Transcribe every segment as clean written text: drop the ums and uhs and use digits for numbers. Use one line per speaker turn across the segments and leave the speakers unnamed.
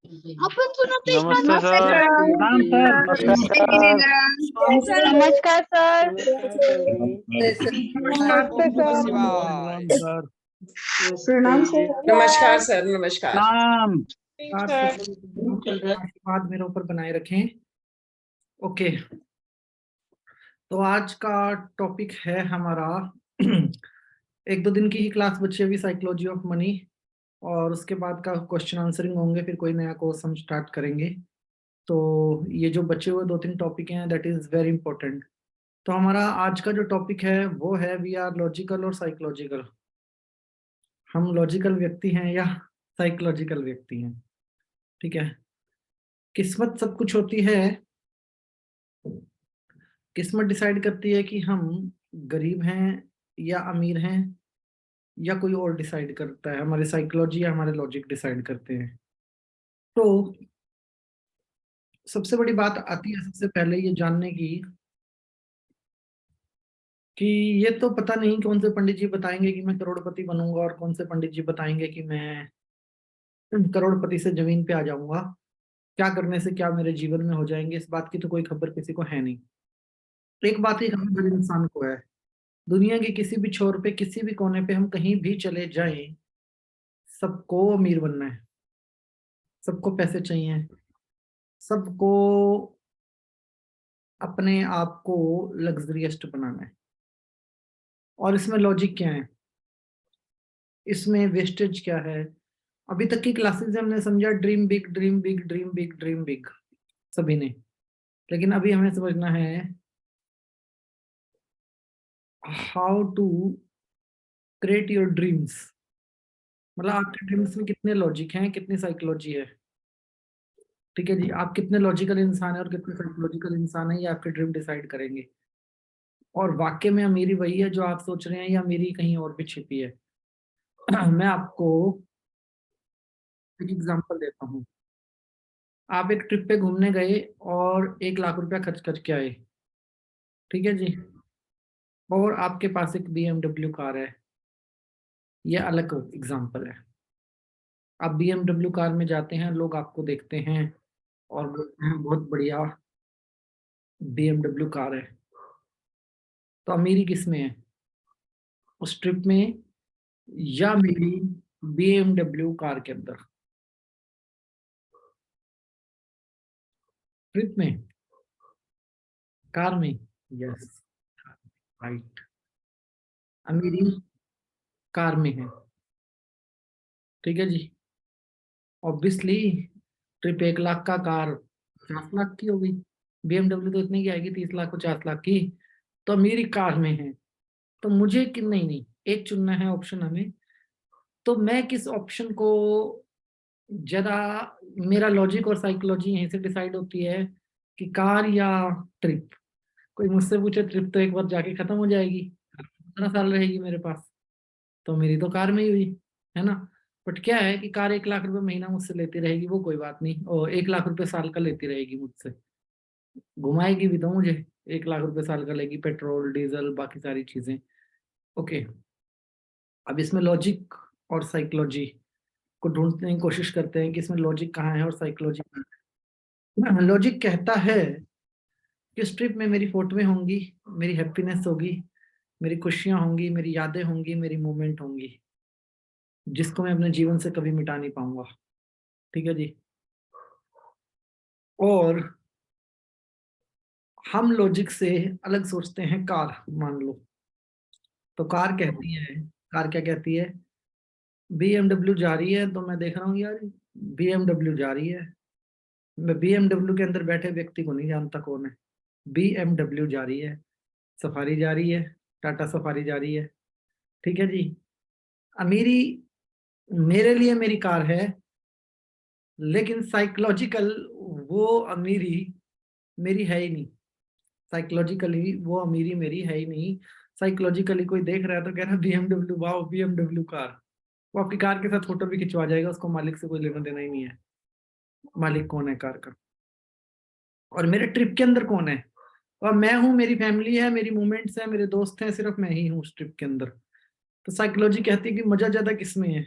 अपन सुनो तो
नमस्ते सर।
प्रणाम सर।
नमस्कार सर।
नमस्ते सर।
सर
प्रणाम सर।
नमस्कार सर, नमस्कार।
प्रणाम।
आशीर्वाद मेरे ऊपर बनाए रखें। ओके, तो आज का टॉपिक है हमारा एक दो दिन की ही क्लास बची अभी, साइकोलॉजी ऑफ मनी, और उसके बाद का क्वेश्चन आंसरिंग होंगे, फिर कोई नया कोर्स हम स्टार्ट करेंगे। तो ये जो बचे हुए दो तीन टॉपिक हैं, दैट इज वेरी इंपॉर्टेंट। तो हमारा आज का जो टॉपिक है वो है वी आर लॉजिकल और साइकोलॉजिकल। हम लॉजिकल व्यक्ति हैं या साइकोलॉजिकल व्यक्ति हैं। ठीक है, किस्मत सब कुछ होती है। किस्मत डिसाइड करती है कि हम गरीब हैं या अमीर हैं, या कोई और डिसाइड करता है, हमारी साइकोलॉजी या हमारे लॉजिक डिसाइड करते हैं। तो सबसे बड़ी बात आती है सबसे पहले ये जानने की कि ये तो पता नहीं कौन से पंडित जी बताएंगे कि मैं करोड़पति बनूंगा, और कौन से पंडित जी बताएंगे कि मैं करोड़पति से जमीन पे आ जाऊंगा। क्या करने से क्या मेरे जीवन में हो जाएंगे, इस बात की तो कोई खबर किसी को है नहीं। एक बात ही खबर हर इंसान को है, दुनिया के किसी भी छोर पे, किसी भी कोने पे हम कहीं भी चले जाएं, सबको अमीर बनना है, सबको पैसे चाहिए, सबको अपने आप को लग्जरियस्ट बनाना है। और इसमें लॉजिक क्या है, इसमें वेस्टेज क्या है? अभी तक की क्लासेस में हमने समझा dream big, dream big, dream big, dream big, सभी ने। लेकिन अभी हमें समझना है how to create your dreams. मतलब आपके ड्रीम्स में कितने लॉजिक हैं, कितनी साइकोलॉजी है। ठीक है जी, आप कितने लॉजिकल इंसान है और कितने साइकोलॉजिकल इंसान है, ये आपके ड्रीम डिसाइड करेंगे। और वाकई में अमीरी वही है जो आप सोच रहे हैं, या अमीरी कहीं और भी छिपी है? मैं आपको एक एग्जांपल देता हूँ। आप एक ट्रिप पे घूमने गए और 1 लाख रुपया खर्च करके आए। ठीक है जी, और आपके पास एक BMW कार है। यह अलग एग्जांपल है। आप BMW कार में जाते हैं, लोग आपको देखते हैं और बोलते हैं बहुत बढ़िया BMW कार है। तो अमीरी किस में है, उस ट्रिप में या मेरी BMW कार के अंदर? ट्रिप में, कार में? यस, राइट, अमीरी कार में है। ठीक है जी, ऑब्वियसली ट्रिप 1 लाख का, कार 50 लाख की होगी। BMW तो इतनी की आएगी, 30 लाख 50 लाख की। तो अमीरी कार में है। तो मुझे कि नहीं नहीं, एक चुनना है ऑप्शन हमें। तो मैं किस ऑप्शन को ज्यादा, मेरा लॉजिक और साइकोलॉजी यहीं से डिसाइड होती है कि कार या ट्रिप। कोई मुझसे पूछे ट्रिप तो एक बार जाके खत्म हो जाएगी, 15 साल रहेगी मेरे पास, तो मेरी तो कार में ही हुई, है ना। बट क्या है कि कार 1 लाख रुपए महीना मुझसे लेती रहेगी, वो कोई बात नहीं, और 1 लाख रुपए साल का लेती रहेगी मुझसे, घुमाएगी भी तो मुझे। 1 लाख रुपए साल का लेगी, पेट्रोल डीजल बाकी सारी चीजें। ओके, अब इसमें लॉजिक और साइकोलॉजी को ढूंढने की कोशिश करते हैं कि इसमें लॉजिक कहाँ है और साइकोलॉजी कहाँ है। लॉजिक कहता है कि उस ट्रिप में मेरी फोटोएं होंगी, मेरी हैप्पीनेस होगी, मेरी खुशियां होंगी, मेरी यादें होंगी, मेरी मोमेंट होंगी, जिसको मैं अपने जीवन से कभी मिटा नहीं पाऊंगा। ठीक है जी। और हम लॉजिक से अलग सोचते हैं। कार मान लो, तो कार कहती है, कार क्या कहती है? BMW जा रही है, तो मैं देख रहा हूँ यार BMW जा रही है। मैं BMW के अंदर बैठे व्यक्ति को नहीं जानता कौन है। BMW जा रही है, सफारी जा रही है, टाटा सफारी जा रही है। ठीक है जी, अमीरी मेरे लिए मेरी कार है, लेकिन साइकोलॉजिकल वो अमीरी मेरी है ही नहीं। साइकोलॉजिकली वो अमीरी मेरी है ही नहीं। साइकोलॉजिकली कोई देख रहा है तो कह रहा है BMW, वाओ BMW कार। वो आपकी कार के साथ फोटो भी खिंचवा जाएगा, उसको मालिक से कोई लेना देना ही नहीं है। मालिक कौन है कार का? और मेरे ट्रिप के अंदर कौन है? और मैं हूँ, मेरी फैमिली है, मेरी मोमेंट्स है, मेरे दोस्त हैं, सिर्फ मैं ही हूँ उस ट्रिप के अंदर। तो साइकोलॉजी कहती है कि मजा ज्यादा किस में है,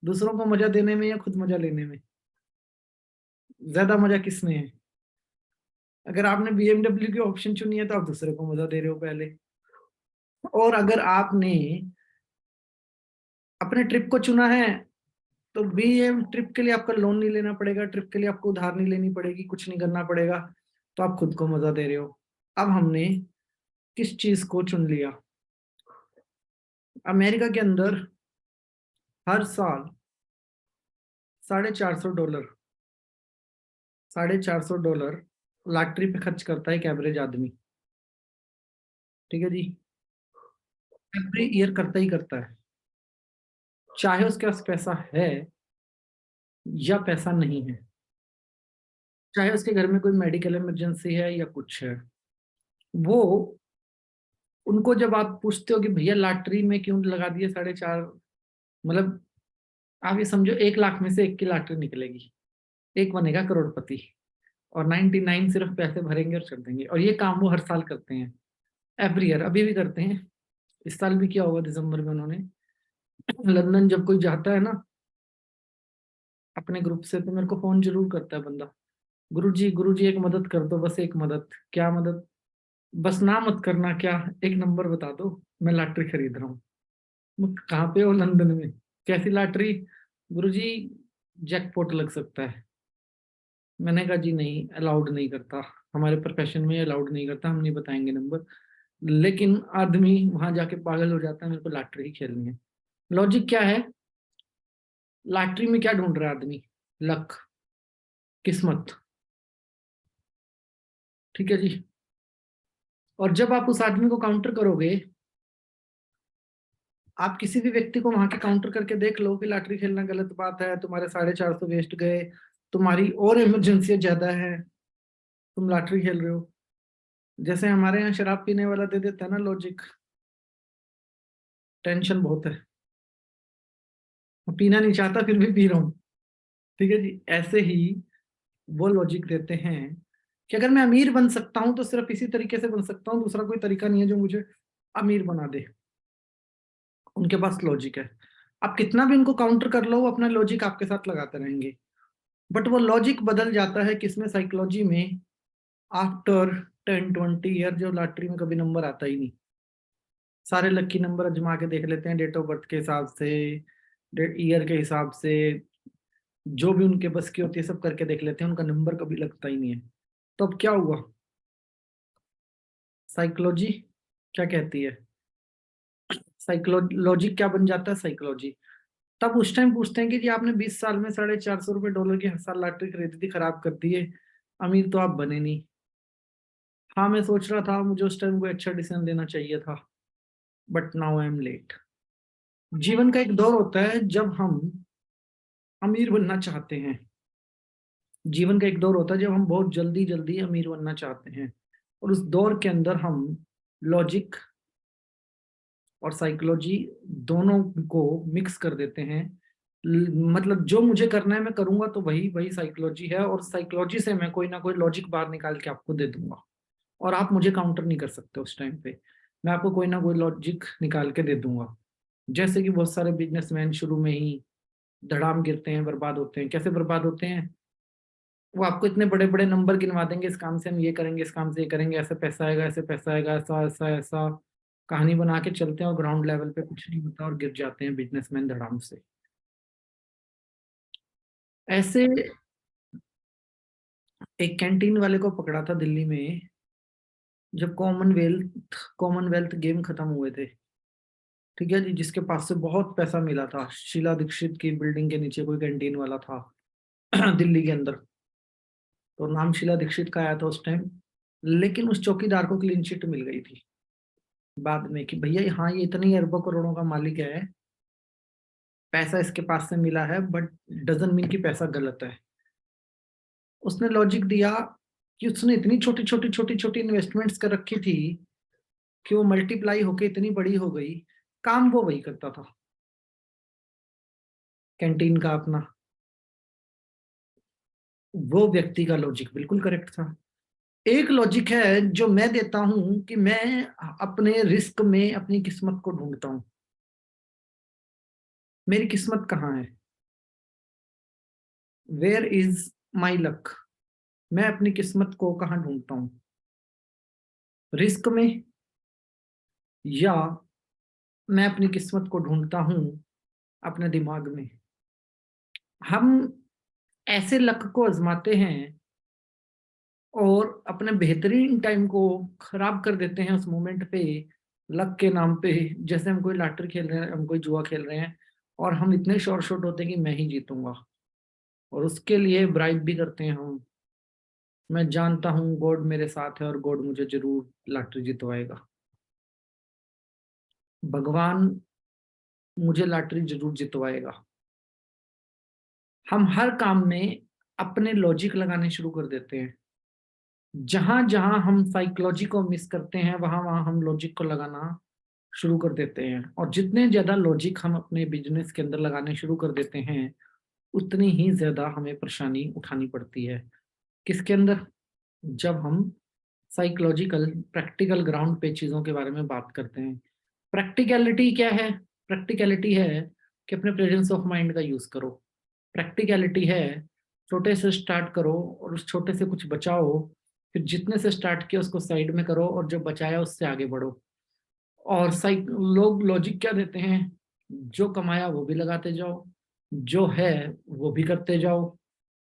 दूसरों को मजा देने में या खुद मजा लेने में? ज्यादा मजा किसमें है? अगर आपने BMW की ऑप्शन चुनी है तो आप दूसरे को मजा दे रहे हो पहले। और अगर आपने अपने ट्रिप को चुना है तो BM ट्रिप के लिए आपका लोन नहीं लेना पड़ेगा, ट्रिप के लिए आपको उधार नहीं लेनी पड़ेगी, कुछ नहीं करना पड़ेगा, तो आप खुद को मजा दे रहे हो। अब हमने किस चीज को चुन लिया? अमेरिका के अंदर हर साल $450 $450 लॉटरी पे खर्च करता है एक एवरेज आदमी। ठीक है जी, एवरी ईयर करता ही करता है, चाहे उसके पास पैसा है या पैसा नहीं है, चाहे उसके घर में कोई मेडिकल इमरजेंसी है या कुछ है। वो उनको जब आप पूछते हो कि भैया लॉटरी में क्यों लगा दिए 4.5, मतलब आप ये समझो 1 लाख में से एक की लॉटरी निकलेगी, एक बनेगा करोड़पति, और 99 सिर्फ पैसे भरेंगे और चल देंगे। और ये काम वो हर साल करते हैं, एवरी ईयर, अभी भी करते हैं। इस साल भी किया होगा दिसंबर में उन्होंने। लंदन जब कोई जाता है ना अपने ग्रुप से, तो मेरे को फोन जरूर करता है बंदा, गुरु जी एक मदद कर दो, बस एक मदद। क्या मदद? बस ना मत करना, क्या? एक नंबर बता दो, मैं लॉटरी खरीद रहा हूँ। मैं, कहाँ पे हो? लंदन में। कैसी लॉटरी? गुरुजी जैकपॉट लग सकता है। मैंने कहा जी नहीं, अलाउड नहीं करता, हमारे प्रोफेशन में अलाउड नहीं करता, हम नहीं बताएंगे नंबर। लेकिन आदमी वहां जाके पागल हो जाता है, मेरे को लॉटरी ही खेलनी है। लॉजिक क्या है? लॉटरी में क्या ढूंढ रहा है आदमी? लक, किस्मत। ठीक है जी। और जब आप उस आदमी को काउंटर करोगे, आप किसी भी व्यक्ति को वहां के काउंटर करके देख लो कि लॉटरी खेलना गलत बात है, तुम्हारे 450 वेस्ट गए, तुम्हारी और इमरजेंसी ज्यादा है, तुम लॉटरी खेल रहे हो। जैसे हमारे यहाँ शराब पीने वाला दे देता है ना लॉजिक, टेंशन बहुत है, मैं पीना नहीं चाहता फिर भी पी रहा हूँ। ठीक है जी, ऐसे ही वो लॉजिक देते हैं कि अगर मैं अमीर बन सकता हूं तो सिर्फ इसी तरीके से बन सकता हूँ, दूसरा कोई तरीका नहीं है जो मुझे अमीर बना दे। उनके पास लॉजिक है, आप कितना भी उनको काउंटर कर लो, वो अपना लॉजिक आपके साथ लगाते रहेंगे। बट वो लॉजिक बदल जाता है किसमें? साइकोलॉजी में। आफ्टर 10-20 ईयर जो लॉटरी में कभी नंबर आता ही नहीं, सारे लकी नंबर अजमा के देख लेते हैं, डेट ऑफ बर्थ के हिसाब से, ईयर के हिसाब से, जो भी उनके बस की होती है सब करके देख लेते हैं, उनका नंबर कभी लगता ही नहीं है। तो अब क्या हुआ? साइकोलॉजी क्या कहती है? साइकोलॉजी क्या बन जाता है? साइकोलॉजी तब उस टाइम पूछते हैं कि जी आपने 20 साल में $450 की हर साल लॉटरी खरीदी थी, खराब कर दी है, अमीर तो आप बने नहीं। हाँ मैं सोच रहा था, मुझे उस टाइम कोई अच्छा डिसीजन लेना चाहिए था, but now I am late. जीवन का एक दौर होता है जब हम अमीर बनना चाहते हैं, जीवन का एक दौर होता है जब हम बहुत जल्दी जल्दी अमीर बनना चाहते हैं, और उस दौर के अंदर हम लॉजिक और साइकोलॉजी दोनों को मिक्स कर देते हैं। मतलब जो मुझे करना है मैं करूंगा, तो वही वही साइकोलॉजी है, और साइकोलॉजी से मैं कोई ना कोई लॉजिक बाहर निकाल के आपको दे दूंगा, और आप मुझे काउंटर नहीं कर सकते उस टाइम पे। मैं आपको कोई ना कोई लॉजिक निकाल के दे दूंगा। जैसे कि बहुत सारे बिजनेसमैन शुरू में ही धड़ाम गिरते हैं, बर्बाद होते हैं। कैसे बर्बाद होते हैं? वो आपको इतने बड़े बड़े नंबर गिनवा देंगे, इस काम से हम ये करेंगे, इस काम से ये करेंगे, ऐसे पैसा आएगा, ऐसे पैसा आएगा, ऐसा ऐसा ऐसा, कहानी बना के चलते हैं, और ग्राउंड लेवल पे कुछ नहीं होता और गिर जाते हैं बिजनेसमैन धड़ाम से। ऐसे एक कैंटीन वाले को पकड़ा था दिल्ली में, जब कॉमनवेल्थ गेम खत्म हुए थे। ठीक है जी, जिसके पास से बहुत पैसा मिला था, शीला दीक्षित की बिल्डिंग के नीचे कोई कैंटीन वाला था दिल्ली के अंदर। तो नाम शीला दीक्षित का आया था उस टाइम, लेकिन उस चौकीदार को क्लीन चिट मिल गई थी बाद में कि भैया हाँ ये इतनी अरबों करोड़ों का मालिक है, पैसा इसके पास से मिला है, बट डजन मीन कि पैसा गलत है। उसने लॉजिक दिया कि उसने इतनी छोटी छोटी छोटी छोटी इन्वेस्टमेंट्स कर रखी थी कि वो मल्टीप्लाई होके इतनी बड़ी हो गई। काम वो वही करता था, कैंटीन का अपना। वो व्यक्ति का लॉजिक बिल्कुल करेक्ट था। एक लॉजिक है जो मैं देता हूं कि मैं अपने रिस्क में अपनी किस्मत को ढूंढता हूं। मेरी किस्मत कहाँ है? वेयर इज माई लक, मैं अपनी किस्मत को कहाँ ढूंढता हूँ? रिस्क में, या मैं अपनी किस्मत को ढूंढता हूँ अपने दिमाग में? हम ऐसे लक को आजमाते हैं और अपने बेहतरीन टाइम को खराब कर देते हैं उस मोमेंट पे, लक के नाम पे। जैसे हम कोई लॉटरी खेल रहे हैं, हम कोई जुआ खेल रहे हैं, और हम इतने शॉर्ट शॉट होते हैं कि मैं ही जीतूंगा, और उसके लिए ब्राइब भी करते हैं हम। मैं जानता हूँ गॉड मेरे साथ है और गॉड मुझे जरूर लॉटरी जितवाएगा, भगवान मुझे लॉटरी जरूर जितवाएगा। हम हर काम में अपने लॉजिक लगाने शुरू कर देते हैं। जहां जहां हम साइकोलॉजी को मिस करते हैं, वहां वहां हम लॉजिक को लगाना शुरू कर देते हैं, और जितने ज्यादा लॉजिक हम अपने बिजनेस के अंदर लगाने शुरू कर देते हैं, उतनी ही ज्यादा हमें परेशानी उठानी पड़ती है। किसके अंदर? जब हम साइकोलॉजिकल प्रैक्टिकल ग्राउंड पे चीजों के बारे में बात करते हैं। प्रैक्टिकलिटी क्या है? प्रैक्टिकलिटी है कि अपने प्रेजेंस ऑफ माइंड का यूज करो। प्रैक्टिकलिटी है छोटे से स्टार्ट करो और उस छोटे से कुछ बचाओ, फिर जितने से स्टार्ट किया उसको साइड में करो, और जो बचाया उससे आगे बढ़ो। और लोग लॉजिक क्या देते हैं? जो कमाया वो भी लगाते जाओ, जो है वो भी करते जाओ,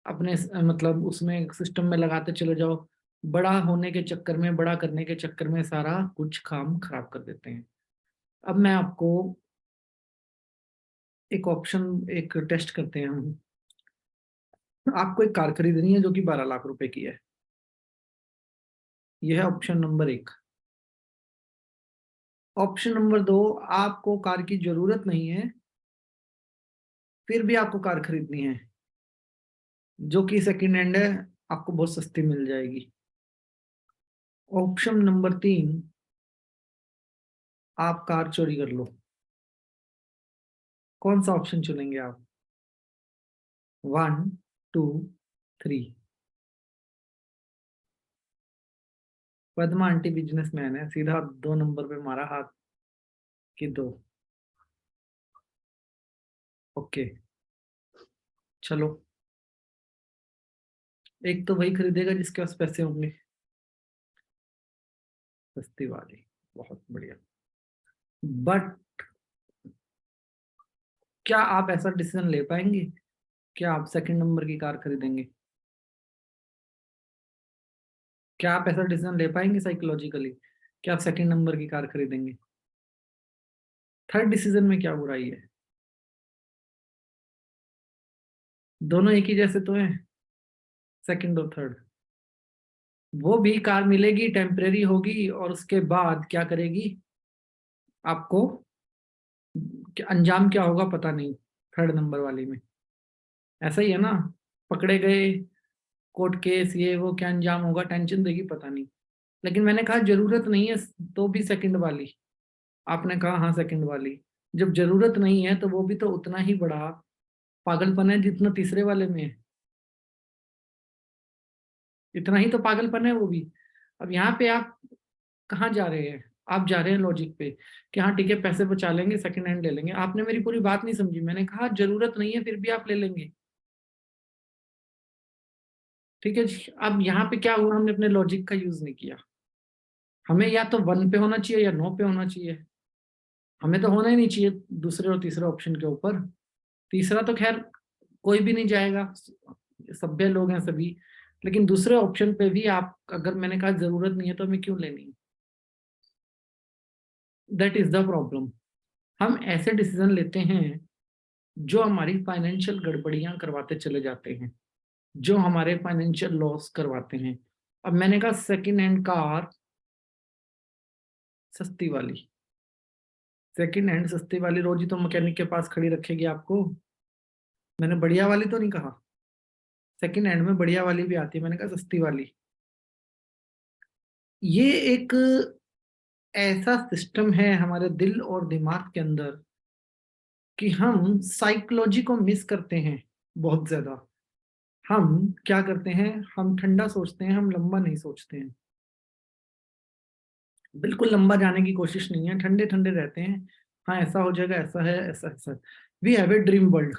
अपने मतलब उसमें सिस्टम में लगाते चले जाओ। बड़ा होने के चक्कर में, बड़ा करने के चक्कर में सारा कुछ काम खराब कर देते हैं। अब मैं आपको एक ऑप्शन, एक टेस्ट करते हैं हम। आपको एक कार खरीदनी है जो कि 12 लाख रुपए की है। यह है ऑप्शन नंबर 1। ऑप्शन नंबर 2, आपको कार की जरूरत नहीं है, फिर भी आपको कार खरीदनी है, जो कि सेकंड हैंड है, आपको बहुत सस्ती मिल जाएगी। ऑप्शन नंबर 3, आप कार चोरी कर लो। कौन सा ऑप्शन चुनेंगे आप? 1, 2, 3। पद्मा आंटी बिजनेसमैन है, सीधा 2 नंबर पे मारा हाथ कि 2। ओके, चलो। एक तो वही खरीदेगा जिसके पास पैसे होंगे, सस्ती वाली। बहुत बढ़िया। बट क्या आप ऐसा डिसीजन ले पाएंगे? क्या आप सेकंड नंबर की कार खरीदेंगे? क्या आप ऐसा डिसीजन ले पाएंगे साइकोलॉजिकली? क्या आप सेकंड नंबर की कार खरीदेंगे? थर्ड डिसीजन में क्या बुराई है? दोनों एक ही जैसे तो हैं, सेकंड और थर्ड। वो भी कार मिलेगी, टेम्परेरी होगी, और उसके बाद क्या करेगी आपको? अंजाम क्या होगा पता नहीं, थर्ड नंबर वाली में। ऐसा ही है ना, पकड़े गए, कोर्ट केस, ये वो, क्या अंजाम होगा, टेंशन देगी पता नहीं। लेकिन मैंने कहा जरूरत नहीं है तो भी सेकंड वाली। आपने कहा हाँ सेकंड वाली। जब जरूरत नहीं है तो वो भी तो उतना ही बड़ा पागलपन है जितना तीसरे वाले में है। इतना ही तो पागलपन है वो भी। अब यहाँ पे आप कहाँ जा रहे हैं? आप जा रहे हैं लॉजिक पे कि हाँ ठीक है, पैसे बचा लेंगे, सेकंड हैंड ले लेंगे। आपने मेरी पूरी बात नहीं समझी। मैंने कहा जरूरत नहीं है फिर भी आप ले लेंगे। ठीक है जी। अब यहाँ पे क्या हुआ, हमने अपने लॉजिक का यूज नहीं किया। हमें या तो 1 पे होना चाहिए या 9 पे होना चाहिए। हमें तो होना ही नहीं चाहिए दूसरे और तीसरे ऑप्शन के ऊपर। तीसरा तो खैर कोई भी नहीं जाएगा, सभ्य लोग हैं सभी। लेकिन दूसरे ऑप्शन पे भी आप, अगर मैंने कहा जरूरत नहीं है तो हमें क्यों लेनी? That is the problem. हम ऐसे डिसीजन लेते हैं जो हमारी फाइनेंशियल गड़बड़ियां करवाते चले जाते हैं, जो हमारे फाइनेंशियल लॉस करवाते हैं। अब मैंने कहा सेकंड हैंड कार सस्ती वाली। सेकंड हैंड सस्ती वाली रोज ही तो मैकेनिक के पास खड़ी रखेगी आपको। मैंने बढ़िया वाली तो नहीं कहा। सेकंड हैंड में बढ़िया वाली भी आती है, मैंने कहा सस्ती वाली। ये एक ऐसा सिस्टम है हमारे दिल और दिमाग के अंदर कि हम साइकोलॉजी को मिस करते हैं बहुत ज्यादा। हम क्या करते हैं? हम ठंडा सोचते हैं, हम लंबा नहीं सोचते हैं। बिल्कुल लंबा जाने की कोशिश नहीं है, ठंडे ठंडे रहते हैं। हाँ ऐसा हो जाएगा, ऐसा है, ऐसा ऐसा। We have a dream world.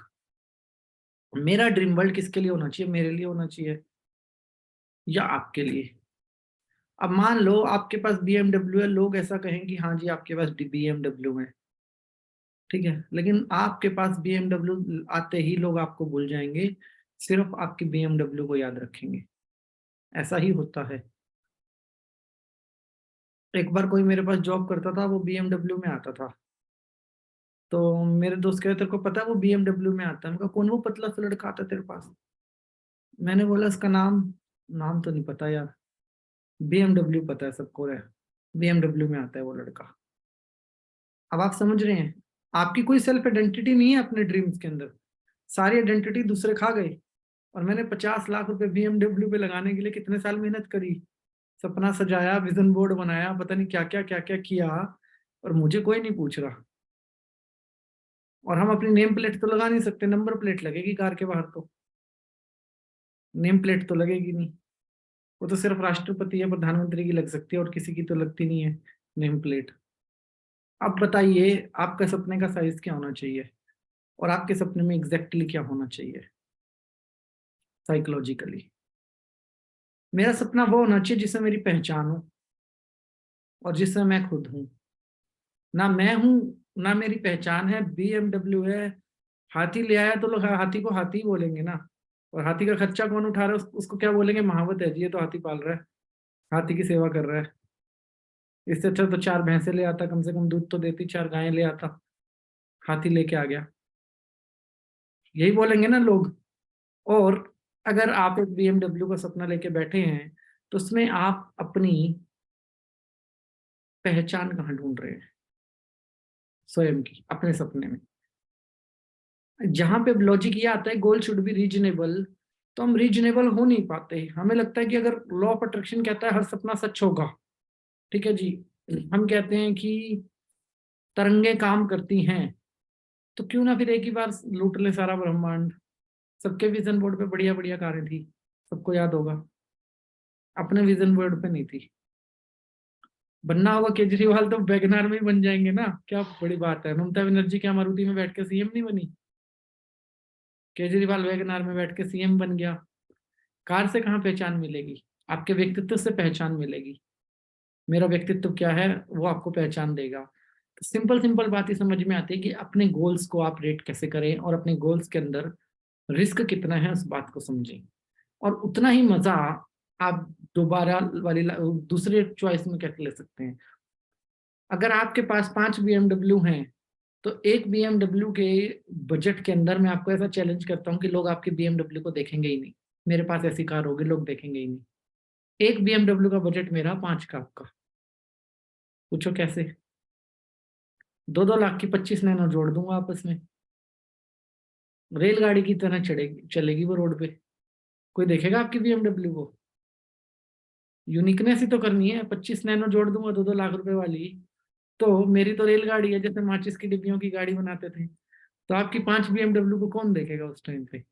मेरा ड्रीम वर्ल्ड किसके लिए होना चाहिए? मेरे लिए होना चाहिए या आपके लिए? अब मान लो आपके पास BMW है, लोग ऐसा कहें कि हाँ जी आपके पास BMW है, ठीक है, लेकिन आपके पास BMW आते ही लोग आपको भूल जाएंगे, सिर्फ आपकी BMW को याद रखेंगे। ऐसा ही होता है। एक बार कोई मेरे पास जॉब करता था, वो BMW में आता था, तो मेरे दोस्त कह रहे तेरे को पता है वो BMW में आता है? मैं कहा कौन वो पतला सा लड़का आता है तेरे पास? मैंने बोला इसका नाम, नाम तो नहीं पता यार, BMW पता है सबको है, BMW में आता है वो लड़का। अब आप समझ रहे हैं, आपकी कोई सेल्फ आइडेंटिटी नहीं है अपने ड्रीम्स के अंदर, सारी आइडेंटिटी दूसरे खा गए। और मैंने 50 लाख रुपए BMW पे लगाने के लिए कितने साल मेहनत करी, सपना सजाया, विजन बोर्ड बनाया, पता नहीं क्या क्या किया, और मुझे कोई नहीं पूछ रहा। और हम अपनी नेम प्लेट तो लगा नहीं सकते, नंबर प्लेट लगेगी कार के बाहर, तो नेम प्लेट तो लगेगी नहीं। वो तो सिर्फ राष्ट्रपति या प्रधानमंत्री की लग सकती है, और किसी की तो लगती नहीं है नेम प्लेट। अब बताइए आपका सपने का साइज क्या होना चाहिए, और आपके सपने में एग्जैक्टली क्या होना चाहिए साइकोलॉजिकली? मेरा सपना वो होना चाहिए जिससे मेरी पहचान हो, और जिससे मैं खुद हूं। ना मैं हूं, ना मेरी पहचान है, BMW है, हाथी ले आया तो लोग हाथी को हाथी बोलेंगे ना, और हाथी का खर्चा कौन उठा रहा है उसको क्या बोलेंगे? महावत है जी, ये तो हाथी पाल रहा है, हाथी की सेवा कर रहा है। इससे अच्छा तो 4 भैंसे ले आता, कम से कम दूध तो देती, 4 गायें ले आता, हाथी लेके आ गया, यही बोलेंगे ना लोग। और अगर आप एक BMW का सपना लेके बैठे हैं, तो उसमें आप अपनी पहचान कहाँ ढूंढ रहे हैं स्वयं की, अपने सपने में? जहां पे लॉजिक ये आता है गोल शुड बी रीजनेबल, तो हम रीजनेबल हो नहीं पाते। हमें लगता है कि अगर लॉ ऑफ अट्रैक्शन कहता है हर सपना सच होगा, ठीक है जी, हम कहते हैं कि तरंगे काम करती हैं, तो क्यों ना फिर एक ही बार लूट ले सारा ब्रह्मांड। सबके विजन बोर्ड पे बढ़िया बढ़िया कारें थी, सबको याद होगा, अपने विजन बोर्ड पे नहीं थी। बनना होगा केजरीवाल तो वैगनार में ही बन जाएंगे ना, क्या बड़ी बात है। ममता बनर्जी क्या मारुति में बैठ के CM नहीं बनी? केजरीवाल वैगनार में बैठ के CM बन गया। कार से कहाँ पहचान मिलेगी? आपके व्यक्तित्व से पहचान मिलेगी। मेरा व्यक्तित्व क्या है वो आपको पहचान देगा। तो सिंपल सिंपल बात ही समझ में आती है कि अपने गोल्स को आप रेट कैसे करें, और अपने गोल्स के अंदर रिस्क कितना है उस बात को समझें, और उतना ही मजा आप दोबारा वाली दूसरे चॉइस में कैसे ले सकते हैं। अगर आपके पास 5 BMW हैं, तो एक BMW के बजट के अंदर मैं आपको ऐसा चैलेंज करता हूँ कि लोग आपके BMW को देखेंगे ही नहीं। मेरे पास ऐसी कार होगी, लोग देखेंगे ही नहीं। एक BMW का बजट मेरा 5 का, आपका? पूछो कैसे? 2-2 लाख की 25 नैनो जोड़ दूंगा आपस में, रेलगाड़ी की तरह चढ़ेगी चलेगी वो रोड पे। कोई देखेगा आपकी BMW को? यूनिकनेस ही तो करनी है। 25 नैनो जोड़ दूंगा 2-2 लाख रुपए वाली, तो मेरी तो रेलगाड़ी है, जैसे माचिस की डिब्बियों की गाड़ी बनाते थे। तो आपकी 5 BMW को कौन देखेगा उस टाइम पे?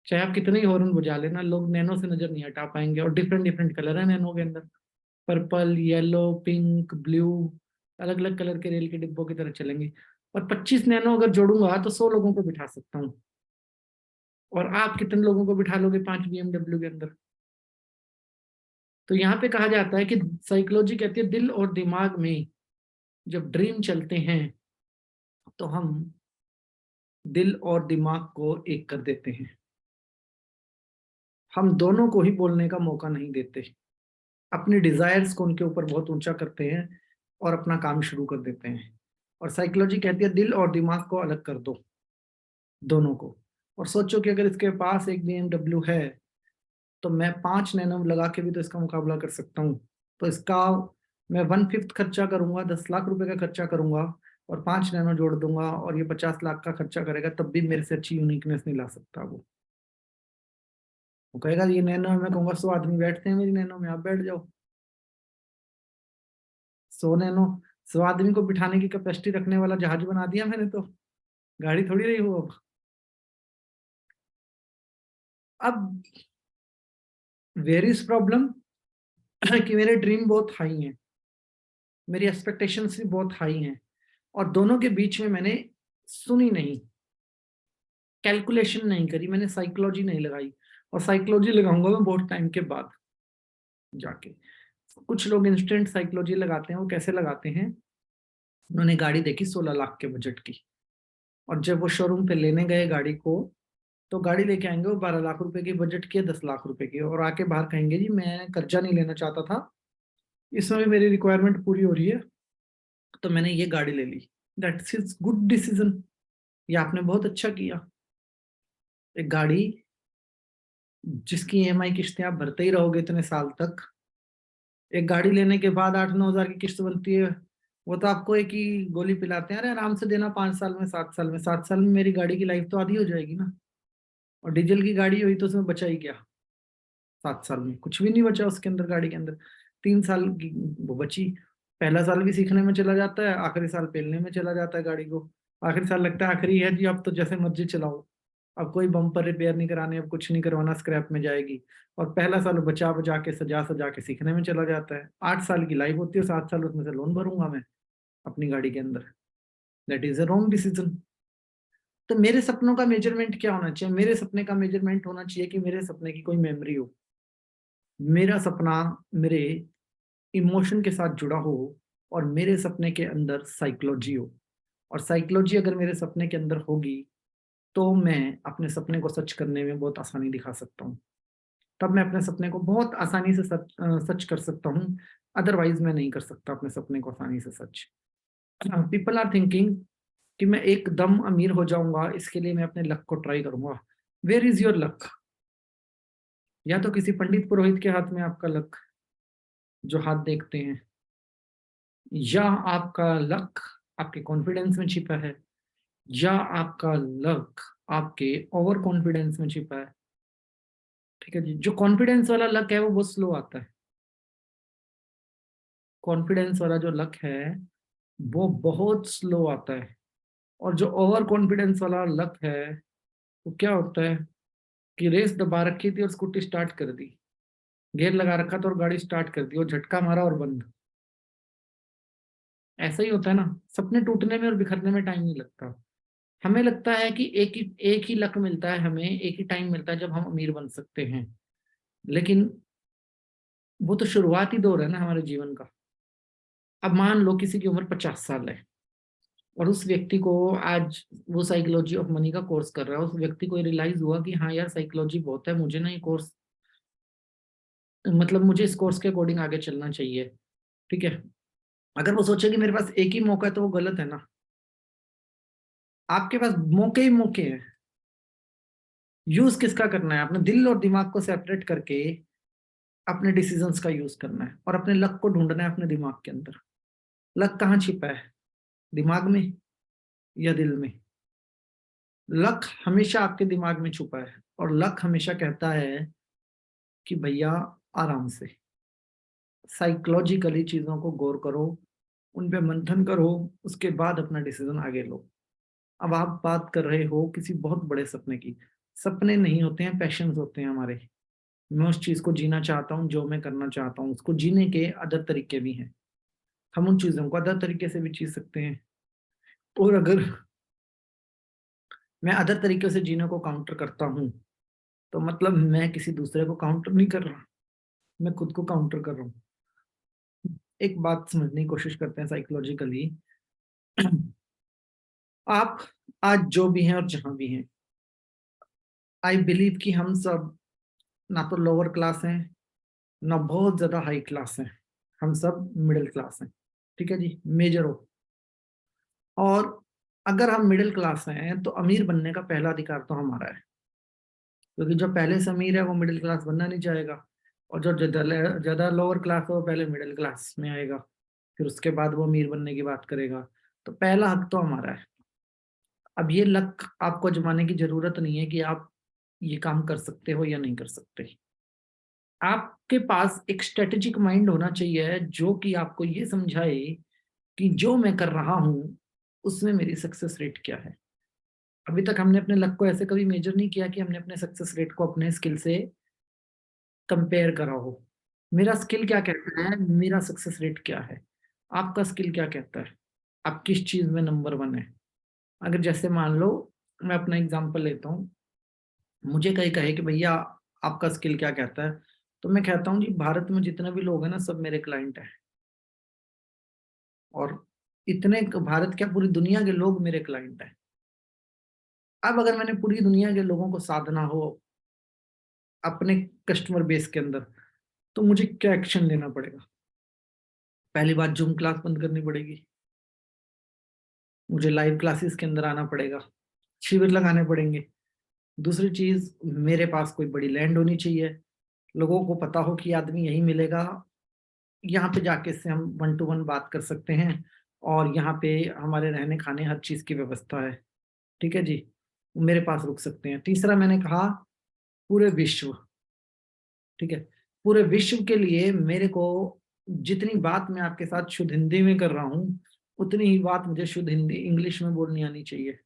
चाहे आप कितने ही हॉर्न बजा लेना, लोग नैनो से नजर नहीं हटा पाएंगे। और डिफरेंट डिफरेंट कलर है नैनो के अंदर, पर्पल, येलो, पिंक, ब्लू, अलग अलग कलर के रेल के डिब्बों की तरह चलेंगे। और 25 नैनो अगर जोड़ूंगा तो 100 लोगों को बिठा सकता हूँ। और आप कितने लोगों को बिठा लोगे 5 BMW के अंदर? तो यहाँ पे कहा जाता है कि साइकोलॉजी कहती है दिल और दिमाग में जब ड्रीम चलते हैं, तो हम दिल और दिमाग को एक कर देते हैं, हम दोनों को ही बोलने का मौका नहीं देते, अपने डिजायर्स को उनके ऊपर बहुत ऊंचा करते हैं, और अपना काम शुरू कर देते हैं। और साइकोलॉजी कहती है दिल और दिमाग को अलग कर दो, दोनों को। और सोचो कि अगर इसके पास एक BMW है, तो मैं 5 नैनो लगा के भी तो इसका मुकाबला कर सकता हूँ। तो इसका मैं 1/5 खर्चा करूंगा, 10 लाख रुपए का खर्चा करूंगा, और 5 नैनो जोड़ दूंगा, और ये 50 लाख का खर्चा करेगा, तब भी मेरे से अच्छी यूनिकनेस नहीं ला सकता वो कहेगा ये नैनो है, मैं कहूंगा 100 आदमी बैठते हैं मेरी नैनो में, आप बैठ जाओ। 100 नैनो, 100 आदमी को बिठाने की कैपेसिटी रखने वाला जहाज बना दिया मैंने तो, गाड़ी थोड़ी रही हो अब वेर इज प्रॉब्लम कि मेरे ड्रीम बहुत हाई हैं, मेरी एक्सपेक्टेशंस भी बहुत हाई हैं, और दोनों के बीच में मैंने सुनी नहीं। कैलकुलेशन नहीं करी, मैंने साइकोलॉजी नहीं लगाई, और साइकोलॉजी लगाऊंगा मैं बहुत टाइम के बाद जाके। कुछ लोग इंस्टेंट साइकोलॉजी लगाते हैं। वो कैसे लगाते हैं? उन्होंने गाड़ी देखी 16 लाख के बजट की, और जब वो शोरूम पे लेने गए गाड़ी को, तो गाड़ी लेके आएंगे वो 12 लाख रुपए की बजट की है, 10 लाख रुपए की, और आके बाहर कहेंगे जी मैं कर्जा नहीं लेना चाहता था, इसमें भी मेरी रिक्वायरमेंट पूरी हो रही है, तो मैंने ये गाड़ी ले ली। That's is good decision. ये आपने बहुत अच्छा किया। एक गाड़ी जिसकी ईएमआई किस्तें आप भरते ही रहोगे इतने साल तक, एक गाड़ी लेने के बाद 8-9 हजार की किस्त बनती है, वो तो आपको एक ही गोली पिलाते हैं, अरे आराम से देना 5 साल में, 7 साल में। 7 साल में मेरी गाड़ी की लाइफ तो आधी हो जाएगी ना। और डीजल की गाड़ी हुई तो उसमें बचा ही क्या? 7 साल में कुछ भी नहीं बचा उसके अंदर, गाड़ी के अंदर 3 साल की वो बची। पहला साल भी सीखने में चला जाता है, आखिरी साल पेलने में चला जाता है गाड़ी को। आखिरी साल लगता है आखिरी है जी, अब तो जैसे मर्जी चलाओ, अब कोई बम्पर रिपेयर नहीं कराने, अब कुछ नहीं करवाना, स्क्रैप में जाएगी। और पहला साल बचा बचा के सजा सजा के सीखने में चला जाता है। 8 साल की लाइफ होती है, 7 साल उसमें से लोन भरूंगा मैं अपनी गाड़ी के अंदर। That is a wrong decision. तो मेरे सपनों का मेजरमेंट क्या होना चाहिए? मेरे सपने का मेजरमेंट होना चाहिए कि मेरे सपने की कोई मेमोरी हो, मेरा सपना मेरे इमोशन के साथ जुड़ा हो, और मेरे सपने के अंदर साइकोलॉजी हो। और साइकोलॉजी अगर मेरे सपने के अंदर होगी, तो मैं अपने सपने को सच करने में बहुत आसानी दिखा सकता हूँ। तब मैं अपने सपने को बहुत आसानी से सच कर सकता हूँ। अदरवाइज मैं नहीं कर सकता अपने सपने को आसानी से सच। पीपल आर थिंकिंग कि मैं एकदम अमीर हो जाऊंगा, इसके लिए मैं अपने लक को ट्राई करूंगा। Where is your luck? या तो किसी पंडित पुरोहित के हाथ में आपका लक, जो हाथ देखते हैं, या आपका लक आपके कॉन्फिडेंस में छिपा है, या आपका लक आपके ओवर कॉन्फिडेंस में छिपा है। ठीक है जी। जो कॉन्फिडेंस वाला लक है वो बहुत स्लो आता है। कॉन्फिडेंस वाला जो लक है वो बहुत स्लो आता है। और जो ओवर कॉन्फिडेंस वाला लक है, वो क्या होता है कि रेस दबा रखी थी और स्कूटी स्टार्ट कर दी, गियर लगा रखा था और गाड़ी स्टार्ट कर दी, और झटका मारा और बंद। ऐसा ही होता है ना, सपने टूटने में और बिखरने में टाइम नहीं लगता। हमें लगता है कि एक ही लक मिलता है, हमें एक ही टाइम मिलता है जब हम अमीर बन सकते हैं। लेकिन वो तो शुरुआती दौर है ना हमारे जीवन का। अब मान लो किसी की उम्र 50 साल है, और उस व्यक्ति को आज वो साइकोलॉजी ऑफ मनी का कोर्स कर रहा है। उस व्यक्ति को रियलाइज हुआ कि हाँ यार, साइकोलॉजी बहुत है, मुझे ना ये कोर्स, मतलब मुझे इस कोर्स के अकॉर्डिंग आगे चलना चाहिए। ठीक है। अगर वो सोचे कि मेरे पास एक ही मौका है, तो वो गलत है ना। आपके पास मौके ही मौके हैं। यूज किसका करना है? अपने दिल और दिमाग को सेपरेट करके अपने डिसीजंस का यूज करना है, और अपने लक को ढूंढना है अपने दिमाग के अंदर। लक कहाँ छिपा है? दिमाग में या दिल में? लक हमेशा आपके दिमाग में छुपा है, और लक हमेशा कहता है कि भैया आराम से साइकोलॉजिकली चीजों को गौर करो, उन पे मंथन करो, उसके बाद अपना डिसीजन आगे लो। अब आप बात कर रहे हो किसी बहुत बड़े सपने की। सपने नहीं होते हैं, पैशंस होते हैं हमारे। मैं उस चीज को जीना चाहता हूँ, जो मैं करना चाहता हूँ, उसको जीने के अदर तरीके भी हैं। हम उन चीजों को अदर तरीके से भी जी सकते हैं। और अगर मैं अदर तरीके से जीने को काउंटर करता हूँ, तो मतलब मैं किसी दूसरे को काउंटर नहीं कर रहा, मैं खुद को काउंटर कर रहा हूँ। एक बात समझने की कोशिश करते हैं साइकोलॉजिकली। आप आज जो भी हैं और जहां भी हैं, आई बिलीव कि हम सब ना तो लोअर क्लास हैं, ना बहुत ज्यादा हाई क्लास हैं। हम सब मिडिल क्लास हैं। ठीक है जी, मेजर हो। और अगर हम मिडिल क्लास हैं, तो अमीर बनने का पहला अधिकार तो हमारा है। क्योंकि जो पहले से अमीर है वो मिडिल क्लास बनना नहीं चाहेगा, और जो ज्यादा ज्यादा लोअर क्लास है वो पहले मिडिल क्लास में आएगा, फिर उसके बाद वो अमीर बनने की बात करेगा। तो पहला हक तो हमारा है। अब ये लक आपको जमाने की जरूरत नहीं है कि आप ये काम कर सकते हो या नहीं कर सकते। आपके पास एक स्ट्रेटेजिक माइंड होना चाहिए, जो कि आपको ये समझाए कि जो मैं कर रहा हूं उसमें मेरी सक्सेस रेट क्या है। अभी तक हमने अपने लक को ऐसे कभी मेजर नहीं किया कि हमने अपने सक्सेस रेट को अपने स्किल से कंपेयर करा हो। मेरा स्किल क्या कहता है, मेरा सक्सेस रेट क्या है? आपका स्किल क्या कहता है? आप किस चीज में नंबर 1 है? अगर जैसे मान लो मैं अपना एग्जांपल लेता हूँ। मुझे कहीं कहे कि भैया आपका स्किल क्या कहता है, तो मैं कहता हूँ जी भारत में जितने भी लोग हैं ना सब मेरे क्लाइंट हैं, और इतने भारत क्या पूरी दुनिया के लोग मेरे क्लाइंट हैं। अब अगर मैंने पूरी दुनिया के लोगों को साधना हो अपने कस्टमर बेस के अंदर, तो मुझे क्या एक्शन लेना पड़ेगा? पहली बात, जूम क्लास बंद करनी पड़ेगी, मुझे लाइव क्लासेस के अंदर आना पड़ेगा, शिविर लगाने पड़ेंगे। दूसरी चीज, मेरे पास कोई बड़ी लैंड होनी चाहिए, लोगों को पता हो कि आदमी यही मिलेगा, यहाँ पे जाके इससे हम 1 to 1 बात कर सकते हैं, और यहाँ पे हमारे रहने खाने हर चीज की व्यवस्था है। ठीक है जी, मेरे पास रुक सकते हैं। तीसरा मैंने कहा पूरे विश्व। ठीक है, पूरे विश्व के लिए मेरे को जितनी बात मैं आपके साथ शुद्ध हिंदी में कर रहा हूँ, उतनी ही बात मुझे शुद्ध हिंदी इंग्लिश में बोलनी आनी चाहिए।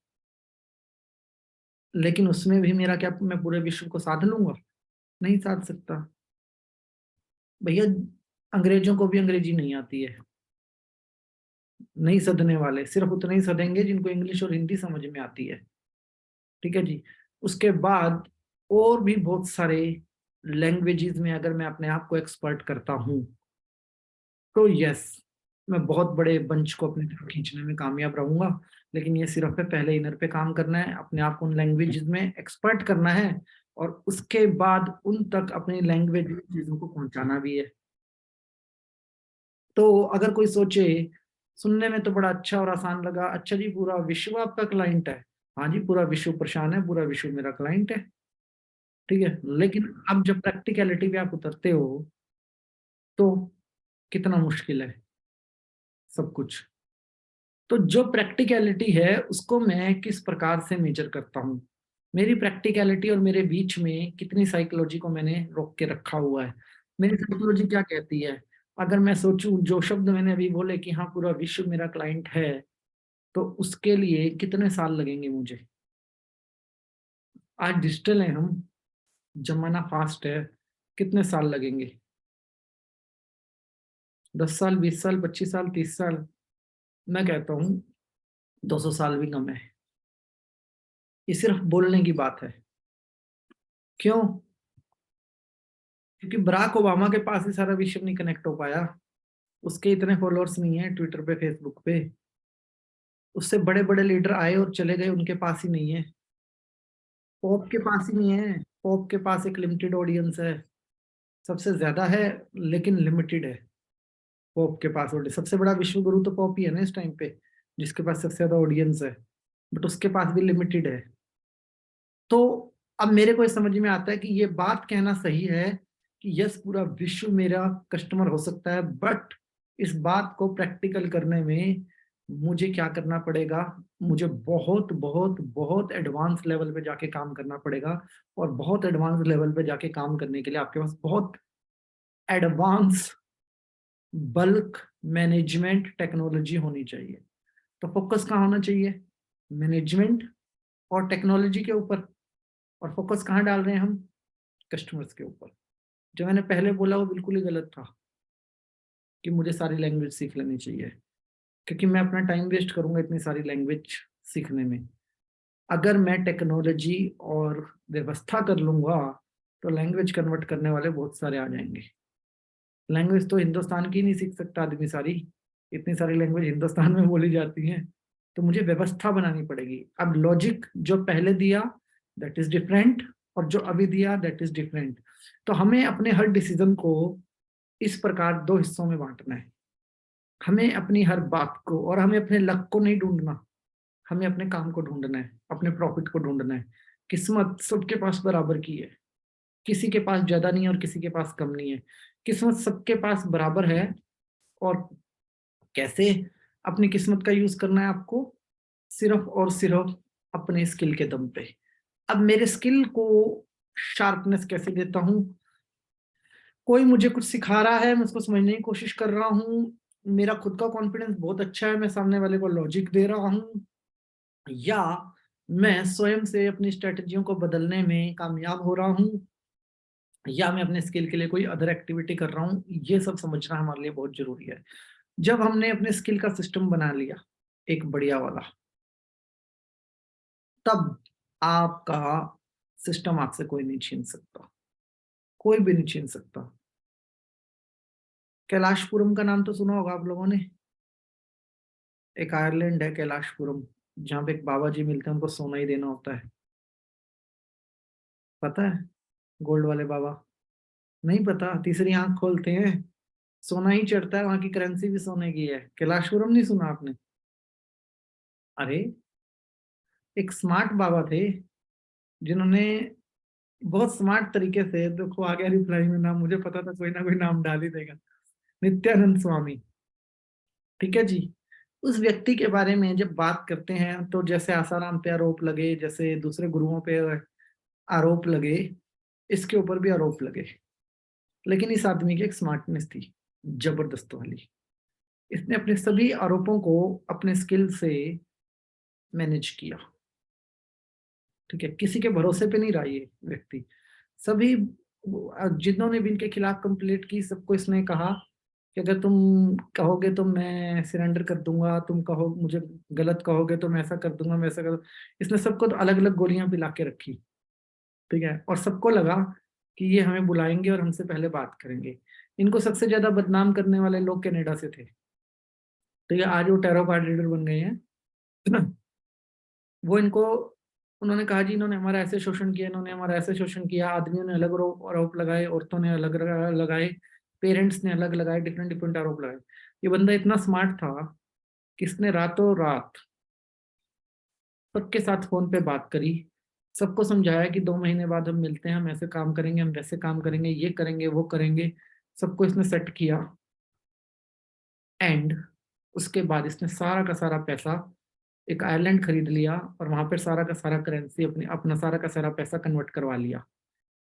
लेकिन उसमें भी मेरा क्या, मैं पूरे विश्व को साध लूंगा? नहीं साध सकता भैया। अंग्रेजों को भी अंग्रेजी नहीं आती है, नहीं सदने वाले सिर्फ उतने ही सदेंगे जिनको इंग्लिश और हिंदी समझ में आती है। ठीक है जी। उसके बाद और भी बहुत सारे लैंग्वेजेस में अगर मैं अपने आप को एक्सपर्ट करता हूं, तो यस, मैं बहुत बड़े बंच को अपनी तरफ खींचने में कामयाब रहूंगा। लेकिन ये सिर्फ है, पहले इनर पे काम करना है, अपने आप को उन लैंग्वेजेस में एक्सपर्ट करना है, और उसके बाद उन तक अपनी लैंग्वेज चीजों को पहुंचाना भी है। तो अगर कोई सोचे, सुनने में तो बड़ा अच्छा और आसान लगा, अच्छा जी पूरा विश्व आपका क्लाइंट है। हाँ जी, पूरा विश्व परेशान है, पूरा विश्व मेरा क्लाइंट है। ठीक है, लेकिन अब जब प्रैक्टिकलिटी पे आप उतरते हो, तो कितना मुश्किल है सब कुछ। तो जो प्रैक्टिकलिटी है उसको मैं किस प्रकार से मेजर करता हूँ, मेरी प्रैक्टिकलिटी और मेरे बीच में कितनी साइकोलॉजी को मैंने रोक के रखा हुआ है। मेरी साइकोलॉजी क्या कहती है? अगर मैं सोचूं, जो शब्द मैंने अभी बोले कि हाँ पूरा विश्व मेरा क्लाइंट है, तो उसके लिए कितने साल लगेंगे मुझे? आज डिजिटल है हम, जमाना फास्ट है, कितने साल लगेंगे? 10 साल, 20 साल, 25 साल, 30 साल? मैं कहता हूँ 200 साल भी कम है। ये सिर्फ बोलने की बात है। क्यों? क्योंकि बराक ओबामा के पास ही सारा विश्व नहीं कनेक्ट हो पाया, उसके इतने फॉलोअर्स नहीं है ट्विटर पे, फेसबुक पे। उससे बड़े बड़े लीडर आए और चले गए, उनके पास ही नहीं है। पोप के पास ही नहीं है। पोप के पास एक लिमिटेड ऑडियंस है, सबसे ज्यादा है लेकिन लिमिटेड है। पोप के पास ऑडियंस, सबसे बड़ा विश्व गुरु तो पोप ही है ना इस टाइम पे, जिसके पास सबसे ज्यादा ऑडियंस है, बट उसके पास भी लिमिटेड है। तो अब मेरे को ये समझ में आता है कि ये बात कहना सही है कि यस पूरा विश्व मेरा कस्टमर हो सकता है, बट इस बात को प्रैक्टिकल करने में मुझे क्या करना पड़ेगा? मुझे बहुत बहुत बहुत एडवांस लेवल पे जाके काम करना पड़ेगा, और बहुत एडवांस लेवल पे जाके काम करने के लिए आपके पास बहुत एडवांस बल्क मैनेजमेंट टेक्नोलॉजी होनी चाहिए। तो फोकस कहाँ होना चाहिए? मैनेजमेंट और टेक्नोलॉजी के ऊपर। और फोकस कहाँ डाल रहे हैं हम? कस्टमर्स के ऊपर। जो मैंने पहले बोला वो बिल्कुल ही गलत था कि मुझे सारी लैंग्वेज सीख लेनी चाहिए, क्योंकि मैं अपना टाइम वेस्ट करूंगा इतनी सारी लैंग्वेज सीखने में। अगर मैं टेक्नोलॉजी और व्यवस्था कर लूंगा, तो लैंग्वेज कन्वर्ट करने वाले बहुत सारे आ जाएंगे। लैंग्वेज तो हिंदुस्तान की नहीं सीख सकता आदमी सारी, इतनी सारी लैंग्वेज हिंदुस्तान में बोली जाती हैं। तो मुझे व्यवस्था बनानी पड़ेगी। अब लॉजिक जो पहले दिया दैट इज डिफरेंट, और जो अभी दिया दैट इज डिफरेंट। तो हमें अपने हर डिसीजन को इस प्रकार 2 हिस्सों में बांटना है। हमें अपनी हर बात को, और हमें अपने लक को नहीं ढूंढना, हमें अपने काम को ढूंढना है, अपने प्रॉफिट को ढूंढना है। किस्मत सबके पास बराबर की है, किसी के पास ज्यादा नहीं है और किसी के पास कम नहीं है। किस्मत सबके पास बराबर है। और कैसे अपनी किस्मत का यूज करना है आपको? सिर्फ और सिर्फ अपने स्किल के दम पे। अब मेरे स्किल को शार्पनेस कैसे देता हूँ? कोई मुझे कुछ सिखा रहा है, मैं उसको समझने की कोशिश कर रहा हूँ, मेरा खुद का कॉन्फिडेंस बहुत अच्छा है, मैं सामने वाले को लॉजिक दे रहा हूँ, या मैं स्वयं से अपनी स्ट्रेटजियों को बदलने में कामयाब हो रहा हूँ, या मैं अपने स्किल के लिए कोई अदर एक्टिविटी कर रहा हूँ। ये सब समझना हमारे लिए बहुत जरूरी है। जब हमने अपने स्किल का सिस्टम बना लिया एक बढ़िया वाला, तब आपका सिस्टम आपसे कोई नहीं छीन सकता, कोई भी नहीं छीन सकता। कैलाशपुरम का नाम तो सुना होगा आप लोगों ने। एक आयरलैंड है कैलाशपुरम, जहाँ पे एक बाबा जी मिलते हैं, उनको सोना ही देना होता है। पता है? गोल्ड वाले बाबा। नहीं पता? तीसरी आंख खोलते हैं, सोना ही चढ़ता है, वहां की करेंसी भी सोने की है। कैलाशपुरम नहीं सुना आपने? अरे, एक स्मार्ट बाबा थे, जिन्होंने बहुत स्मार्ट तरीके से, देखो आ गया रिप्लाई में नाम, मुझे पता था कोई ना कोई नाम डाल ही देगा। नित्यानंद स्वामी। ठीक है जी। उस व्यक्ति के बारे में जब बात करते हैं तो जैसे आसाराम पे आरोप लगे, जैसे दूसरे गुरुओं पे आरोप लगे, इसके ऊपर भी आरोप लगे, लेकिन इस आदमी की एक स्मार्टनेस थी, जबरदस्त वाली। इसने अपने सभी आरोपों को अपने स्किल से मैनेज किया। ठीक है, किसी के भरोसे पे नहीं रहा ये व्यक्ति। सभी जिन्होंने भी इनके खिलाफ कंप्लेंट की, सबको इसने कहा कि अगर तुम कहोगे तो मैं सरेंडर कर दूंगा, तुम कहो मुझे गलत कहोगे तो मैं ऐसा कर दूंगा, मैं ऐसा कर। इसने सबको तो अलग अलग गोलियां पिला के रखी। ठीक है, और सबको लगा कि ये हमें बुलाएंगे और हमसे पहले बात करेंगे। इनको सबसे ज्यादा बदनाम करने वाले लोग कनाडा से थे। तो ये आज वो टैरो कार्ड रीडर बन गए हैं। वो इनको, उन्होंने कहा जी इन्होंने हमारा ऐसे शोषण किया, इन्होंने हमारा ऐसे शोषण किया। आदमियों ने अलग आरोप लगाए, औरतों ने अलग लगाए, पेरेंट्स ने अलग लगाए, डिफरेंट डिफरेंट आरोप लगाए। ये बंदा इतना स्मार्ट था कि इसने रातों रात सबके साथ फोन पे बात करी, सबको समझाया कि 2 महीने बाद हम मिलते हैं, हम ऐसे काम करेंगे, हम वैसे काम करेंगे, ये करेंगे वो करेंगे। सबको इसने सेट किया। एंड उसके बाद इसने सारा का सारा पैसा, एक आयरलैंड खरीद लिया और वहां पर सारा का सारा करेंसी, अपनी अपना सारा का सारा पैसा कन्वर्ट करवा लिया,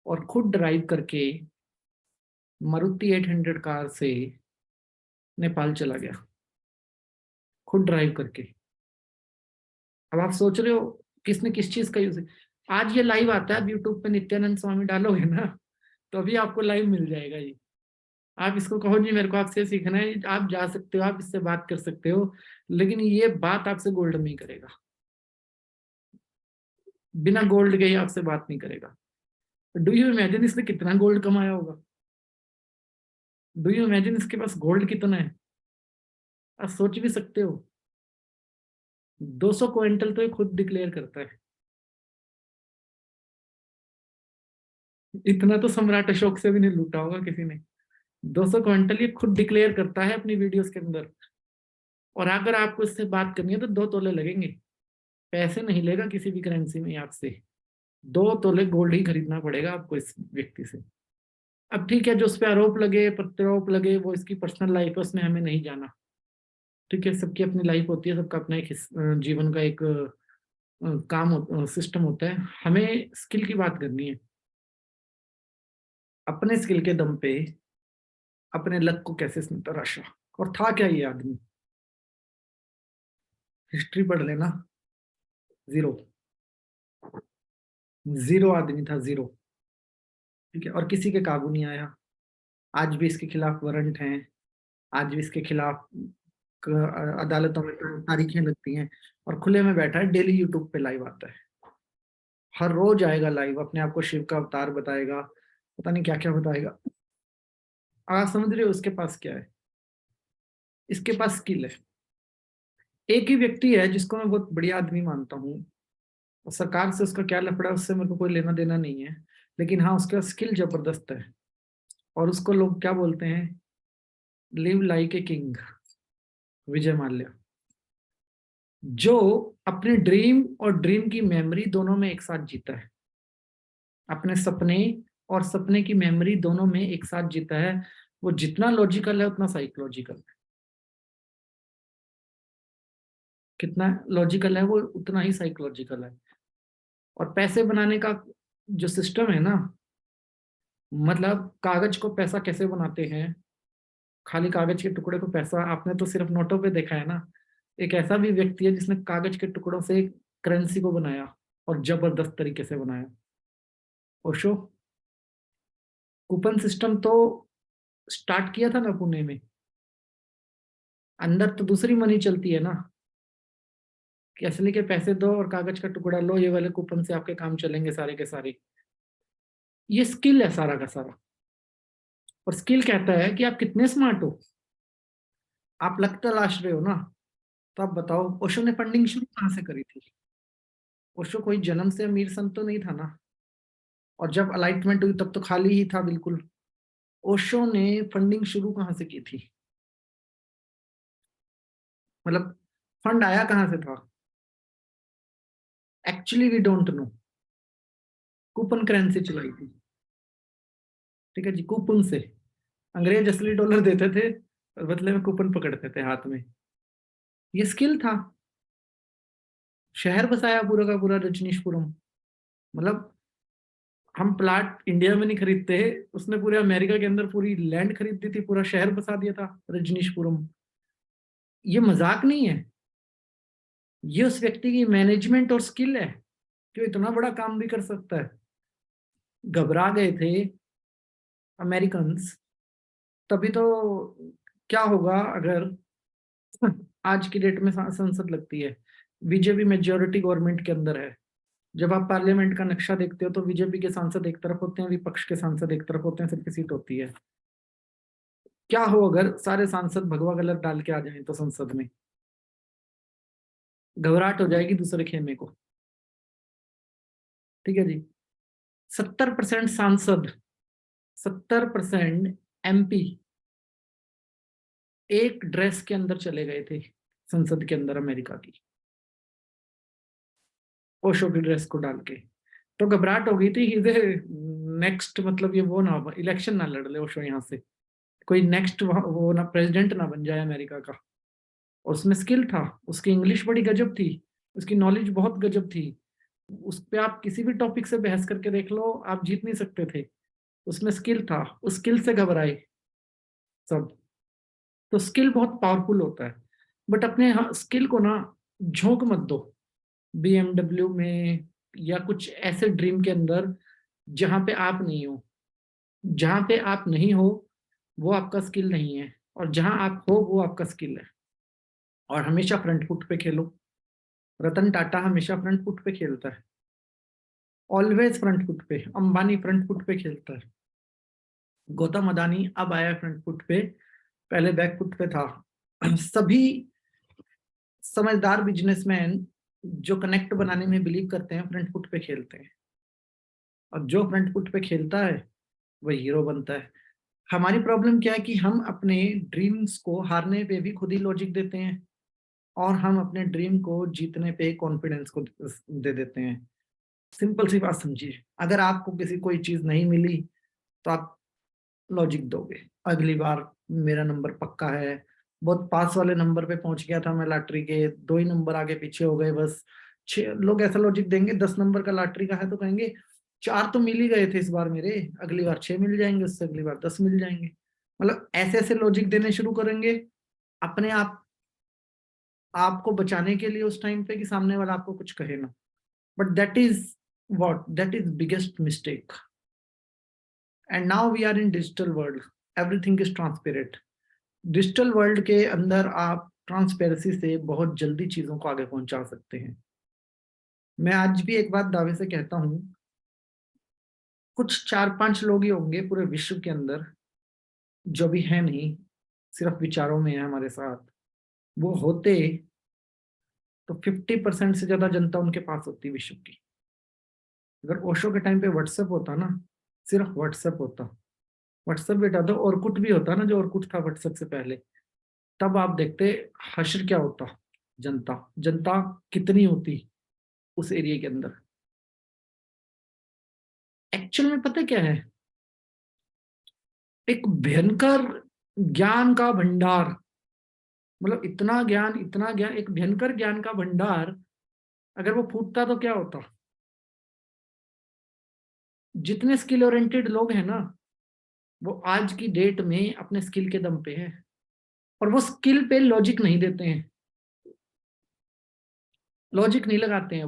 और खुद ड्राइव करके मारुति 800 कार से नेपाल चला गया, खुद ड्राइव करके। अब आप सोच रहे हो किसने किस चीज का यूज। आज ये लाइव आता है, आप यूट्यूब पे नित्यानंद स्वामी डालोगे ना, तो अभी आपको लाइव मिल जाएगा ये। आप इसको कहो जी मेरे को आपसे सीखना है, आप जा सकते हो, आप इससे बात कर सकते हो, लेकिन ये बात आपसे गोल्ड नहीं करेगा। बिना गोल्ड के ही आपसे बात नहीं करेगा। डू यू इमेजिन इसने कितना गोल्ड कमाया होगा? डू यू इमेजिन इसके पास गोल्ड कितना है? आप सोच भी सकते हो? 200 क्विंटल तो ये खुद डिक्लेयर करता है। इतना तो सम्राट अशोक से भी नहीं लूटा होगा किसी ने। 200 क्विंटल ये खुद डिक्लेयर करता है अपनी वीडियोस के अंदर। और अगर आपको इससे बात करनी है तो 2 तोले लगेंगे। पैसे नहीं लेगा किसी भी करेंसी में आपसे। 2 तोले गोल्ड ही खरीदना पड़ेगा आपको इस व्यक्ति से। अब ठीक है, जो उस पर आरोप लगे, प्रत्यारोप लगे, वो इसकी पर्सनल लाइफ है, उसमें हमें नहीं जाना। ठीक है, सबकी अपनी लाइफ होती है, सबका अपना एक जीवन का एक काम सिस्टम होता है। हमें स्किल की बात करनी है। अपने स्किल के दम पे अपने लक को कैसे इसने तराशा। और था क्या ये आदमी? हिस्ट्री पढ़ लेना। जीरो। जीरो आदमी था, जीरो। ठीक है, और किसी के काबू नहीं आया। आज भी इसके खिलाफ वारंट हैं, आज भी इसके खिलाफ अदालतों में तारीखें लगती हैं, और खुले में बैठा है, डेली यूट्यूब पे लाइव आता है। हर रोज आएगा लाइव, अपने आप को शिव का अवतार बताएगा, पता नहीं क्या क्या बताएगा। आप समझ रहे हो उसके पास क्या है? इसके पास स्किल है। एक ही व्यक्ति है जिसको मैं बहुत बढ़िया आदमी मानता हूँ, और सरकार से उसका क्या लफड़ा है उससे मेरे को कोई लेना देना नहीं है, लेकिन हाँ उसका स्किल जबरदस्त है। और उसको लोग क्या बोलते हैं? Live like a king. Vijay Mallya. जो अपने ड्रीम और ड्रीम की मेमोरी दोनों में एक साथ जीता है। अपने सपने और सपने की मेमोरी दोनों में एक साथ जीता है। वो जितना लॉजिकल है उतना साइकोलॉजिकल है। कितना लॉजिकल है वो उतना ही साइकोलॉजिकल है। और पैसे बनाने का जो सिस्टम है ना, मतलब कागज को पैसा कैसे बनाते हैं, खाली कागज के टुकड़े को पैसा, आपने तो सिर्फ नोटों पे देखा है ना। एक ऐसा भी व्यक्ति है जिसने कागज के टुकड़ों से करेंसी को बनाया, और जबरदस्त तरीके से बनाया। ओशो। कूपन सिस्टम तो स्टार्ट किया था ना पुणे में। अंदर तो दूसरी मनी चलती है ना। कि असली के पैसे दो और कागज का टुकड़ा लो, ये वाले कूपन से आपके काम चलेंगे सारे के सारे। ये स्किल है सारा का सारा। और स्किल कहता है कि आप कितने स्मार्ट हो। आप लक तलाश रहे हो ना, तो आप बताओ ओशो ने फंडिंग शुरू कहाँ से करी थी? ओशो कोई जन्म से अमीर संत तो नहीं था ना। और जब अलाइटमेंट हुई तब तो खाली ही था बिल्कुल। ओशो ने फंडिंग शुरू कहाँ से की थी? मतलब फंड आया कहाँ से था? Actually we don't know. Coupon currency चलाई थी, ठीक है जी, कूपन से। अंग्रेज असली डॉलर देते थे और बदले में कूपन पकड़ते थे हाथ में। ये स्किल था। शहर बसाया पूरा का पूरा रजनीशपुरम। मतलब हम प्लाट इंडिया में नहीं खरीदते, उसने पूरे अमेरिका के अंदर पूरी लैंड खरीद दी थी, पूरा शहर बसा दिया था रजनीशपुरम। ये मजाक नहीं है, ये उस व्यक्ति की मैनेजमेंट और स्किल है जो इतना बड़ा काम भी कर सकता है। घबरा गए थे अमेरिकन्स, तभी तो। क्या होगा अगर आज की डेट में संसद लगती है, बीजेपी मेजोरिटी गवर्नमेंट के अंदर है। जब आप पार्लियामेंट का नक्शा देखते हो तो बीजेपी के सांसद एक तरफ होते हैं, विपक्ष के सांसद एक तरफ होते हैं, सिर्फ सीट होती है। क्या हो अगर सारे सांसद भगवा कलर डाल के आ जाएं तो संसद में? घबराहट हो जाएगी दूसरे खेमे को, ठीक है जी। 70% सांसद, 70% एमपी एक ड्रेस के अंदर चले गए थे संसद के अंदर अमेरिका की, ओशो की ड्रेस को डाल के। तो घबराहट हो गई थी कि नेक्स्ट, मतलब ये वो ना इलेक्शन ना लड़ ले ओशो यहाँ से, कोई नेक्स्ट वो ना प्रेसिडेंट ना बन जाए अमेरिका का। और उसमें स्किल था, उसकी इंग्लिश बड़ी गजब थी, उसकी नॉलेज बहुत गजब थी। उस पे आप किसी भी टॉपिक से बहस करके देख लो, आप जीत नहीं सकते थे। उसमें स्किल था, उस स्किल से घबराए सब। तो स्किल बहुत पावरफुल होता है। बट अपने स्किल को ना झोंक मत दो बीएमडब्ल्यू में या कुछ ऐसे ड्रीम के अंदर जहां पे आप नहीं हो। जहां पे आप नहीं हो वो आपका स्किल नहीं है, और जहां आप हो वो आपका स्किल है। और हमेशा फ्रंट फुट पे खेलो। रतन टाटा हमेशा फ्रंट फुट पे खेलता है, ऑलवेज फ्रंट फुट पे। अंबानी फ्रंट फुट पे खेलता है। गौतम अदानी अब आया फ्रंट फुट पे, पहले बैक फुट पे था। सभी समझदार बिजनेसमैन जो कनेक्ट बनाने में बिलीव करते हैं फ्रंट फुट पे खेलते हैं। और जो फ्रंट फुट पे खेलता है वही हीरो बनता है। हमारी प्रॉब्लम क्या है कि हम अपने ड्रीम्स को हारने पे भी खुद ही लॉजिक देते हैं, और हम अपने ड्रीम को जीतने पे कॉन्फिडेंस को दे देते हैं। सिंपल सी बात समझिए, अगर आपको किसी कोई चीज नहीं मिली तो आप लॉजिक दोगे, अगली बार मेरा नंबर पक्का है। बहुत पास वाले नंबर पे पहुंच गया था मैं लॉटरी के, 2 ही नंबर आगे पीछे हो गए बस। 6 लोग ऐसा लॉजिक देंगे, 10 नंबर का लॉटरी का है तो कहेंगे 4 तो मिल ही गए थे इस बार मेरे, अगली बार 6 मिल जाएंगे, उससे अगली बार 10 मिल जाएंगे। मतलब ऐसे ऐसे लॉजिक देने शुरू करेंगे अपने आप आपको बचाने के लिए उस टाइम पे कि सामने वाला आपको कुछ कहे ना। But that is biggest mistake. And now we are in digital world, everything is transparent. Digital world के अंदर आप ट्रांसपेरेंसी से बहुत जल्दी चीजों को आगे पहुंचा सकते हैं। मैं आज भी एक बात दावे से कहता हूं, कुछ 4-5 लोग ही होंगे पूरे विश्व के अंदर जो भी है नहीं, सिर्फ विचारों में है हमारे साथ। वो होते तो 50% से ज्यादा जनता उनके पास होती विश्व की। अगर ओशो के टाइम पे व्हाट्सएप होता ना, सिर्फ व्हाट्सएप होता, व्हाट्सएप बेटा था, और कुछ भी होता ना जो और कुछ था व्हाट्सएप से पहले, तब आप देखते हश्र क्या होता। जनता जनता कितनी होती उस एरिया के अंदर। एक्चुअल में पता क्या है, एक भयंकर ज्ञान का भंडार, मतलब इतना ज्ञान, एक भयंकर ज्ञान का भंडार अगर वो फूटता तो क्या होता। जितने स्किल ओरिएंटेड लोग हैं ना, वो आज की डेट में अपने स्किल के दम पे हैं, और वो स्किल पे लॉजिक नहीं देते हैं, लॉजिक नहीं लगाते हैं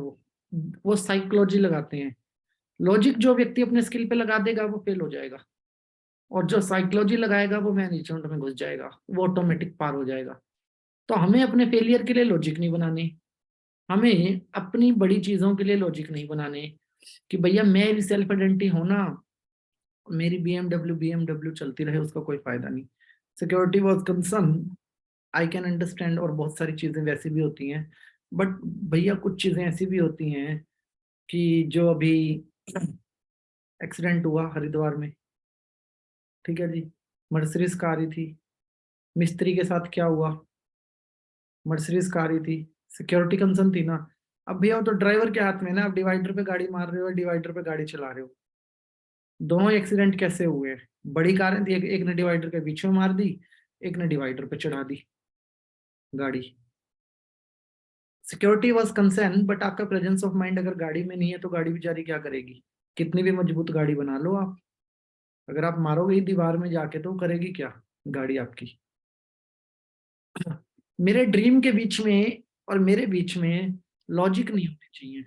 वो साइकोलॉजी लगाते हैं। लॉजिक जो व्यक्ति अपने स्किल पे लगा देगा वो फेल हो जाएगा, और जो साइकोलॉजी लगाएगा वो मैनेजमेंट में घुस जाएगा, वो ऑटोमेटिक पार हो जाएगा। तो हमें अपने फेलियर के लिए लॉजिक नहीं बनानी, हमें अपनी बड़ी चीजों के लिए लॉजिक नहीं बनाने कि भैया मैं भी सेल्फ आइडेंटिटी होना, मेरी बीएमडब्ल्यू चलती रहे, उसका कोई फायदा नहीं। Security was concern, I can understand, और बहुत सारी चीजें वैसी भी होती हैं, बट भैया कुछ चीजें ऐसी भी होती हैं कि जो अभी एक्सीडेंट हुआ हरिद्वार में, ठीक है जी, मर्सिडीज कार आ रही थी, मिस्त्री के साथ क्या हुआ, मर्सिडीज कार आ रही थी, सिक्योरिटी कंसर्न थी ना। अब भैया वो तो ड्राइवर के हाथ में है ना, आप डिवाइडर पे गाड़ी मार रहे हो, डिवाइडर पे गाड़ी चला रहे हो, दोनों एक्सीडेंट कैसे हुए? बड़ी कारें थी, एक ने डिवाइडर के बीच में मार दी, एक ने डिवाइडर पे चढ़ा दी गाड़ी। सिक्योरिटी वॉज कंसर्न, बट आपका प्रेजेंस ऑफ माइंड अगर गाड़ी में नहीं है तो गाड़ी बेचारी क्या करेगी? कितनी भी मजबूत गाड़ी बना लो आप, अगर आप मारोगे ही दीवार में जाके तो करेगी क्या गाड़ी आपकी? मेरे ड्रीम के बीच में और मेरे बीच में लॉजिक नहीं होनी चाहिए,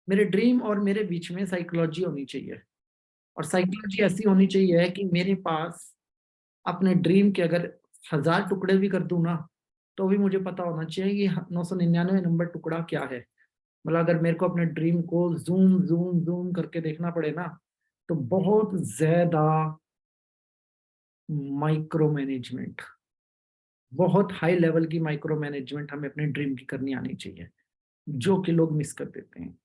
मेरे ड्रीम और मेरे बीच में साइकोलॉजी होनी चाहिए। और साइकोलॉजी ऐसी होनी चाहिए कि मेरे पास अपने ड्रीम के अगर 1000 टुकड़े भी कर दूं ना, तो भी मुझे पता होना चाहिए कि 999 नंबर टुकड़ा क्या है। मतलब अगर मेरे को अपने ड्रीम को जूम जूम जूम करके देखना पड़े ना, तो बहुत ज्यादा माइक्रो मैनेजमेंट, बहुत हाई लेवल की माइक्रो मैनेजमेंट हमें अपने ड्रीम की करनी आनी चाहिए, जो कि लोग मिस कर देते हैं।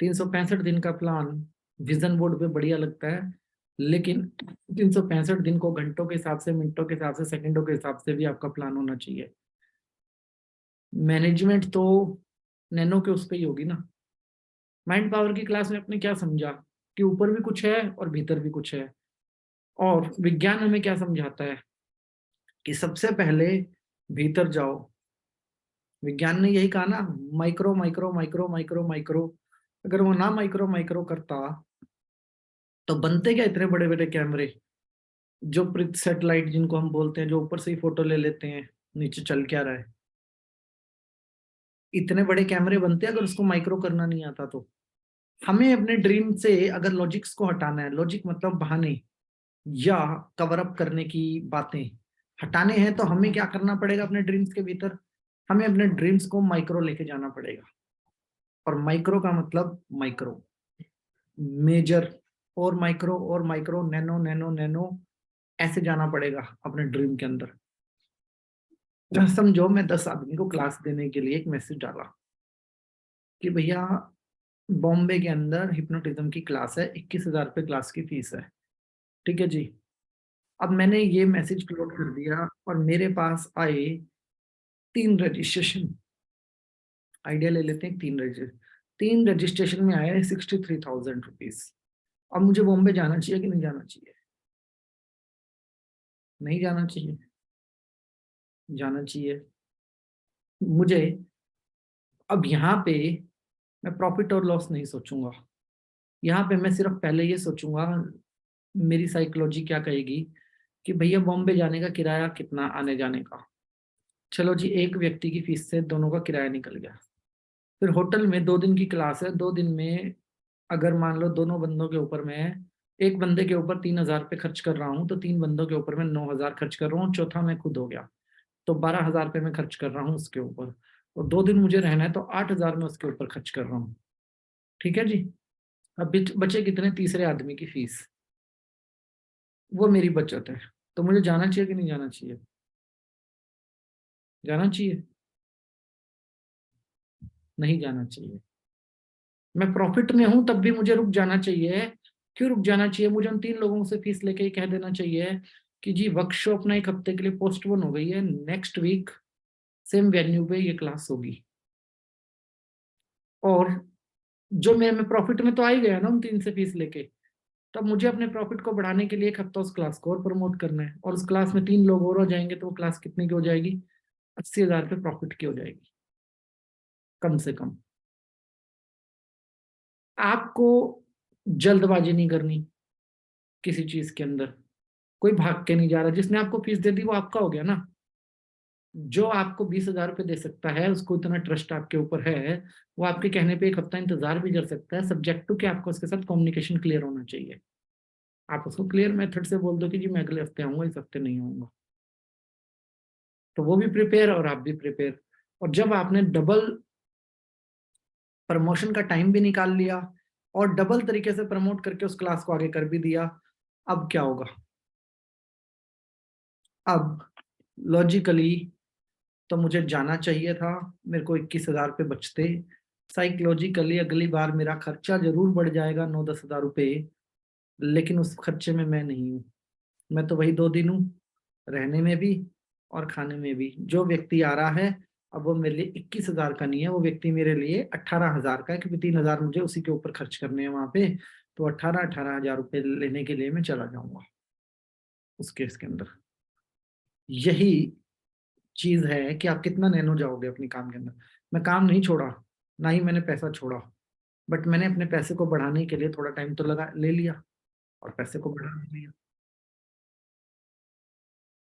365 दिन का प्लान विजन बोर्ड पे बढ़िया लगता है, लेकिन 365 दिन को घंटों के हिसाब से, मिनटों के हिसाब से, सेकंडों के हिसाब से भी आपका प्लान होना चाहिए। मैनेजमेंट तो नैनो के उस पे ही होगी ना। माइंड पावर की क्लास में आपने क्या समझा कि ऊपर भी कुछ है और भीतर भी कुछ है। और विज्ञान हमें क्या समझाता है कि सबसे पहले भीतर जाओ। विज्ञान ने यही कहा ना, micro micro micro micro micro. अगर वो ना माइक्रो माइक्रो करता तो बनते क्या इतने बड़े बड़े कैमरे, जो पृथ सैटेलाइट जिनको हम बोलते हैं, जो ऊपर से ही फोटो ले लेते हैं नीचे चल क्या रहा है। इतने बड़े कैमरे बनते अगर उसको माइक्रो करना नहीं आता तो। हमें अपने ड्रीम से अगर लॉजिक्स को हटाना है, लॉजिक मतलब बहाने या कवर अप करने की बातें हटाने हैं, तो हमें क्या करना पड़ेगा अपने ड्रीम्स के भीतर? हमें अपने ड्रीम्स को माइक्रो लेके जाना पड़ेगा। और माइक्रो का मतलब माइक्रो, मेजर, और माइक्रो, नैनो नैनो नैनो, ऐसे जाना पड़ेगा अपने ड्रीम के अंदर। समझो मैं 10 आदमी को क्लास देने के लिए एक मैसेज डाला कि भैया बॉम्बे के अंदर हिप्नोटिज्म की क्लास है, 21,000 रुपये क्लास की फीस है, ठीक है जी। अब मैंने ये मैसेज अपलोड कर दिया और मेरे पास आए 3 रजिस्ट्रेशन। आइडिया ले लेते हैं, 3 रजिस्ट्रेशन में आया है 63,000 रुपीज। अब मुझे बॉम्बे जाना चाहिए कि नहीं जाना चाहिए? नहीं जाना चाहिए? जाना चाहिए मुझे। अब यहाँ पे मैं प्रॉफिट और लॉस नहीं सोचूंगा, यहाँ पे मैं सिर्फ पहले ये सोचूंगा, मेरी साइकोलॉजी क्या कहेगी कि भैया बॉम्बे जाने का किराया कितना, आने जाने का। चलो जी, एक व्यक्ति की फीस से दोनों का किराया निकल गया। फिर होटल में 2 दिन की क्लास है, 2 दिन में अगर मान लो दोनों बंदों के ऊपर मैं, एक बंदे के ऊपर 3,000 रुपये खर्च कर रहा हूँ, तो 3 बंदों के ऊपर मैं 9,000 खर्च कर रहा हूँ, चौथा मैं खुद हो गया, तो 12,000 रुपये मैं खर्च कर रहा हूँ उसके ऊपर। और 2 दिन मुझे रहना है तो 8,000 मैं उसके ऊपर खर्च कर रहा हूँ, ठीक है जी। अब बचे कितने? तीसरे आदमी की फीस, वो मेरी बचत है। तो मुझे जाना चाहिए कि नहीं जाना चाहिए? जाना चाहिए? नहीं जाना चाहिए। मैं प्रॉफिट में हूं तब भी मुझे रुक जाना चाहिए। क्यों रुक जाना चाहिए? मुझे उन 3 लोगों से फीस लेके ही कह देना चाहिए कि जी वर्कशॉप ना 1 हफ्ते के लिए पोस्टपोन हो गई है, नेक्स्ट वीक सेम वेन्यू पे ये क्लास होगी। और जो मैं प्रॉफिट में तो आ ही गया ना उन 3 से फीस लेके, तब मुझे अपने प्रॉफिट को बढ़ाने के लिए 1 हफ्ता उस क्लास को और प्रमोट करना है, और उस क्लास में 3 लोग और हो जाएंगे तो वो क्लास कितने की हो जाएगी? 80,000 रुपये प्रॉफिट की हो जाएगी कम से कम। आपको जल्दबाजी नहीं करनी किसी चीज के अंदर, कोई भाग के नहीं जा रहा। जिसने आपको फीस दे दी वो आपका हो गया ना। जो आपको 20,000 रुपये दे सकता है, उसको इतना ट्रस्ट आपके ऊपर है, वो आपके कहने पे 1 हफ्ता इंतजार भी कर सकता है, सब्जेक्ट टू कि आपको उसके साथ कम्युनिकेशन क्लियर होना चाहिए। आप उसको क्लियर मेथड से बोल दो कि जी मैं अगले हफ्ते आऊंगा, इस हफ्ते नहीं आऊंगा, तो वो भी प्रिपेयर और आप भी प्रिपेयर। और जब आपने डबल प्रमोशन का टाइम भी निकाल लिया और डबल तरीके से प्रमोट करके उस क्लास को आगे कर भी दिया। अब क्या होगा? अब लॉजिकली तो मुझे जाना चाहिए था, मेरे को 21,000 पे बचते। साइकोलॉजिकली अगली बार मेरा खर्चा जरूर बढ़ जाएगा 9-10 हज़ार रुपये, लेकिन उस खर्चे में मैं नहीं हूँ। मैं तो वही 2 दिन हूँ, रहने में भी और खाने में भी। जो व्यक्ति आ रहा है अब वो मेरे लिए 21,000 का नहीं है, वो व्यक्ति मेरे लिए 18,000 का है, क्योंकि 3,000 मुझे उसी के ऊपर खर्च करने हैं वहां पे। तो 18,000 रुपये लेने के लिए मैं चला जाऊंगा उस केस के अंदर। यही चीज है कि आप कितना नैनो जाओगे अपने काम के अंदर। मैं काम नहीं छोड़ा, ना ही मैंने पैसा छोड़ा, बट मैंने अपने पैसे को बढ़ाने के लिए थोड़ा टाइम तो लगा ले लिया और पैसे को बढ़ा लिया।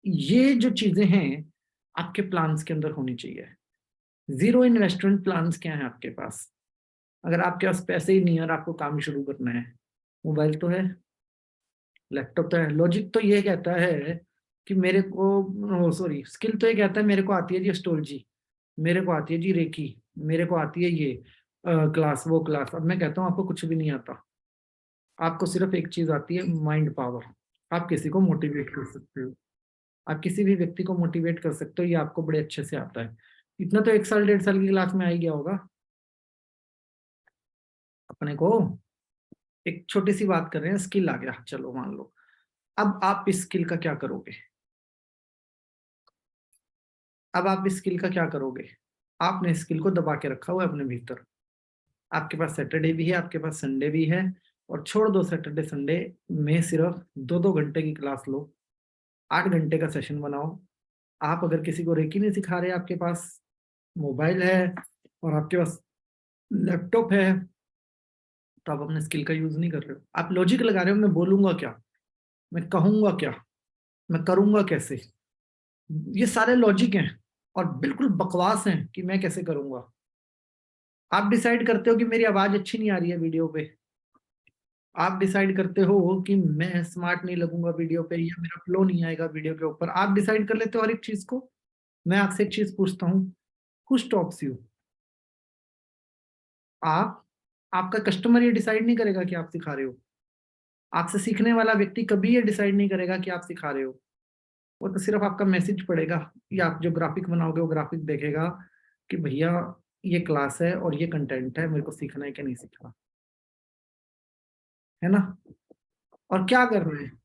ये जो चीजें हैं आपके प्लान्स के अंदर होनी चाहिए। जीरो इन्वेस्टमेंट प्लान्स क्या है आपके पास? अगर आपके पास पैसे ही नहीं है और आपको काम शुरू करना है, मोबाइल तो है, लैपटॉप तो है। लॉजिक तो ये कहता है कि मेरे को, सॉरी, स्किल तो ये कहता है मेरे को आती है जी एस्ट्रोलॉजी, मेरे को आती है जी रेकी, मेरे को आती है ये क्लास वो क्लास। अब मैं कहता हूँ आपको कुछ भी नहीं आता, आपको सिर्फ एक चीज आती है, माइंड पावर। आप किसी को मोटिवेट कर सकते हो, आप किसी भी व्यक्ति को मोटिवेट कर सकते हो, ये आपको बड़े अच्छे से आता है। इतना तो 1 साल 1.5 साल की क्लास में आ ही गया होगा अपने को। एक छोटी सी बात कर रहे हैं, स्किल आ गया, चलो मान लो। अब आप इस स्किल का क्या करोगे? अब आप इस स्किल का क्या करोगे? आपने स्किल को दबा के रखा हुआ है अपने भीतर। आपके पास सैटरडे भी है, आपके पास संडे भी है, और छोड़ दो सैटरडे संडे में, सिर्फ 2-2 घंटे की क्लास लो, 8 घंटे का सेशन बनाओ। आप अगर किसी को रेकी नहीं सिखा रहे, आपके पास मोबाइल है और आपके पास लैपटॉप है, तो आप अपने स्किल का यूज नहीं कर रहे हो। आप लॉजिक लगा रहे हो, मैं बोलूंगा क्या, मैं कहूंगा क्या, मैं करूंगा कैसे। ये सारे लॉजिक हैं और बिल्कुल बकवास हैं कि मैं कैसे करूंगा। आप डिसाइड करते हो कि मेरी आवाज अच्छी नहीं आ रही है वीडियो पे, आप डिसाइड करते हो कि मैं स्मार्ट नहीं लगूंगा वीडियो पे, या मेरा फ्लो नहीं आएगा वीडियो के ऊपर। आप डिसाइड कर लेते हो हर एक चीज को। मैं आपसे एक चीज पूछता हूँ, हु स्टॉप्स यू? आप, आपका कस्टमर ये डिसाइड नहीं करेगा कि आप सिखा रहे हो। आपसे सीखने वाला व्यक्ति कभी ये डिसाइड नहीं करेगा कि आप सिखा रहे हो। वो तो सिर्फ आपका मैसेज पढ़ेगा, या आप जो ग्राफिक बनाओगे वो ग्राफिक देखेगा कि भैया ये क्लास है और ये कंटेंट है, मेरे को सीखना है कि नहीं सीखना है ना। और क्या कर रहे हैं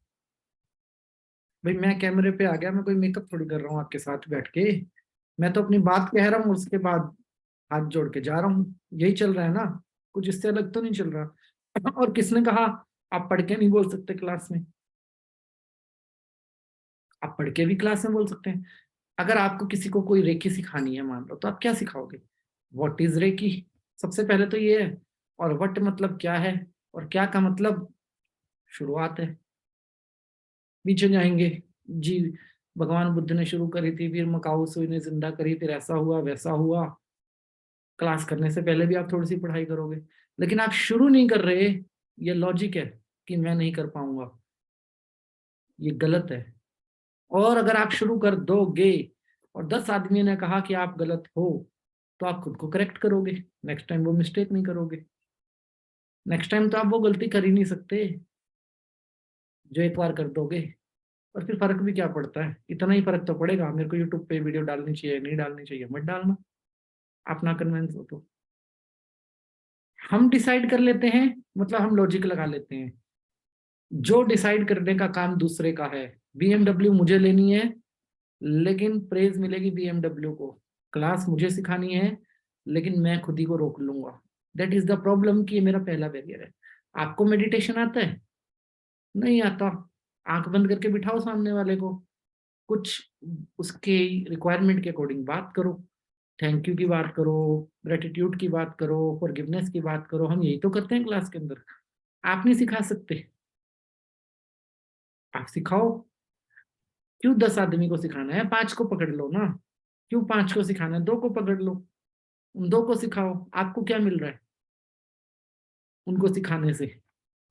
भाई, मैं कैमरे पे आ गया, मैं कोई मेकअप थोड़ी कर रहा हूँ आपके साथ बैठ के। मैं तो अपनी बात कह रहा हूँ, उसके बाद हाथ जोड़ के जा रहा हूँ। यही चल रहा है ना, कुछ इससे अलग तो नहीं चल रहा। और किसने कहा आप पढ़ के नहीं बोल सकते क्लास में? आप पढ़ के भी क्लास में बोल सकते हैं। अगर आपको किसी को कोई रेकी सिखानी है मान लो, तो आप क्या सिखाओगे? व्हाट इज रेकी, सबसे पहले तो ये है। और व्हाट मतलब क्या है, और क्या का मतलब शुरुआत है। पीछे जाएंगे जी, भगवान बुद्ध ने शुरू करी थी, फिर मकाऊ सुई ने जिंदा करी, फिर ऐसा हुआ वैसा हुआ। क्लास करने से पहले भी आप थोड़ी सी पढ़ाई करोगे, लेकिन आप शुरू नहीं कर रहे। ये लॉजिक है कि मैं नहीं कर पाऊंगा, ये गलत है। और अगर आप शुरू कर दोगे और 10 आदमी ने कहा कि आप गलत हो, तो आप खुद को करेक्ट करोगे, नेक्स्ट टाइम वो मिस्टेक नहीं करोगे। नेक्स्ट टाइम तो आप वो गलती कर ही नहीं सकते जो एक बार कर दोगे। और फिर फर्क भी क्या पड़ता है, इतना ही फर्क तो पड़ेगा, मेरे को यूट्यूब पे वीडियो डालनी चाहिए नहीं डालनी चाहिए, मत डालना, आप ना कन्विंस हो तो। हम डिसाइड कर लेते हैं, मतलब हम लॉजिक लगा लेते हैं। जो डिसाइड करने का काम दूसरे का है, बीएमडब्ल्यू मुझे लेनी है, लेकिन प्रेज मिलेगी बीएमडब्ल्यू को। क्लास मुझे सिखानी है, लेकिन मैं खुद ही को रोक लूंगा। दैट इज द प्रॉब्लम, कि ये मेरा पहला बैरियर है। आपको मेडिटेशन आता है? नहीं आता। आंख बंद करके बिठाओ सामने वाले को, कुछ उसके रिक्वायरमेंट के अकॉर्डिंग बात करो, थैंक यू की बात करो, ग्रेटिट्यूड की बात करो, फॉरगिवनेस की बात करो। हम यही तो करते हैं क्लास के अंदर। आप नहीं सिखा सकते, आप सिखाओ। क्यों 10 आदमी को सिखाना है, 5 को पकड़ लो ना। क्यों 5 को सिखाना है, 2 को पकड़ लो, उन 2 को सिखाओ। आपको क्या मिल रहा है उनको सिखाने से?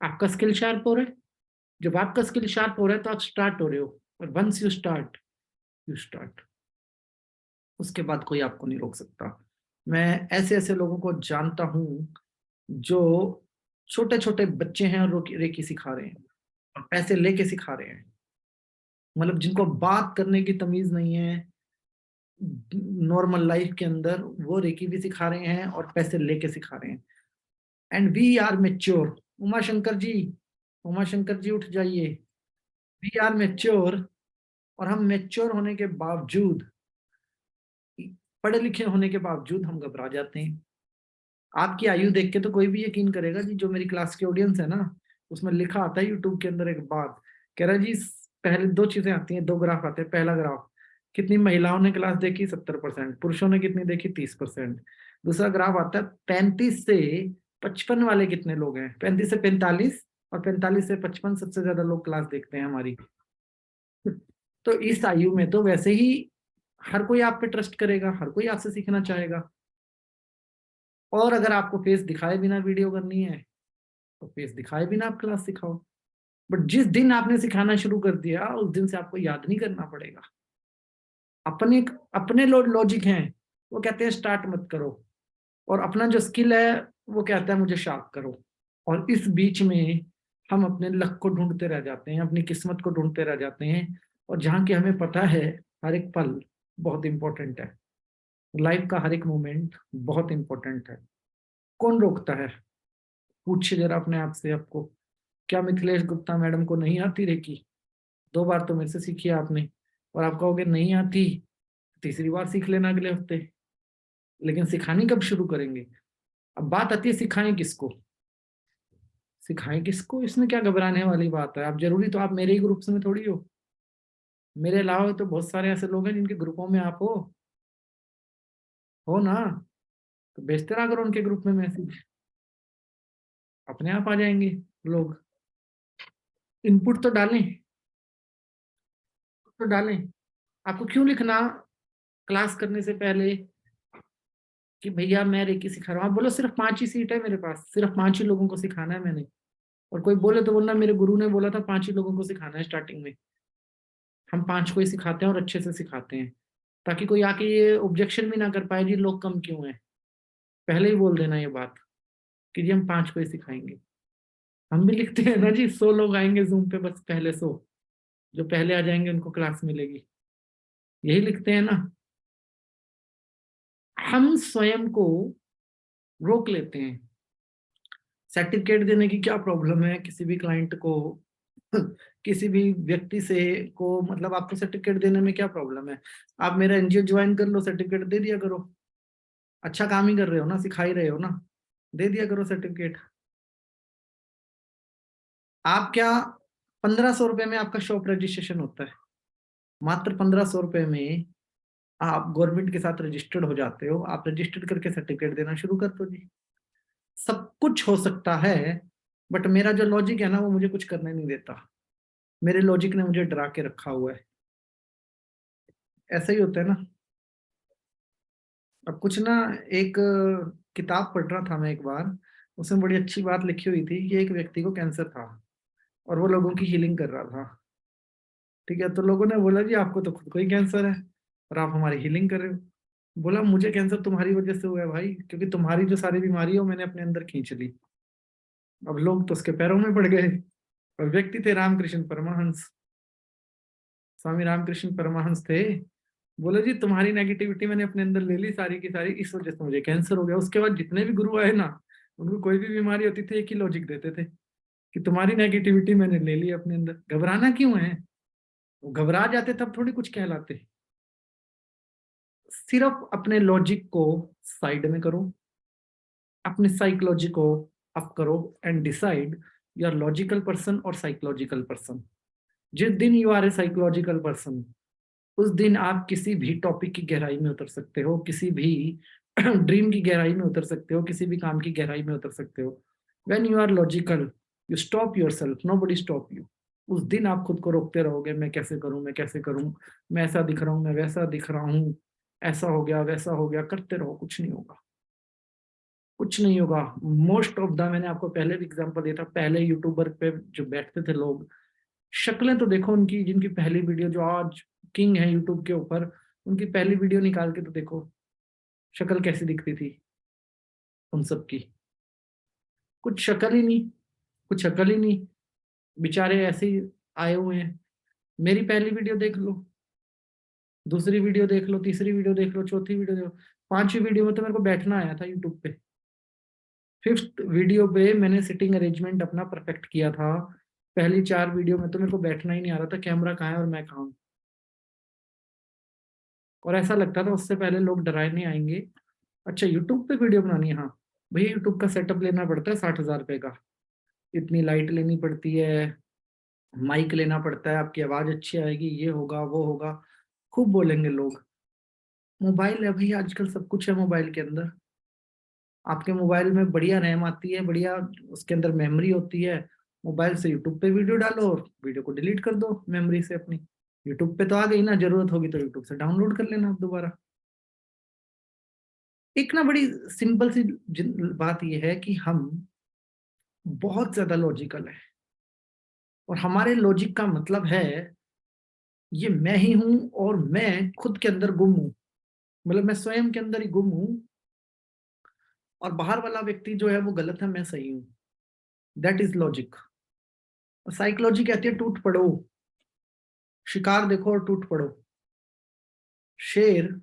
आपका स्किल शार्प हो रहा है। जब आपका स्किल शार्प हो रहा है तो आप स्टार्ट हो रहे हो, और once you start, you start, उसके बाद कोई आपको नहीं रोक सकता। मैं ऐसे ऐसे लोगों को जानता हूँ जो छोटे छोटे बच्चे हैं और रेकी सिखा रहे हैं और पैसे लेके सिखा रहे हैं। मतलब जिनको बात करने की तमीज नहीं है नॉर्मल लाइफ के अंदर, वो रेकी भी सिखा रहे हैं और पैसे लेके सिखा रहे हैं। And we are mature. Uma Shankar ji उठ जाइए। We are mature. और हम मेच्योर होने के बावजूद, पढ़े लिखे होने के बावजूद हम घबरा जाते हैं। आपकी आयु देख के तो कोई भी यकीन करेगा जी, जो मेरी क्लास की ऑडियंस है ना, उसमें लिखा आता है यूट्यूब के अंदर एक बात, कह रहा है जी पहले दो चीजें आती हैं, दो ग्राफ आते हैं। पहला ग्राफ, कितनी महिलाओं ने क्लास देखी, 70%। पुरुषों ने कितनी देखी, 30%। दूसरा ग्राफ आता है 35 से 55 वाले कितने लोग हैं, 35 से 45 और 45 से 55 सबसे ज्यादा लोग क्लास देखते हैं हमारी। तो इस आयु में तो वैसे ही हर कोई आप पे ट्रस्ट करेगा, हर कोई आपसे सीखना चाहेगा। और अगर आपको फेस दिखाए बिना वीडियो करनी है तो फेस दिखाए बिना आप क्लास सिखाओ। बट जिस दिन आपने सिखाना शुरू कर दिया उस दिन से आपको याद नहीं करना पड़ेगा। अपने अपने लॉजिक हैं, वो कहते हैं स्टार्ट मत करो, और अपना जो स्किल है वो कहता है मुझे शार्प करो। और इस बीच में हम अपने लक को ढूंढते रह जाते हैं, अपनी किस्मत को ढूंढते रह जाते हैं। और जहाँ की हमें पता है हर एक पल बहुत इंपॉर्टेंट है, लाइफ का हर एक मोमेंट बहुत इंपॉर्टेंट है। कौन रोकता है? पूछिए जरा अपने आप से। आपको क्या मिथिलेश गुप्ता मैडम को नहीं आती रेकी? 2 बार तो मेरे से सीखी है आपने, और आप कहोगे नहीं आती, तीसरी बार सीख लेना अगले हफ्ते। लेकिन सिखानी कब शुरू करेंगे? अब बात आती है सिखाएं किसको। सिखाएं किसको, इसमें क्या घबराने वाली बात है? आप जरूरी तो आप मेरे ही ग्रुप्स में थोड़ी हो, मेरे अलावा तो बहुत सारे ऐसे लोग हैं जिनके ग्रुपों में आप हो ना। तो भेजते रहा करो उनके ग्रुप में मैसेज, अपने आप आ जाएंगे लोग। इनपुट तो डालें। आपको क्यों लिखना क्लास करने से पहले कि भैया मैं रेकी सिखा रहा हूँ? आप बोलो सिर्फ 5 ही सीट है मेरे पास, सिर्फ 5 ही लोगों को सिखाना है मैंने। और कोई बोले तो बोलना मेरे गुरु ने बोला था 5 ही लोगों को सिखाना है स्टार्टिंग में। हम 5 को ही सिखाते हैं और अच्छे से सिखाते हैं, ताकि कोई आके ये ऑब्जेक्शन भी ना कर पाए जी लोग कम क्यों हैं। पहले ही बोल देना ये बात कि जी हम 5 को ही सिखाएंगे। हम भी लिखते हैं ना जी, 100 लोग आएंगे जूम पे, बस पहले 100 जो पहले आ जाएंगे उनको क्लास मिलेगी, यही लिखते हैं ना। हम स्वयं को रोक लेते हैं। सर्टिफिकेट देने की क्या प्रॉब्लम है किसी भी क्लाइंट को? किसी भी व्यक्ति से को, मतलब आपको सर्टिफिकेट देने में क्या प्रॉब्लम है? आप मेरा एनजीओ ज्वाइन कर लो, सर्टिफिकेट दे दिया करो। अच्छा काम ही कर रहे हो ना, सिखा ही रहे हो ना, दे दिया करो सर्टिफिकेट। आप क्या, 1500 रुपए में आपका शॉप रजिस्ट्रेशन होता है। मात्र 1500 रुपए में आप गवर्नमेंट के साथ रजिस्टर्ड हो जाते हो। आप रजिस्टर्ड करके सर्टिफिकेट देना शुरू कर दो जी। सब कुछ हो सकता है, बट मेरा जो लॉजिक है ना वो मुझे कुछ करने नहीं देता। मेरे लॉजिक ने मुझे डरा के रखा हुआ है। ऐसा ही होता है ना। अब कुछ ना, एक किताब पढ़ रहा था मैं एक बार, उसमें बड़ी अच्छी बात लिखी हुई थी कि एक व्यक्ति को कैंसर था और वो लोगों की हीलिंग कर रहा था। ठीक है, तो लोगों ने बोला जी आपको तो खुद को ही कैंसर है और आप हमारी हीलिंग कर रहे हो। बोला मुझे कैंसर तुम्हारी वजह से हुआ है भाई, क्योंकि तुम्हारी जो सारी बीमारी है वो मैंने अपने अंदर खींच ली। अब लोग तो उसके पैरों में पड़ गए। और व्यक्ति थे रामकृष्ण परमहंस। स्वामी रामकृष्ण परमहंस थे। बोले जी तुम्हारी नेगेटिविटी मैंने अपने अंदर ले ली सारी की सारी, इस वजह से मुझे कैंसर हो गया। उसके बाद जितने भी गुरु आए ना, उनको कोई भी बीमारी होती थी एक ही लॉजिक देते थे कि तुम्हारी नेगेटिविटी मैंने ले ली अपने अंदर, घबराना क्यों है? वो घबरा जाते तब थोड़ी कुछ कहलाते। सिर्फ अपने लॉजिक को साइड में करो, अपने साइकोलॉजी को अप करो and decide you are logical person और साइकोलॉजिकल पर्सन। जिस दिन you are a psychological person, उस दिन आप किसी भी टॉपिक की गहराई में उतर सकते हो, किसी भी ड्रीम की गहराई में उतर सकते हो, किसी भी काम की गहराई में उतर सकते हो। When you are logical you stop yourself, nobody stop you. उस दिन आप खुद को रोकते रहोगे, मैं कैसे करूं, मैं कैसे करूं, मैं ऐसा दिख रहा हूं, मैं वैसा दिख रहा हूं, ऐसा हो गया वैसा हो गया, करते रहो, कुछ नहीं होगा, कुछ नहीं होगा। मोस्ट ऑफ द, मैंने आपको पहले भी एग्जांपल दिया था, पहले यूट्यूबर पे जो बैठते थे लोग, शक्लें तो देखो उनकी, जिनकी पहली वीडियो जो आज किंग है यूट्यूब के ऊपर, उनकी पहली वीडियो निकाल के तो देखो। शक्ल कैसी दिखती थी उन सब की? कुछ शक्ल ही नहीं, कुछ शक्ल ही नहीं, बेचारे ऐसे ही आए हुए हैं। मेरी पहली वीडियो देख लो, दूसरी वीडियो देख लो, तीसरी वीडियो देख लो, चौथी वीडियो देख लो, पांचवी वीडियो में तो मेरे को बैठना आया था यूट्यूब पे। फिफ्थ वीडियो पे मैंने सिटिंग अरेंजमेंट अपना परफेक्ट किया था। पहली 4 वीडियो में तो मेरे को बैठना ही नहीं आ रहा था, कैमरा कहाँ है और मैं कहाँ हूँ। और ऐसा लगता था उससे पहले लोग डराने आएंगे, अच्छा यूट्यूब पे वीडियो बनानी है, हाँ भैया यूट्यूब का सेटअप लेना पड़ता है 60,000 रुपए का, इतनी लाइट लेनी पड़ती है, माइक लेना पड़ता है, आपकी आवाज अच्छी आएगी, ये होगा वो होगा, खूब बोलेंगे लोग। मोबाइल है भैया, आजकल सब कुछ है मोबाइल के अंदर। आपके मोबाइल में बढ़िया रैम आती है, बढ़िया उसके अंदर मेमोरी होती है। मोबाइल से यूट्यूब पे वीडियो डालो और वीडियो को डिलीट कर दो मेमोरी से अपनी। यूट्यूब पे तो आ गई ना, जरूरत होगी तो यूट्यूब से डाउनलोड कर लेना आप दोबारा। एक ना बड़ी सिंपल सी बात यह है कि हम बहुत ज्यादा लॉजिकल है, और हमारे लॉजिक का मतलब है ये मैं ही हूं और मैं खुद के अंदर गुम हूं, मतलब मैं स्वयं के अंदर ही गुम हूं, और बाहर वाला व्यक्ति जो है वो गलत है, मैं सही हूं। That is logic. साइकोलॉजी कहती है टूट पड़ो, शिकार देखो और टूट पड़ो। शेर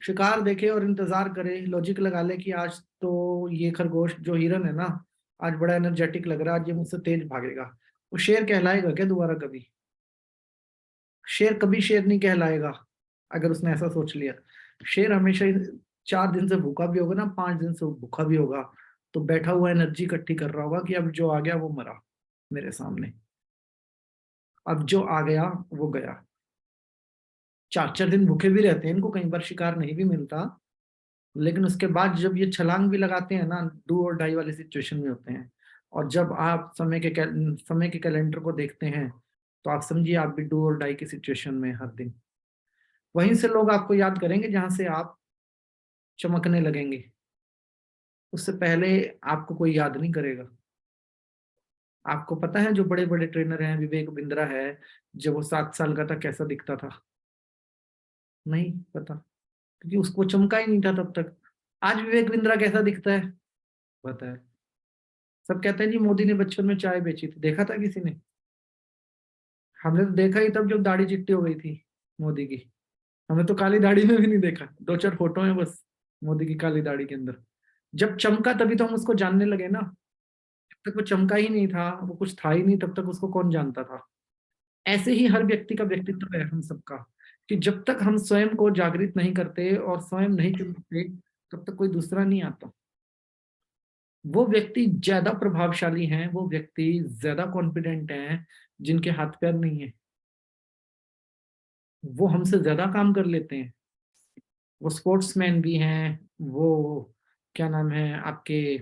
शिकार देखे और इंतजार करे, लॉजिक लगा ले कि आज तो ये खरगोश जो हिरन है ना, आज बड़ा एनर्जेटिक लग रहा है, आज ये मुझसे तेज भागेगा। वो शेर कहलाएगा क्या दोबारा कभी? शेर कभी शेर नहीं कहलाएगा अगर उसने ऐसा सोच लिया। शेर हमेशा 4 दिन से भूखा भी होगा ना, 5 दिन से भूखा भी होगा, तो बैठा हुआ एनर्जी इकट्ठी कर रहा होगा कि अब जो आ गया वो मरा मेरे सामने, अब जो आ गया वो गया। 4 4 दिन भूखे भी रहते हैं, इनको कई बार शिकार नहीं भी मिलता, लेकिन उसके बाद जब ये छलांग भी लगाते हैं ना, डू और डाई वाली सिचुएशन में होते हैं। और जब आप समय के कैलेंडर को देखते हैं, तो आप समझिए आप भी डू और डाई की सिचुएशन में हर दिन। वहीं से लोग आपको याद करेंगे जहां से आप चमकने लगेंगे, उससे पहले आपको कोई याद नहीं करेगा। आपको पता है जो बड़े बड़े ट्रेनर हैं, विवेक बिंद्रा है, जब वो 7 साल का था कैसा दिखता था? नहीं पता, क्योंकि उसको चमका ही नहीं था तब तक। आज विवेक बिंद्रा कैसा दिखता है पता है? सब कहते हैं जी मोदी ने बचपन में चाय बेची थी, देखा था किसी ने? हमने तो देखा ही तब जब दाढ़ी चिट्टी हो गई थी मोदी की। हमें तो काली दाढ़ी में भी नहीं देखा, 2 4 फोटो है बस मोदी की काली दाढ़ी के अंदर। जब चमका तभी तो हम उसको जानने लगे ना, जब तक वो चमका ही नहीं था, वो कुछ था ही नहीं, तब तक उसको कौन जानता था? ऐसे ही हर व्यक्ति का व्यक्तित्व है हम सबका, कि जब तक हम स्वयं को जागृत नहीं करते और स्वयं नहीं चुनते, तब तक कोई दूसरा नहीं आता। वो व्यक्ति ज्यादा प्रभावशाली हैं, वो व्यक्ति ज्यादा कॉन्फिडेंट हैं जिनके हाथ पैर नहीं है, वो हमसे ज्यादा काम कर लेते हैं। वो स्पोर्ट्समैन भी हैं, वो क्या नाम है आपके,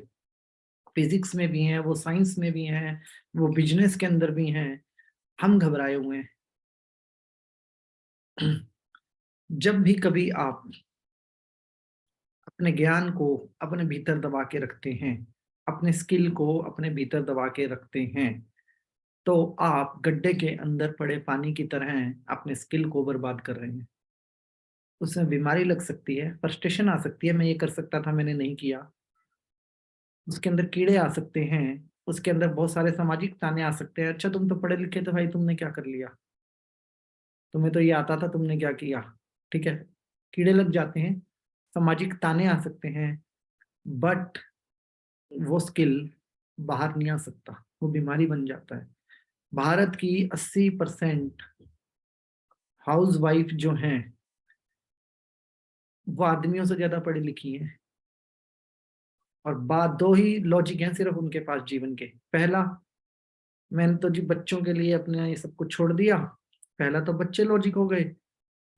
फिजिक्स में भी हैं, वो साइंस में भी हैं, वो बिजनेस के अंदर भी हैं। हम घबराए हुए हैं। जब भी कभी आप अपने ज्ञान को अपने भीतर दबा के रखते हैं, अपने स्किल को अपने भीतर दबा के रखते हैं, तो आप गड्ढे के अंदर पड़े पानी की तरह अपने स्किल को बर्बाद कर रहे हैं। उसमें बीमारी लग सकती है, फ्रस्ट्रेशन आ सकती है, मैं ये कर सकता था मैंने नहीं किया। उसके अंदर कीड़े आ सकते हैं, उसके अंदर बहुत सारे सामाजिक ताने आ सकते हैं, अच्छा तुम तो पढ़े लिखे थे भाई, तुमने क्या कर लिया, तुम्हें तो ये आता था, तुमने क्या किया? ठीक है, कीड़े लग जाते हैं, सामाजिक ताने आ सकते हैं, बट वो स्किल बाहर नहीं आ सकता, वो बीमारी बन जाता है। भारत की 80% हाउस वाइफ जो हैं, वो आदमियों से ज्यादा पढ़ी लिखी हैं। और बात दो ही लॉजिक हैं सिर्फ उनके पास जीवन के। पहला, मैंने तो जी बच्चों के लिए अपने ये सब कुछ छोड़ दिया, पहला तो बच्चे लॉजिक हो गए,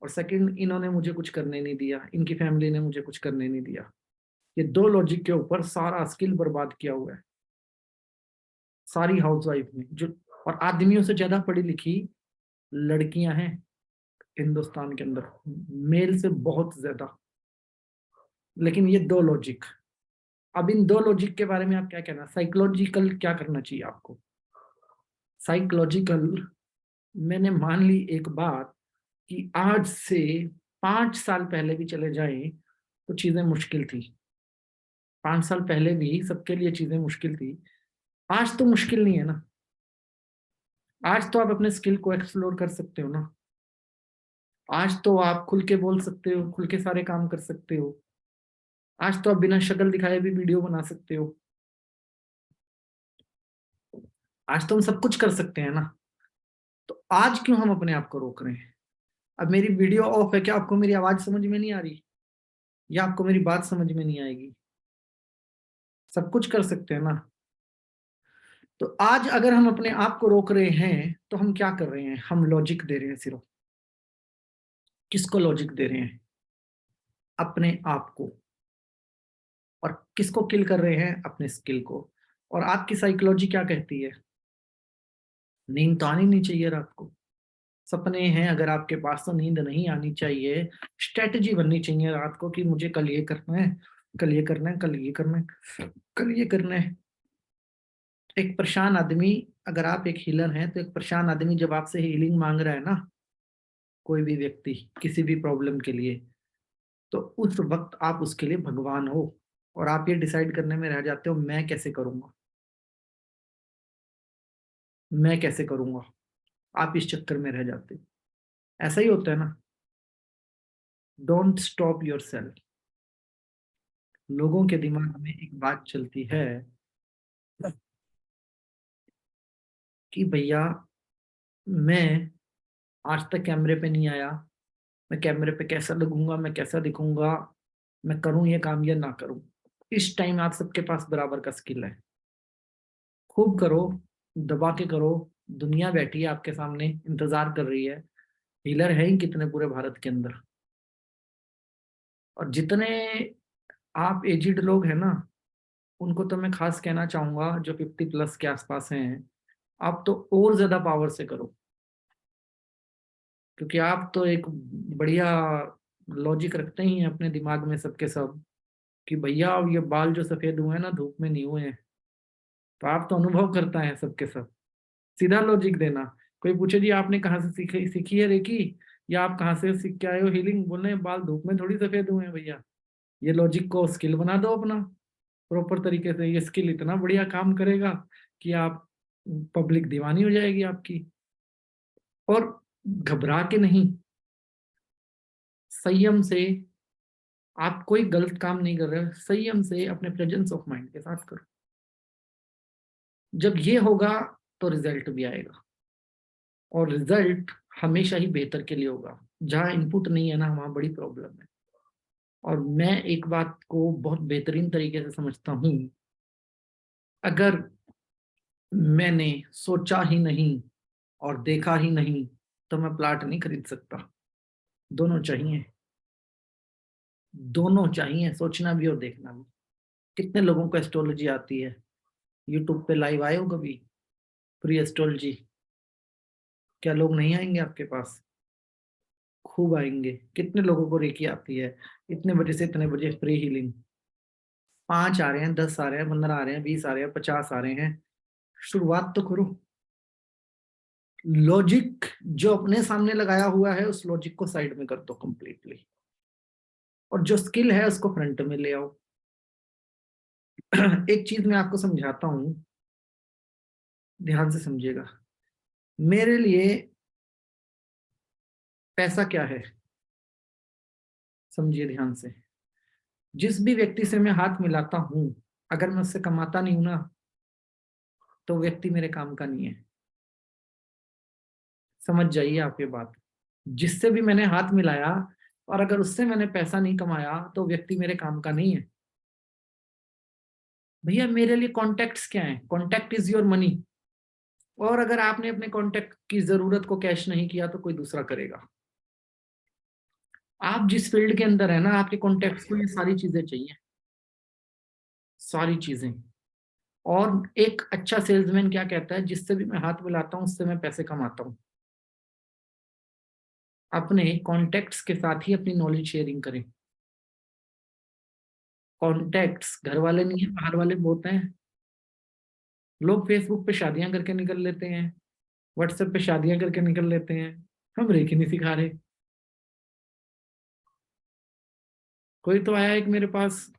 और सेकंड इन्होंने मुझे कुछ करने नहीं दिया, इनकी फैमिली ने मुझे कुछ करने नहीं दिया। ये 2 लॉजिक के ऊपर सारा स्किल बर्बाद किया हुआ है सारी हाउसवाइफ ने जो। और आदमियों से ज्यादा पढ़ी लिखी लड़कियां हैं हिंदुस्तान के अंदर, मेल से बहुत ज्यादा। लेकिन ये 2 लॉजिक, अब इन 2 लॉजिक के बारे में आप क्या कहना, साइकोलॉजिकल क्या करना चाहिए आपको? साइकोलॉजिकल, मैंने मान ली एक बात कि आज से 5 साल पहले भी चले जाएं, तो चीजें मुश्किल थी। 5 साल पहले भी सबके लिए चीजें मुश्किल थी। आज तो मुश्किल नहीं है ना। आज तो आप अपने स्किल को एक्सप्लोर कर सकते हो ना। आज तो आप खुल के बोल सकते हो, खुल के सारे काम कर सकते हो। आज तो आप बिना शक्ल दिखाए भी वीडियो बना सकते हो। आज तो हम सब कुछ कर सकते हैं ना। तो आज क्यों हम अपने आप को रोक रहे हैं? अब मेरी वीडियो ऑफ है, क्या आपको मेरी आवाज समझ में नहीं आ रही, या आपको मेरी बात समझ में नहीं आएगी? सब कुछ कर सकते हैं ना। तो आज अगर हम अपने आप को रोक रहे हैं तो हम क्या कर रहे हैं? हम लॉजिक दे रहे हैं सिर्फ। किसको लॉजिक दे रहे हैं? अपने आप को। और किसको किल कर रहे हैं? अपने स्किल को। और आपकी साइकोलॉजी क्या कहती है? नींद तो आनी नहीं चाहिए रात को। सपने हैं अगर आपके पास तो नींद नहीं आनी चाहिए। स्ट्रेटजी बननी चाहिए रात को कि मुझे कल ये करना है, कल ये करना है, कल ये करना है, कल ये करना है। एक परेशान आदमी, अगर आप एक हीलर हैं तो एक परेशान आदमी जब आपसे हीलिंग मांग रहा है ना, कोई भी व्यक्ति किसी भी प्रॉब्लम के लिए, तो उस वक्त आप उसके लिए भगवान हो। और आप ये डिसाइड करने में रह जाते हो, मैं कैसे करूंगा, मैं कैसे करूंगा। आप इस चक्कर में रह जाते हो। ऐसा ही होता है ना। Don't stop your self. लोगों के दिमाग में एक बात चलती है कि भैया मैं आज तक कैमरे पे नहीं आया, मैं कैमरे पे कैसा लगूंगा, मैं कैसा दिखूंगा, मैं करूं ये काम या ना करूं। इस टाइम आप सबके पास बराबर का स्किल है। खूब करो, दबा के करो। दुनिया बैठी है आपके सामने, इंतजार कर रही है। हीलर है ही कितने पूरे भारत के अंदर। और जितने आप एजिड लोग हैं ना, उनको तो मैं खास कहना चाहूंगा, जो 50+ के आसपास हैं, आप तो और ज्यादा पावर से करो। क्योंकि आप तो एक बढ़िया लॉजिक रखते ही हैं अपने दिमाग में सबके सब, कि भैया अब ये बाल जो सफेद हुए हैं ना, धूप में नहीं हुए हैं। तो आप तो अनुभव करता है सबके सब। सीधा लॉजिक देना। कोई पूछे जी आपने कहाँ से सीखी सीखी है रेकी, या आप कहाँ से सीख के आए हो हीलिंग, बोलने बाल धूप में थोड़ी सफेद हुए हैं भैया। ये लॉजिक को स्किल बना दो अपना प्रॉपर तरीके से। ये स्किल इतना बढ़िया काम करेगा कि आप, पब्लिक दीवानी हो जाएगी आपकी। और घबरा के नहीं, संयम से। आप कोई गलत काम नहीं कर रहे हो, संयम से अपने प्रेजेंस ऑफ माइंड के साथ करो। जब ये होगा तो रिजल्ट भी आएगा। और रिजल्ट हमेशा ही बेहतर के लिए होगा। जहाँ इनपुट नहीं है ना, वहाँ बड़ी प्रॉब्लम है। और मैं एक बात को बहुत बेहतरीन तरीके से समझता हूँ। अगर मैंने सोचा ही नहीं और देखा ही नहीं, तो मैं प्लाट नहीं खरीद सकता। दोनों चाहिए। दोनों चाहिए, सोचना भी और देखना भी। कितने लोगों को एस्ट्रोलॉजी आती है? यूट्यूब पे लाइव आए हो कभी फ्री एस्ट्रोलॉजी? क्या लोग नहीं आएंगे आपके पास? खूब आएंगे। कितने लोगों को रेकी आती है? इतने बजे से इतने बजे फ्री हीलिंग। 5 आ रहे हैं, 10 आ रहे हैं, 15 आ रहे हैं, 20 आ रहे हैं, 50 आ रहे हैं। शुरुआत तो करो। लॉजिक जो अपने सामने लगाया हुआ है, उस लॉजिक को साइड में कर दो कंप्लीटली। और जो स्किल है उसको फ्रंट में ले आओ। एक चीज मैं आपको समझाता हूँ, ध्यान से समझिएगा। मेरे लिए पैसा क्या है, समझिए ध्यान से। जिस भी व्यक्ति से मैं हाथ मिलाता हूं, अगर मैं उससे कमाता नहीं हूं ना, तो व्यक्ति मेरे काम का नहीं है। समझ जाइए आप ये बात। जिससे भी मैंने हाथ मिलाया और अगर उससे मैंने पैसा नहीं कमाया, तो व्यक्ति मेरे काम का नहीं है। भैया मेरे लिए कॉन्टेक्ट्स क्या है? Contact is your money. और अगर आपने अपने कॉन्टेक्ट की जरूरत को कैश नहीं किया, तो कोई दूसरा करेगा। आप जिस फील्ड के अंदर है ना, आपके कॉन्टेक्ट्स को ये सारी चीजें चाहिए, सारी चीजें। और एक अच्छा सेल्समैन क्या कहता है? जिससे भी मैं हाथ मिलाता हूँ उससे मैं पैसे कमाता हूँ। अपने कॉन्टेक्ट्स के साथ ही अपनी नॉलेज शेयरिंग करें। कॉन्टेक्ट्स घर वाले नहीं है, बाहर वाले बहुत हैं। लोग फेसबुक पे शादियां करके निकल लेते हैं, व्हाट्सएप पे शादियां करके निकल लेते हैं। हम रेकी नहीं सिखा रहे। कोई तो आया एक मेरे पास,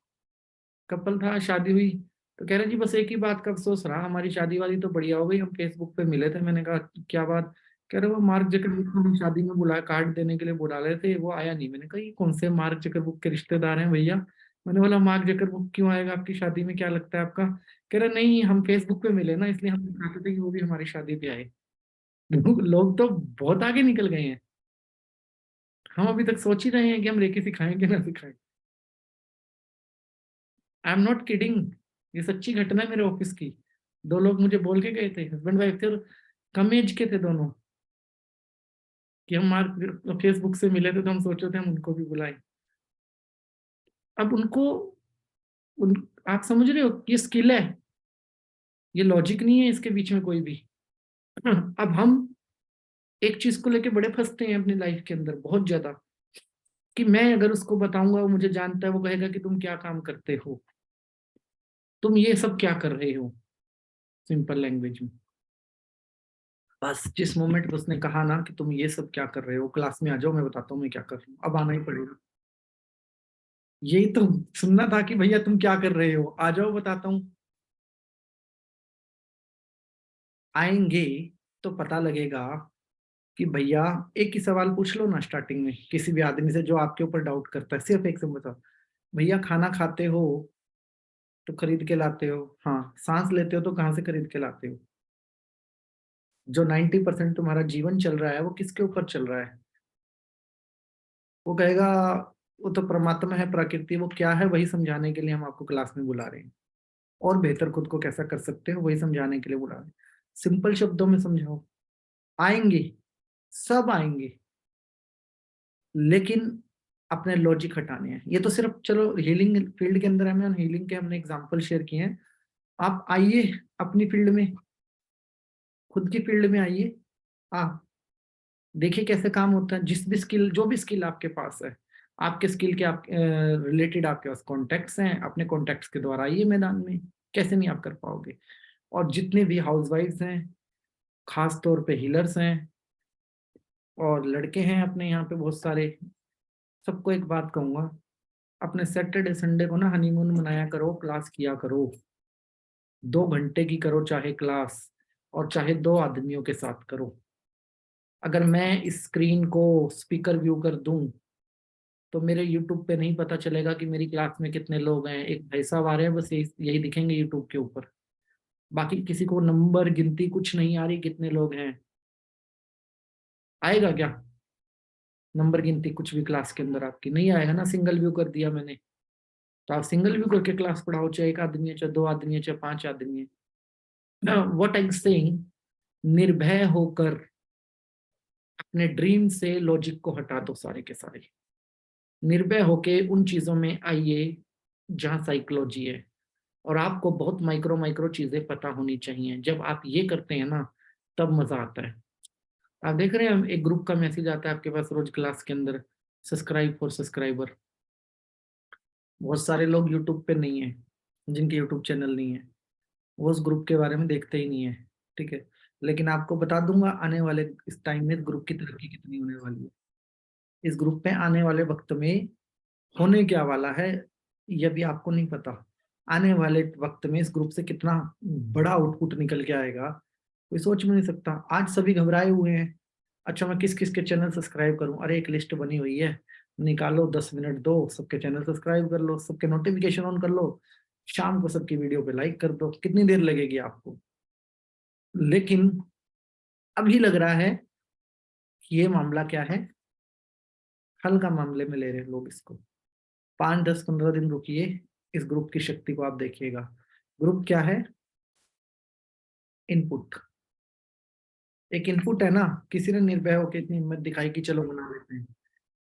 कपल था, शादी हुई, तो कह रहे जी बस एक ही बात का अफसोस रहा, हमारी शादी वादी तो बढ़िया हो गई, हम फेसबुक पे मिले थे। मैंने कहा क्या बात? कह रहे वो मार्क जकरबर्ग को हम शादी में बुलाया, कार्ड देने के लिए बुला रहे थे, वो आया नहीं। मैंने कहा ये कौन से मार्क जकरबर्ग के रिश्तेदार हैं भैया? मैंने बोला मार्क जकरबर्ग क्यों आएगा आपकी शादी में, क्या लगता है आपका? कह रहे नहीं हम फेसबुक पे मिले ना, इसलिए हम चाहते थे कि वो भी हमारी शादी पे आए। लोग तो बहुत आगे निकल गए हैं। हम अभी तक सोच ही रहे हैं कि हम रेकी सिखाएं कि ना सिखाएं। आई एम नॉट किडिंग, ये सच्ची घटना है मेरे ऑफिस की। दो लोग मुझे बोल के गए थे, हस्बैंड वाइफ थे, और कम एज के थे दोनों, कि हम मार्क फेसबुक से मिले थे तो हम सोचे थे हम उनको भी बुलाएं। अब उनको उन आप समझ रहे हो, ये स्किल है, ये लॉजिक नहीं है इसके बीच में कोई भी। अब हम एक चीज को लेके बड़े फंसते हैं अपनी लाइफ के अंदर बहुत ज्यादा, कि मैं अगर उसको बताऊंगा वो मुझे जानता है, वो कहेगा कि तुम क्या काम करते हो, तुम ये सब क्या कर रहे हो, सिंपल लैंग्वेज में। बस जिस मोमेंट उसने कहा ना कि तुम ये सब क्या कर रहे हो, क्लास में आ जाओ मैं बताता हूँ मैं क्या कर रहा हूँ, अब आना ही पड़ेगा। यही तो सुनना था कि भैया तुम क्या कर रहे हो, आ जाओ बताता हूँ। आएंगे तो पता लगेगा कि भैया, एक ही सवाल पूछ लो ना स्टार्टिंग में किसी भी आदमी से जो आपके ऊपर डाउट करता है, सिर्फ एक से बताओ, भैया खाना खाते हो तो खरीद के लाते हो, हाँ सांस लेते हो तो कहाँ से खरीद के लाते हो? जो 90% तुम्हारा जीवन चल रहा है वो किसके ऊपर चल रहा है? वो कहेगा वो तो परमात्मा है, प्रकृति, वो क्या है वही समझाने के लिए हम आपको क्लास में बुला रहे हैं, और बेहतर खुद को कैसा कर सकते हो वही समझाने के लिए बुला रहे हैं। सिंपल शब्दों में समझाओ। आएंगे, सब आएंगे, लेकिन अपने लॉजिक हटाने हैं। ये तो सिर्फ चलो हीलिंग फील्ड के अंदर है, हमने हीलिंग के हमने एग्जांपल शेयर किए हैं। आप आइए अपनी फील्ड में, खुद की फील्ड में आइए, आ देखिए कैसे काम होता है। जिस भी स्किल, जो भी स्किल आपके पास है, आपके स्किल के आप रिलेटेड आपके पास कॉन्टेक्ट्स हैं, अपने कॉन्टेक्ट्स के द्वारा आइए मैदान में। कैसे नहीं आप कर पाओगे? और जितने भी हाउसवाइफ्स हैं, खास तौर पे हीलर्स हैं, और लड़के हैं अपने यहाँ पे बहुत सारे, सबको एक बात कहूंगा, अपने सैटरडे संडे को ना हनीमून मनाया करो, क्लास किया करो। 2 घंटे की करो चाहे क्लास, और चाहे 2 आदमियों के साथ करो। अगर मैं इस स्क्रीन को स्पीकर व्यू कर दूं तो मेरे यूट्यूब पे नहीं पता चलेगा कि मेरी क्लास में कितने लोग हैं। एक भाई साहब आ रहे हैं, बस यही दिखेंगे यूट्यूब के ऊपर, बाकी किसी को नंबर गिनती कुछ नहीं आ रही कितने लोग हैं। आएगा क्या नंबर गिनती कुछ भी क्लास के अंदर? आपकी नहीं आएगा ना, सिंगल व्यू कर दिया मैंने। तो आप सिंगल व्यू करके क्लास पढ़ाओ, चाहे एक आदमी है, चाहे 2 आदमी है, चाहे 5 आदमी है। व्हाट आई एम सेइंग, निर्भय होकर अपने ड्रीम से लॉजिक को हटा दो सारे के सारे। निर्भय होके उन चीजों में आइए जहाँ साइकोलॉजी है, और आपको बहुत माइक्रो माइक्रो चीजें पता होनी चाहिए। जब आप ये करते हैं ना, तब मजा आता है। आप देख रहे हैं एक ग्रुप का मैसेज आता है आपके पास रोज क्लास के अंदर, सब्सक्राइब फॉर सब्सक्राइबर। बहुत सारे लोग यूट्यूब पे नहीं है, जिनके यूट्यूब चैनल नहीं है, वो उस ग्रुप के बारे में देखते ही नहीं है। ठीक है, लेकिन आपको बता दूंगा आने वाले इस टाइम में ग्रुप की तरक्की कितनी होने वाली है। इस ग्रुप में आने वाले वक्त में होने क्या वाला है, ये भी आपको नहीं पता। आने वाले वक्त में इस ग्रुप से कितना बड़ा आउटपुट निकल के आएगा, कोई सोच भी नहीं सकता। आज सभी घबराए हुए हैं, अच्छा मैं किस किस के चैनल सब्सक्राइब करूं? अरे एक लिस्ट बनी हुई है, निकालो 10 मिनट दो, सबके चैनल सब्सक्राइब कर लो, सबके नोटिफिकेशन ऑन कर लो, शाम को सबकी वीडियो पे लाइक कर दो। कितनी देर लगेगी आपको? लेकिन अभी लग रहा है कि ये मामला क्या है, हल्का मामले में ले रहे हैं लोग इसको। 5 10 15 दिन रुकिए, इस ग्रुप की शक्ति को आप देखिएगा। ग्रुप क्या है? इनपुट। एक इनपुट है ना, किसी ने निर्भय होकर इतनी हिम्मत दिखाई कि चलो बना लेते हैं।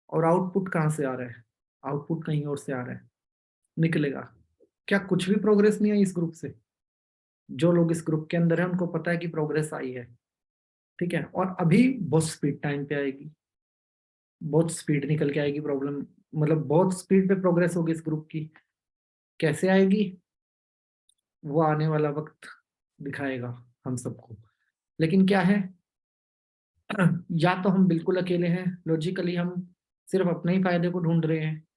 और आउटपुट कहाँ से आ रहा है? आउटपुट कहीं और से आ रहा है, निकलेगा। क्या कुछ भी प्रोग्रेस नहीं आई इस ग्रुप से? जो लोग इस ग्रुप के अंदर है उनको पता है कि प्रोग्रेस आई है। ठीक है, और अभी बहुत स्पीड टाइम पे आएगी, बहुत स्पीड निकल के आएगी प्रॉब्लम, मतलब बहुत स्पीड पे प्रोग्रेस होगी इस ग्रुप की। कैसे आएगी वो आने वाला वक्त दिखाएगा हम सबको। लेकिन क्या है, या तो हम बिल्कुल अकेले हैं, लॉजिकली हम सिर्फ अपने ही फायदे को ढूंढ रहे हैं,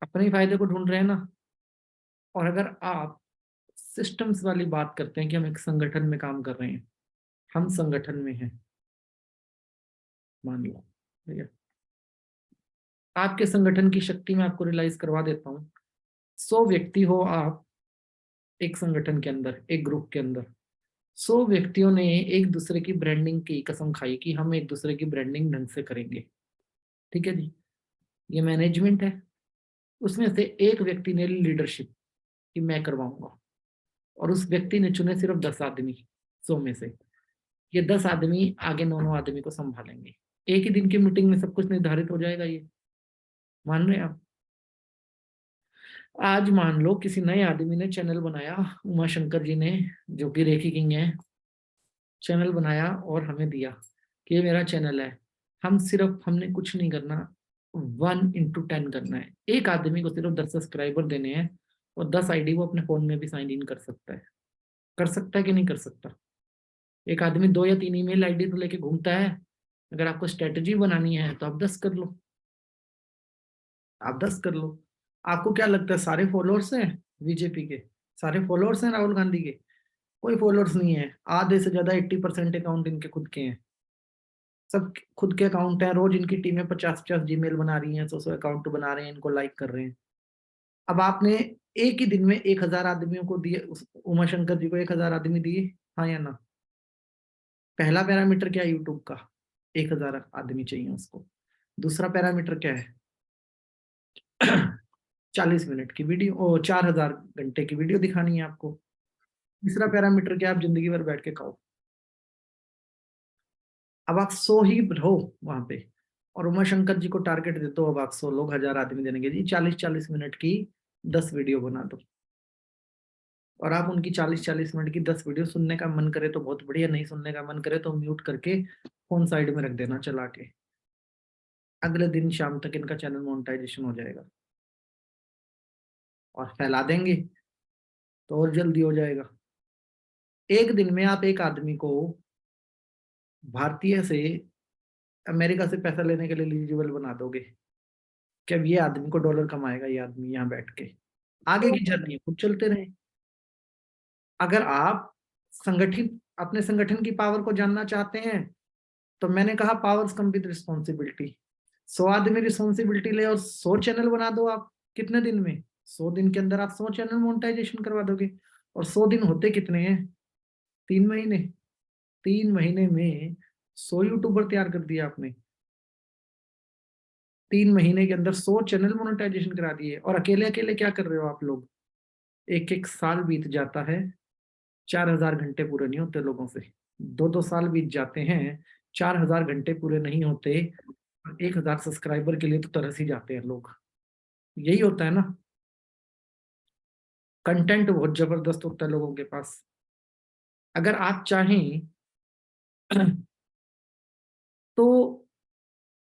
अपने फायदे को ढूंढ रहे हैं ना। और अगर आप सिस्टम्स वाली बात करते हैं कि हम एक संगठन में काम कर रहे हैं, हम संगठन में हैं, मान लो, ठीक है, आपके संगठन की शक्ति मैं आपको रियलाइज करवा देता हूँ। 100 व्यक्ति हो आप एक संगठन के अंदर, एक ग्रुप के अंदर, 100 व्यक्तियों ने एक दूसरे की ब्रांडिंग की कसम खाई कि हम एक दूसरे की ब्रांडिंग ढंग से करेंगे, ठीक है जी, ये मैनेजमेंट है। उसमें से एक व्यक्ति ने लीडरशिप कि मैं करवाऊंगा, और उस व्यक्ति ने चुने सिर्फ 10 आदमी 100 में से। ये 10 आदमी आगे 9 आदमी को संभालेंगे। एक ही दिन की मीटिंग में सब कुछ निर्धारित हो जाएगा, ये मान रहे हैं आप? आज मान लो किसी नए आदमी ने चैनल बनाया, उमा शंकर जी ने, जो कि रेखी किंग है, चैनल बनाया और हमें दिया कि ये मेरा चैनल है। हमने कुछ नहीं करना, 1 into 10 करना है। एक आदमी को सिर्फ 10 सब्सक्राइबर देने हैं, और 10 आईडी वो अपने फोन में भी साइन इन कर सकता है। कर सकता है कि नहीं कर सकता? एक आदमी 2 या 3 ईमेल आईडी तो लेके घूमता है। अगर आपको स्ट्रेटजी बनानी है तो आप 10 कर लो, आप 10 कर लो। आपको क्या लगता है सारे फॉलोअर्स हैं बीजेपी के? सारे फॉलोअर्स हैं राहुल गांधी के? कोई फॉलोअर्स नहीं है। आधे से ज्यादा 80% अकाउंट इनके खुद के हैं। सब खुद के अकाउंट हैं। रोज इनकी टीमें 50-50 जीमेल बना रही हैं, 100 अकाउंट बना रहे हैं, इनको लाइक कर रहे हैं। अब आपने एक ही दिन में 1000 आदमियों को दिए, उमा शंकर जी को 1000 आदमी दिए, हाँ या ना? पहला पैरामीटर क्या है यूट्यूब का? 1000 आदमी चाहिए उसको। दूसरा पैरामीटर क्या है? 40 मिनट की वीडियो, 4000 घंटे की वीडियो दिखानी है आपको। तीसरा पैरामीटर क्या है? आप जिंदगी भर बैठ के खाओ। अब आप 100 ही रहो वहां पे, और उमा शंकर जी को टारगेट दे दो, अब आप 100 लोग, 1000 आदमी देंगे जी, 40-40 मिनट की 10 वीडियो बना दो। और आप उनकी 40-40 मिनट की 10 वीडियो सुनने का मन करे तो बहुत बढ़िया, नहीं सुनने का मन करे तो म्यूट करके फोन साइड में रख देना चला के। अगले दिन शाम तक इनका चैनल मोनेटाइजेशन हो जाएगा, और फैला देंगे तो और जल्दी हो जाएगा। एक दिन में आप एक आदमी को भारतीय से अमेरिका से पैसा लेने के लिए एलिजिबल बना दोगे कि अब ये आदमी को डॉलर कमाएगा, ये आदमी यहाँ बैठ के। आगे की जर्नी खुद चलते रहे। अगर आप संगठित अपने संगठन की पावर को जानना चाहते हैं, तो मैंने कहा पावर्स कम विद रिस्पॉन्सिबिलिटी। 100 आदमी रिस्पॉन्सिबिलिटी ले और 100 चैनल बना दो आप। कितने दिन में? 100 दिन के अंदर आप 100 चैनल मोनेटाइजेशन करवा दोगे। और 100 दिन होते कितने हैं? 3 महीने। 3 महीने में 100 यूट्यूबर तैयार कर दिया आपने। 3 महीने के अंदर 100 चैनल मोनेटाइजेशन करा दिए। और अकेले अकेले क्या कर रहे हो आप लोग? एक एक साल बीत जाता है, 4000 घंटे पूरे नहीं होते लोगों से। 2-2 साल बीत जाते हैं, 4000 घंटे पूरे नहीं होते। 1000 सब्सक्राइबर के लिए तो तरस ही जाते हैं लोग। यही होता है ना। कंटेंट बहुत जबरदस्त होता है लोगों के पास। अगर आप चाहें तो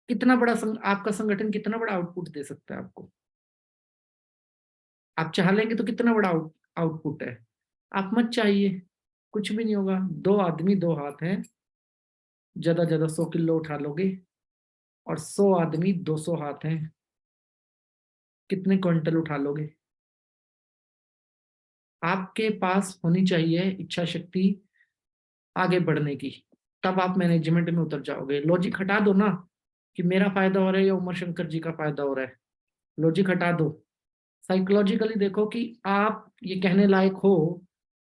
कितना बड़ा आपका संगठन कितना बड़ा आउटपुट दे सकता है आपको? आप चाह लेंगे तो कितना बड़ा आउटपुट है? आप मत चाहिए, कुछ भी नहीं होगा। 2 आदमी 2 हाथ हैं, ज्यादा ज्यादा 100 किलो उठा लोगे। और 100 आदमी 200 हाथ हैं, कितने क्विंटल उठा लोगे? आपके पास होनी चाहिए इच्छा शक्ति आगे बढ़ने की, तब आप मैनेजमेंट में उतर जाओगे। लॉजिक हटा दो ना कि मेरा फायदा हो रहा है या उमर शंकर जी का फायदा हो रहा है। लॉजिक हटा दो, साइकोलॉजिकली देखो कि आप ये कहने लायक हो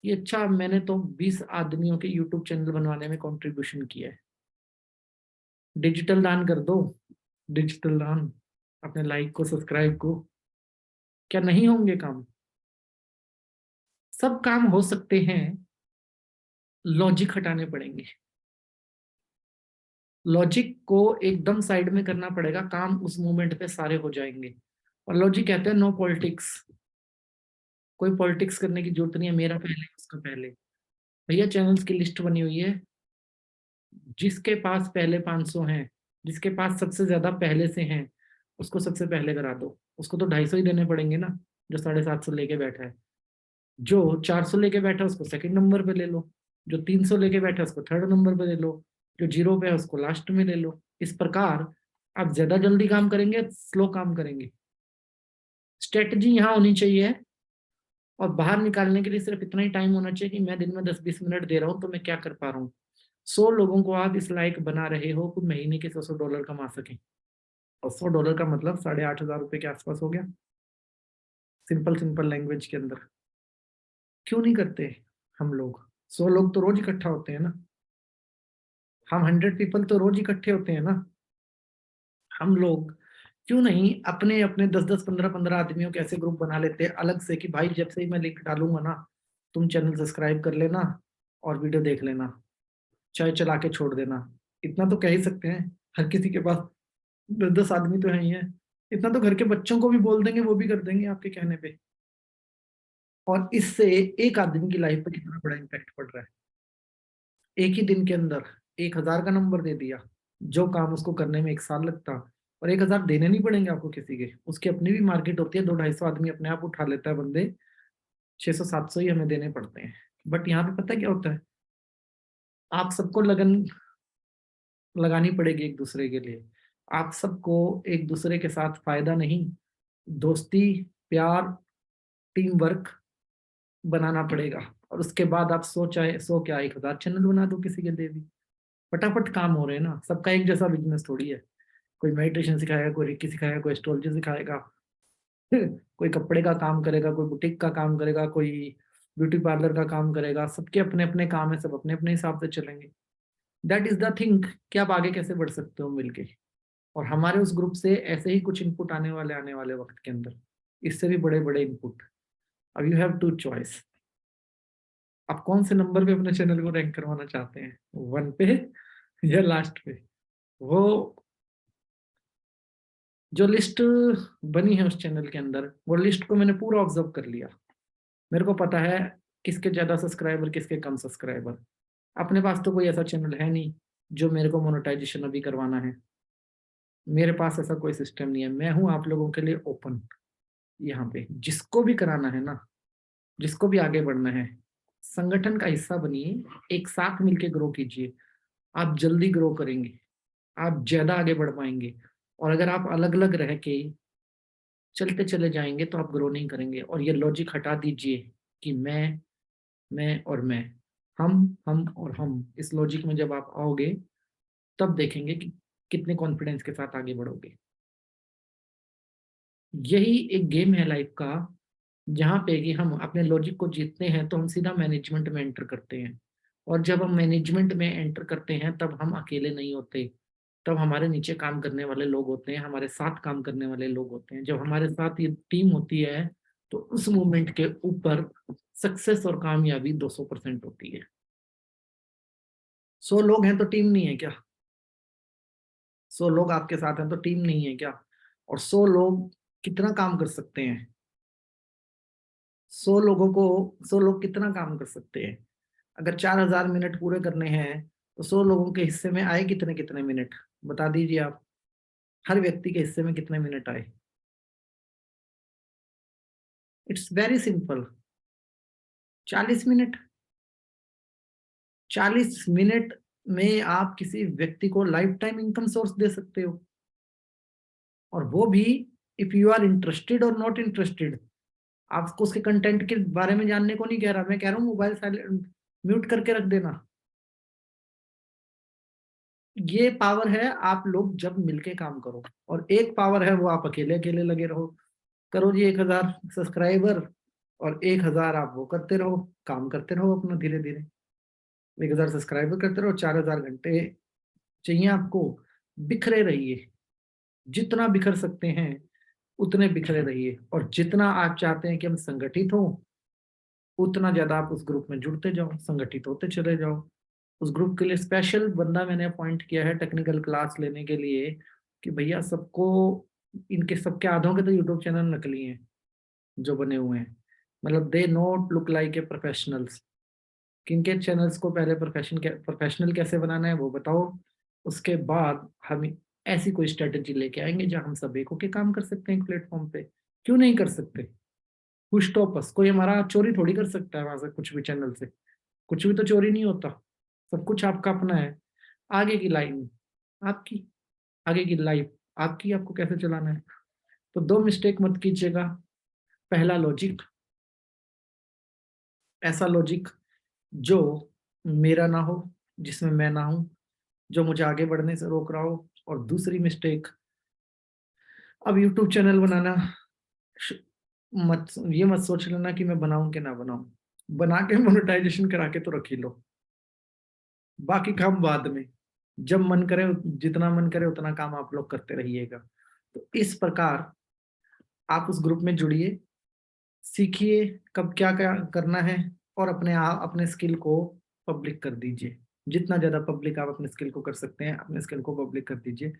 कि अच्छा मैंने तो 20 आदमियों के यूट्यूब चैनल बनवाने में कंट्रीब्यूशन किया है। डिजिटल दान कर दो, डिजिटल दान, अपने लाइक को, सब्सक्राइब को। क्या नहीं होंगे काम? सब काम हो सकते हैं, लॉजिक हटाने पड़ेंगे। लॉजिक को एकदम साइड में करना पड़ेगा, काम उस मोमेंट पे सारे हो जाएंगे। और लॉजिक कहते हैं नो पॉलिटिक्स। कोई पॉलिटिक्स करने की जरूरत नहीं है, मेरा पहले उसका पहले। भैया चैनल्स की लिस्ट बनी हुई है, जिसके पास पहले 500 हैं, जिसके पास सबसे ज्यादा पहले से हैं, उसको सबसे पहले करा दो। उसको तो 250 ही देने पड़ेंगे ना, जो 750 लेके बैठा है। जो 400 लेके बैठा है उसको सेकंड नंबर पे ले लो। जो 300 लेके बैठा है उसको थर्ड नंबर पे ले लो। जो 0 पे है उसको लास्ट में ले लो। इस प्रकार आप ज्यादा जल्दी काम करेंगे, स्लो काम करेंगे? स्ट्रेटजी यहाँ होनी चाहिए, और बाहर निकालने के लिए सिर्फ इतना ही टाइम होना चाहिए कि मैं दिन में 10-20 मिनट दे रहा हूँ तो मैं क्या कर पा रहा हूँ। 100 लोगों को आप इस लायक बना रहे हो कि महीने के $100 कमा सकें, और $100 का मतलब 8,500 रुपए के आसपास हो गया, सिंपल लैंग्वेज के अंदर। क्यों नहीं करते हम लोग? 100 लोग तो रोज इकट्ठा होते हैं ना, हम 100 पीपल तो रोज इकट्ठे होते हैं ना। हम लोग क्यों नहीं अपने अपने 10-10, 15-15 आदमियों के ऐसे ग्रुप बना लेते हैं अलग से कि भाई जब से ही मैं लिंक डालूंगा ना, तुम चैनल सब्सक्राइब कर लेना और वीडियो देख लेना, चाहे चला के छोड़ देना। इतना तो कह ही सकते हैं, हर किसी के पास 10-10 आदमी तो है ही है। इतना तो घर के बच्चों को भी बोल देंगे, वो भी कर देंगे आपके कहने पे। और इससे एक आदमी की लाइफ पे कितना बड़ा इम्पैक्ट पड़ रहा है। एक ही दिन के अंदर 1,000 का नंबर दे दिया, जो काम उसको करने में 1 साल लगता, और 1,000 देने नहीं पड़ेंगे आपको किसी के, उसकी अपनी भी मार्केट होती है, 200-250 आदमी अपने आप उठा लेता है बंदे, 600-700 ही हमें देने पड़ते हैं। बट यहाँ पे पता क्या होता है, आप सबको लगन लगानी पड़ेगी एक दूसरे के लिए। आप सबको एक दूसरे के साथ फायदा नहीं, दोस्ती, प्यार, टीम वर्क बनाना पड़ेगा। और उसके बाद आप 100 चाहे 100 क्या 1,000 चैनल बना दो किसी के लिए भी, फटाफट काम हो रहे हैं ना। सबका एक जैसा बिजनेस थोड़ी है, कोई मेडिटेशन सिखाएगा, कोई रिकी सिखाएगा, कोई एस्ट्रोलॉजी सिखाएगा, कोई कपड़े का काम करेगा, कोई बुटीक का काम करेगा, कोई ब्यूटी पार्लर का काम करेगा। सबके अपने अपने काम है, सब अपने अपने हिसाब से चलेंगे। दैट इज द थिंग कि आप आगे कैसे बढ़ सकते हो मिलके। और हमारे उस ग्रुप से ऐसे ही कुछ इनपुट आने वाले वक्त के अंदर, इससे भी बड़े बड़े इनपुट। अब यू हैव टू चॉइस, आप कौन से नंबर पे अपने चैनल को रैंक करवाना चाहते हैं, 1 पे या लास्ट पे। वो जो लिस्ट बनी है उस चैनल के अंदर, वो लिस्ट को मैंने पूरा ऑब्जर्व कर लिया। मेरे को पता है किसके ज्यादा सब्सक्राइबर, किसके कम सब्सक्राइबर। अपने पास तो कोई ऐसा चैनल है नहीं जो मेरे को मोनेटाइजेशन अभी करवाना है, मेरे पास ऐसा कोई सिस्टम नहीं है। मैं हूं आप लोगों के लिए ओपन, यहाँ पे जिसको भी कराना है ना, जिसको भी आगे बढ़ना है, संगठन का हिस्सा बनिए, एक साथ मिलके ग्रो कीजिए। आप जल्दी ग्रो करेंगे, आप ज्यादा आगे बढ़ पाएंगे। और अगर आप अलग अलग रह के चलते चले जाएंगे तो आप ग्रो नहीं करेंगे। और ये लॉजिक हटा दीजिए कि मैं और मैं, हम और हम। इस लॉजिक में जब आप आओगे तब देखेंगे कि कितने कॉन्फिडेंस के साथ आगे बढ़ोगे। यही एक गेम है लाइफ का, जहाँ पे कि हम अपने लॉजिक को जीतते हैं तो हम सीधा मैनेजमेंट में एंटर करते हैं। और जब हम मैनेजमेंट में एंटर करते हैं तब हम अकेले नहीं होते, तब हमारे नीचे काम करने वाले लोग होते हैं, हमारे साथ काम करने वाले लोग होते हैं। जब हमारे साथ ये टीम होती है तो उस मूवमेंट के ऊपर सक्सेस और कामयाबी 200% होती है। 100 लोग हैं तो टीम नहीं है क्या? 100 लोग आपके साथ हैं तो टीम नहीं है क्या? और 100 लोग कितना काम कर सकते हैं? 100 लोगों को 100 लोग कितना काम कर सकते हैं? अगर 4,000 मिनट पूरे करने हैं तो 100 लोगों के हिस्से में आए कितने कितने मिनट, बता दीजिए आप। हर व्यक्ति के हिस्से में कितने मिनट आए? It's very simple, 40 minute. 40 minute में आप किसी व्यक्ति को लाइफ टाइम इनकम सोर्स दे सकते हो। और वो भी इफ यू आर इंटरेस्टेड और नॉट इंटरेस्टेड। आपको उसके कंटेंट के बारे में जानने को नहीं कह रहा, मैं कह रहा हूँ मोबाइल साइलेंट म्यूट करके रख देना। ये पावर है आप लोग जब मिलके काम करो, और एक पावर है वो आप अकेले अकेले लगे रहो। करो जी 1,000 सब्सक्राइबर, और 1,000 आप वो करते रहो, काम करते रहो अपना धीरे धीरे। 1,000 सब्सक्राइबर करते रहो, 4,000 घंटे चाहिए आपको। बिखरे रहिए, जितना बिखर सकते हैं उतने बिखरे रहिए। और जितना आप चाहते हैं कि हम संगठित हो, उतना ज्यादा आप उस ग्रुप में जुड़ते जाओ, संगठित होते चले जाओ। उस ग्रुप के लिए स्पेशल बंदा मैंने अपॉइंट किया है टेक्निकल क्लास लेने के लिए, कि भैया सबको, इनके सबके आधों के तो यूट्यूब चैनल नकली हैं जो बने हुए हैं, मतलब they not look like a professionals. किनके चैनल्स को पहले प्रोफेशनल कैसे बनाना है वो बताओ, उसके बाद हम ऐसी कोई स्ट्रेटेजी लेके आएंगे जहां हम सब एक होके काम कर सकते हैं एक प्लेटफॉर्म पे। क्यों नहीं कर सकते? कुछ तो बस, कोई हमारा चोरी थोड़ी कर सकता है वहां से कुछ भी चैनल से, कुछ भी तो चोरी नहीं होता, सब कुछ आपका अपना है। आगे की लाइन आपकी, आगे की लाइफ आपकी, आपको कैसे चलाना है। तो दो मिस्टेक मत कीजिएगा। पहला लॉजिक, ऐसा लॉजिक जो मेरा ना हो, जिसमें मैं ना हूं, जो मुझे आगे बढ़ने से रोक रहा हो। और दूसरी मिस्टेक, अब यूट्यूब चैनल बनाना, श- मत ये मत सोच लेना कि मैं बनाऊं कि ना बनाऊं। बना के मोनेटाइजेशन करा के तो रख ही लो, बाकी काम बाद में, जब मन करे, जितना मन करे उतना काम आप लोग करते रहिएगा। तो इस प्रकार आप उस ग्रुप में जुड़िए, सीखिए कब क्या क्या करना है, और अपने आप अपने स्किल को पब्लिक कर दीजिए। जितना ज्यादा पब्लिक आप अपने स्किल को कर सकते हैं, अपने स्किल को पब्लिक कर दीजिए।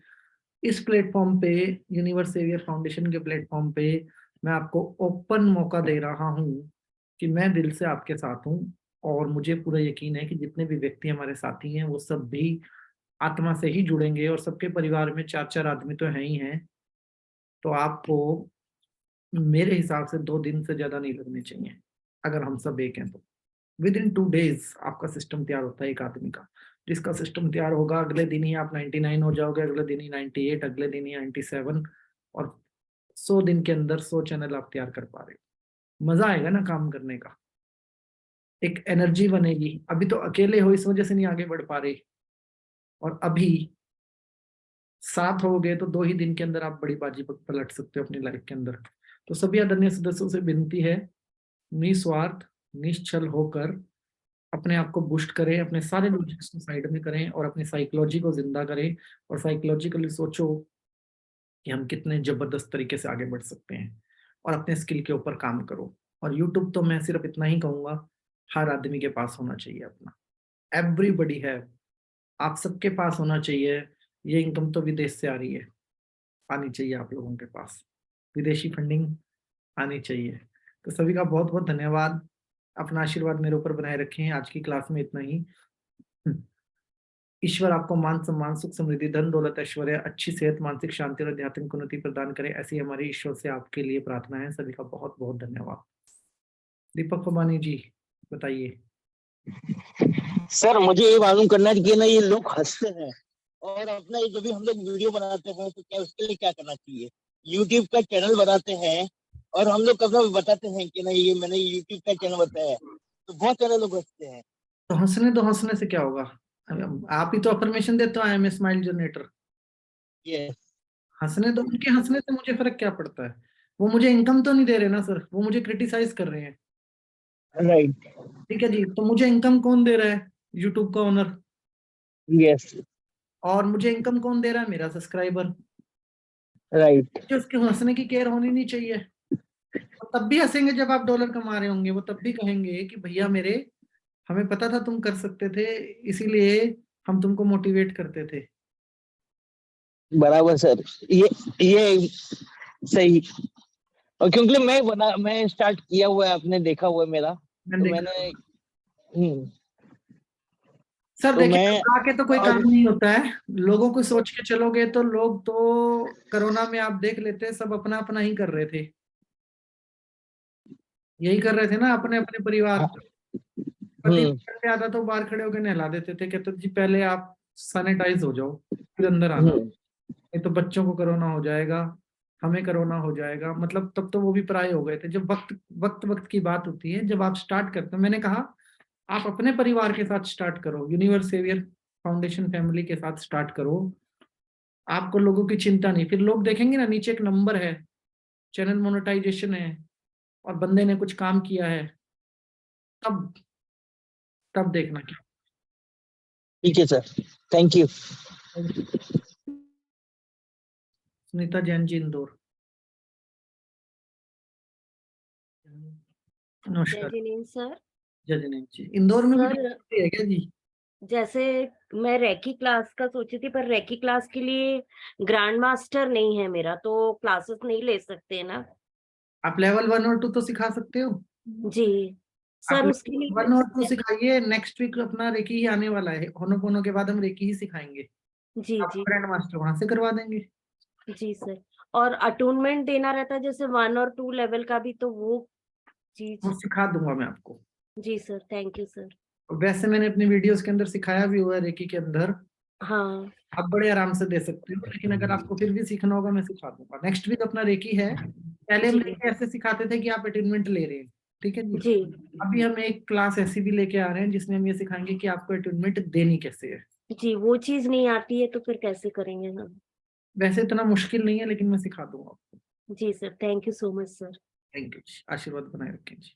इस प्लेटफॉर्म पे, यूनिवर्स सेवियर फाउंडेशन के प्लेटफॉर्म पे, मैं आपको ओपन मौका दे रहा हूं कि मैं दिल से आपके साथ हूं। और मुझे पूरा यकीन है कि जितने भी व्यक्ति हमारे साथी हैं वो सब भी आत्मा से ही जुड़ेंगे, और सबके परिवार में 4-4 आदमी तो हैं ही हैं। तो आपको मेरे हिसाब से 2 दिन से ज्यादा नहीं लगने चाहिए, अगर हम सब एक हैं तो। विद इन 2 डेज आपका सिस्टम तैयार होता है एक आदमी का। जिसका सिस्टम तैयार होगा, अगले दिन ही आप 99 हो जाओगे, अगले दिन ही 98, अगले दिन ही 97। और 100 दिन के अंदर 100 चैनल आप तैयार कर पा रहे हो। मजा आएगा ना काम करने का, एक एनर्जी बनेगी। अभी तो अकेले हो, इस वजह से नहीं आगे बढ़ पा रहे, और अभी साथ हो गए तो 2 ही दिन के अंदर आप बड़ी बाजी पलट सकते हो अपनी लाइफ के अंदर। तो सभी आदरणीय सदस्यों से विनती है, निस्वार्थ निश्चल होकर अपने आप को बूस्ट करें, अपने सारे लॉजिक्स को साइड में करें, और अपनी साइकोलॉजी को जिंदा करें। और साइकोलॉजिकली सोचो कि हम कितने जबरदस्त तरीके से आगे बढ़ सकते हैं, और अपने स्किल के ऊपर काम करो। और यूट्यूब तो मैं सिर्फ इतना ही कहूंगा, हर आदमी के पास होना चाहिए अपना। एवरीबडी है, आप सबके पास होना चाहिए। ये इनकम तो विदेश से आ रही है, आनी चाहिए आप लोगों के पास, विदेशी फंडिंग आनी चाहिए। तो सभी का बहुत बहुत धन्यवाद। अपना आशीर्वाद मेरे ऊपर बनाए रखें। आज की क्लास में इतना ही। ईश्वर आपको मान सम्मान सुख समृद्धि धन दौलत ऐश्वर्य अच्छी सेहत मानसिक शांति और आध्यात्मिक उन्नति प्रदान करे, ऐसी हमारी ईश्वर से आपके लिए प्रार्थना है। सभी का बहुत बहुत धन्यवाद। दीपक पबानी जी बताइए।
सर मुझे ये मालूम करना है कि ना ये लोग हंसते हैं, और अपना ये जो भी हम लोग वीडियो बनाते हैं तो क्या उसके लिए क्या करना चाहिए? यूट्यूब का चैनल बनाते हैं और हम लोग कभी बताते हैं कि नहीं ये मैंने यूट्यूब का चैनल बताया, तो बहुत सारे लोग हंसते हैं।
तो हंसने दो, हंसने से क्या होगा? आप ही तो अफर्मेशन देते हो, I am smile generator.
Yes.
हंसने दो, उनके हंसने से मुझे फर्क क्या पड़ता है? वो मुझे इनकम तो नहीं दे रहे ना सर, वो मुझे क्रिटिसाइज कर रहे हैं।
राइट।
ठीक है जी, तो मुझे इनकम कौन दे रहा है? यूट्यूब का ओनर।
यस।
और मुझे इनकम कौन दे रहा है? मेरा सब्सक्राइबर।
राइट।
जो उसके हंसने की केयर होनी नहीं चाहिए। वो तब भी हंसेंगे जब आप डॉलर कमा रहे होंगे, वो तब भी कहेंगे कि भैया मेरे, हमें पता था तुम कर सकते थे, इसीलिए हम तुमको मोटिवेट करते थे।
बराबर सर। ये सही। और क्योंकि मैं स्टार्ट किया हुआ है, आपने देखा हुआ है मेरा,
मैंने
तो
देखा।
मैंने
सर
तो
देखिए,
मैं
घबरा के तो कोई काम
अब
नहीं होता है। लोगों को सोच के चलोगे तो लोग तो कोरोना में आप देख लेते, सब अपना अपना ही कर रहे थे। यही कर रहे थे ना, अपने अपने परिवार। पति
हम्म
पे आता तो बाहर खड़े होकर नहला देते थे, कहते जी पहले आप सैनिटाइज हो जाओ फिर अंदर आना,
हम्म
नहीं तो बच्चों को कोरोना हो जाएगा, हमें कोरोना हो जाएगा। मतलब तब तो वो भी पराये हो गए थे। जब वक्त वक्त वक्त की बात होती है, जब आप स्टार्ट करते हो, मैंने कहा आप अपने परिवार के साथ स्टार्ट करो, यूनिवर्स सेवियर फाउंडेशन फैमिली के साथ स्टार्ट करो। आपको लोगों की चिंता नहीं। फिर लोग देखेंगे ना, नीचे एक नंबर है, चैनल मोनेटाइजेशन है, और बंदे ने कुछ काम किया है, तब तब देखना क्या।
ठीक है sir, thank you.
Sunita Jain ji, Indore.
जय
नमस्कार।
जिनेन्द्र सर।
जय जिनेन्द्र जी, इंदौर में भी
सर
टीचर है क्या जी?
जैसे मैं रेकी क्लास का सोची थी, पर रेकी क्लास के लिए ग्रैंड मास्टर नहीं है मेरा, तो क्लासेस नहीं ले सकते ना?
आप लेवल 1 और 2 तो सिखा सकते हो।
जी
आप
सर, उसके
लेवल
लिए
1 और 2 सिखाइए। नेक्स्ट वीक अपना रेकी ही आने वाला है, होनोपोनो के बाद हम रेकी ही सिखाएंगे।
जी
आप
जी
ग्रैंड मास्टर वहां से करवा देंगे।
जी सर। और अटूनमेंट देना रहता है जैसे 1 और 2 लेवल का भी, तो वो चीज।
वो सिखा दूंगा मैं आपको।
जी सर, थैंक यू सर।
वैसे मैंने अपनी वीडियोस के अंदर सिखाया भी हुआ है रेकी के अंदर।
हाँ
आप बड़े आराम से दे सकते हो, लेकिन अगर आपको फिर भी सीखना होगा मैं सिखा दूंगा। नेक्स्ट वीक अपना रेकी है, पहले हम
जी
लेके ऐसे सिखाते थे कि आप अटेनमेंट ले रहे हैं, ठीक है जी।
जी
अभी हम एक क्लास ऐसी भी लेके आ रहे हैं जिसमें हम ये सिखाएंगे कि आपको अटेनमेंट देनी कैसे है।
जी, वो चीज नहीं आती है तो फिर कैसे करेंगे हम?
वैसे इतना मुश्किल नहीं है, लेकिन मैं सिखा दूंगा आपको।
जी sir, thank you so much sir.
Thank you जी, आशीर्वाद बनाए रखें जी।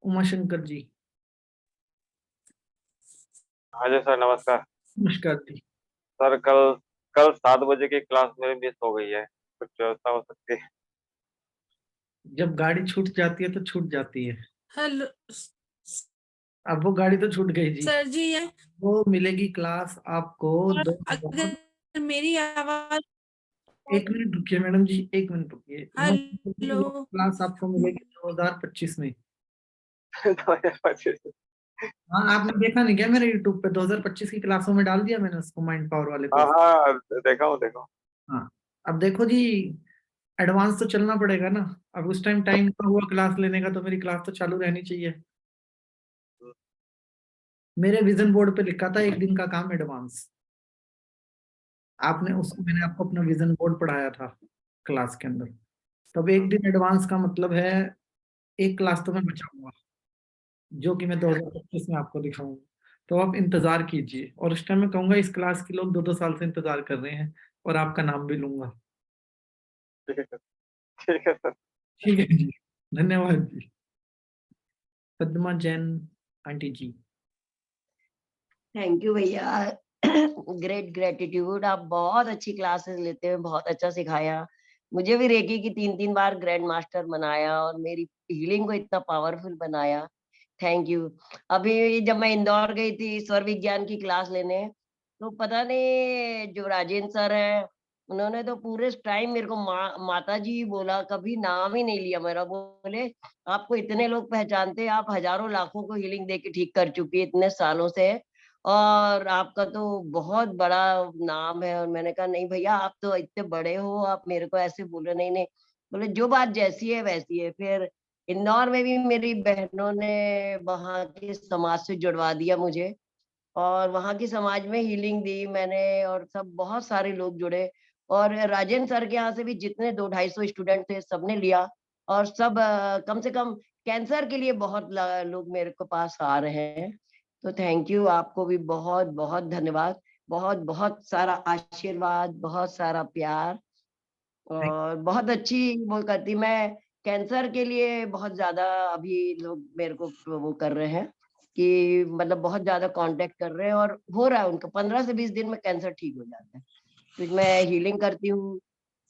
उमा शंकर जी।
हाँ जी सर, नमस्कार।
नमस्कार जी।
सर, कल कल 7 बजे की क्लास मेरी मिस हो गई है, कुछ व्यवस्था हो सकती है?
जब गाड़ी छूट जाती है तो छूट जाती है।
हेलो
अब वो गाड़ी तो छूट गई जी।
सर जी, ये
वो मिलेगी क्लास आपको
और
2000।
अगर मेरी आवाज,
एक मिनट रुकिए मैडम जी, एक मिनट रुकिए। उमा शंकर जी,
हेलो,
वो क्लास आपको मिलेगी 2025 में।
2025?
हाँ, आपने देखा नहीं क्या मेरे यूट्यूब पे 2025 की क्लासों में डाल दिया मैंने उसको, माइंड पावर वाले
हाँ
कोर्स।
हाँ, देखा हूँ।
हाँ, अब देखो जी, एडवांस तो चलना पड़ेगा ना। अब उस टाइम का हुआ क्लास लेने का, तो मेरी क्लास तो चालू रहनी चाहिए। मेरे विजन बोर्ड पे लिखा था 1 दिन का काम एडवांस। आपने उसको, मैंने आपको अपना विजन बोर्ड पढ़ाया था क्लास के अंदर। तब 1 दिन एडवांस का मतलब है एक क्लास तो मैं बचाऊंगा, जो कि मैं 2025 में आपको दिखाऊंगा। तो आप इंतजार कीजिए, और उस टाइम मैं कहूंगा इस क्लास के लोग 2-2 साल से इंतजार कर रहे हैं, और आपका नाम भी लूंगा।
ठीक है सर, ठीक है सर।
ठीक है जी, धन्यवाद जी। Padma Jain aunty ji.
Thank you भैया। ग्रेट ग्रेटिट्यूड, आप बहुत अच्छी क्लासेस लेते हैं, बहुत अच्छा सिखाया। मुझे भी रेकी की 3-3 बार ग्रैंड मास्टर बनाया और मेरी हीलिंग को इतना पावरफुल बनाया। Thank you. अभी जब मैं इंदौर गई थी स्वर विज्ञान की क्लास लेने, तो पता नहीं जो राजेंद्र सर हैं, उन्होंने तो पूरे टाइम मेरे को माता जी बोला, कभी नाम ही नहीं लिया मेरा। बोले आपको इतने लोग पहचानते हैं, आप हजारों लाखों को हीलिंग दे के ठीक कर चुकी है इतने सालों से, और आपका तो बहुत बड़ा नाम है। और मैंने कहा नहीं भैया, आप तो इतने बड़े हो, आप मेरे को ऐसे बोल रहे। नहीं नहीं, बोले जो बात जैसी है वैसी है। फिर इंदौर में भी मेरी बहनों ने वहाँ के समाज से जुड़वा दिया मुझे, और वहाँ की समाज में हीलिंग दी मैंने, और सब बहुत सारे लोग जुड़े। और राजेंद्र सर के यहाँ से भी जितने 200-250 स्टूडेंट थे सबने लिया, और सब कम से कम कैंसर के लिए बहुत लोग मेरे को पास आ रहे हैं। तो थैंक यू, आपको भी बहुत बहुत धन्यवाद। बहुत बहुत सारा आशीर्वाद, बहुत सारा प्यार, और बहुत अच्छी वो करती। मैं कैंसर के लिए बहुत ज्यादा अभी लोग मेरे को वो कर रहे हैं कि मतलब बहुत ज्यादा कांटेक्ट कर रहे हैं, और हो रहा है उनका 15 से 20 दिन में कैंसर ठीक हो जाता है। तो मैं हीलिंग करती हूँ,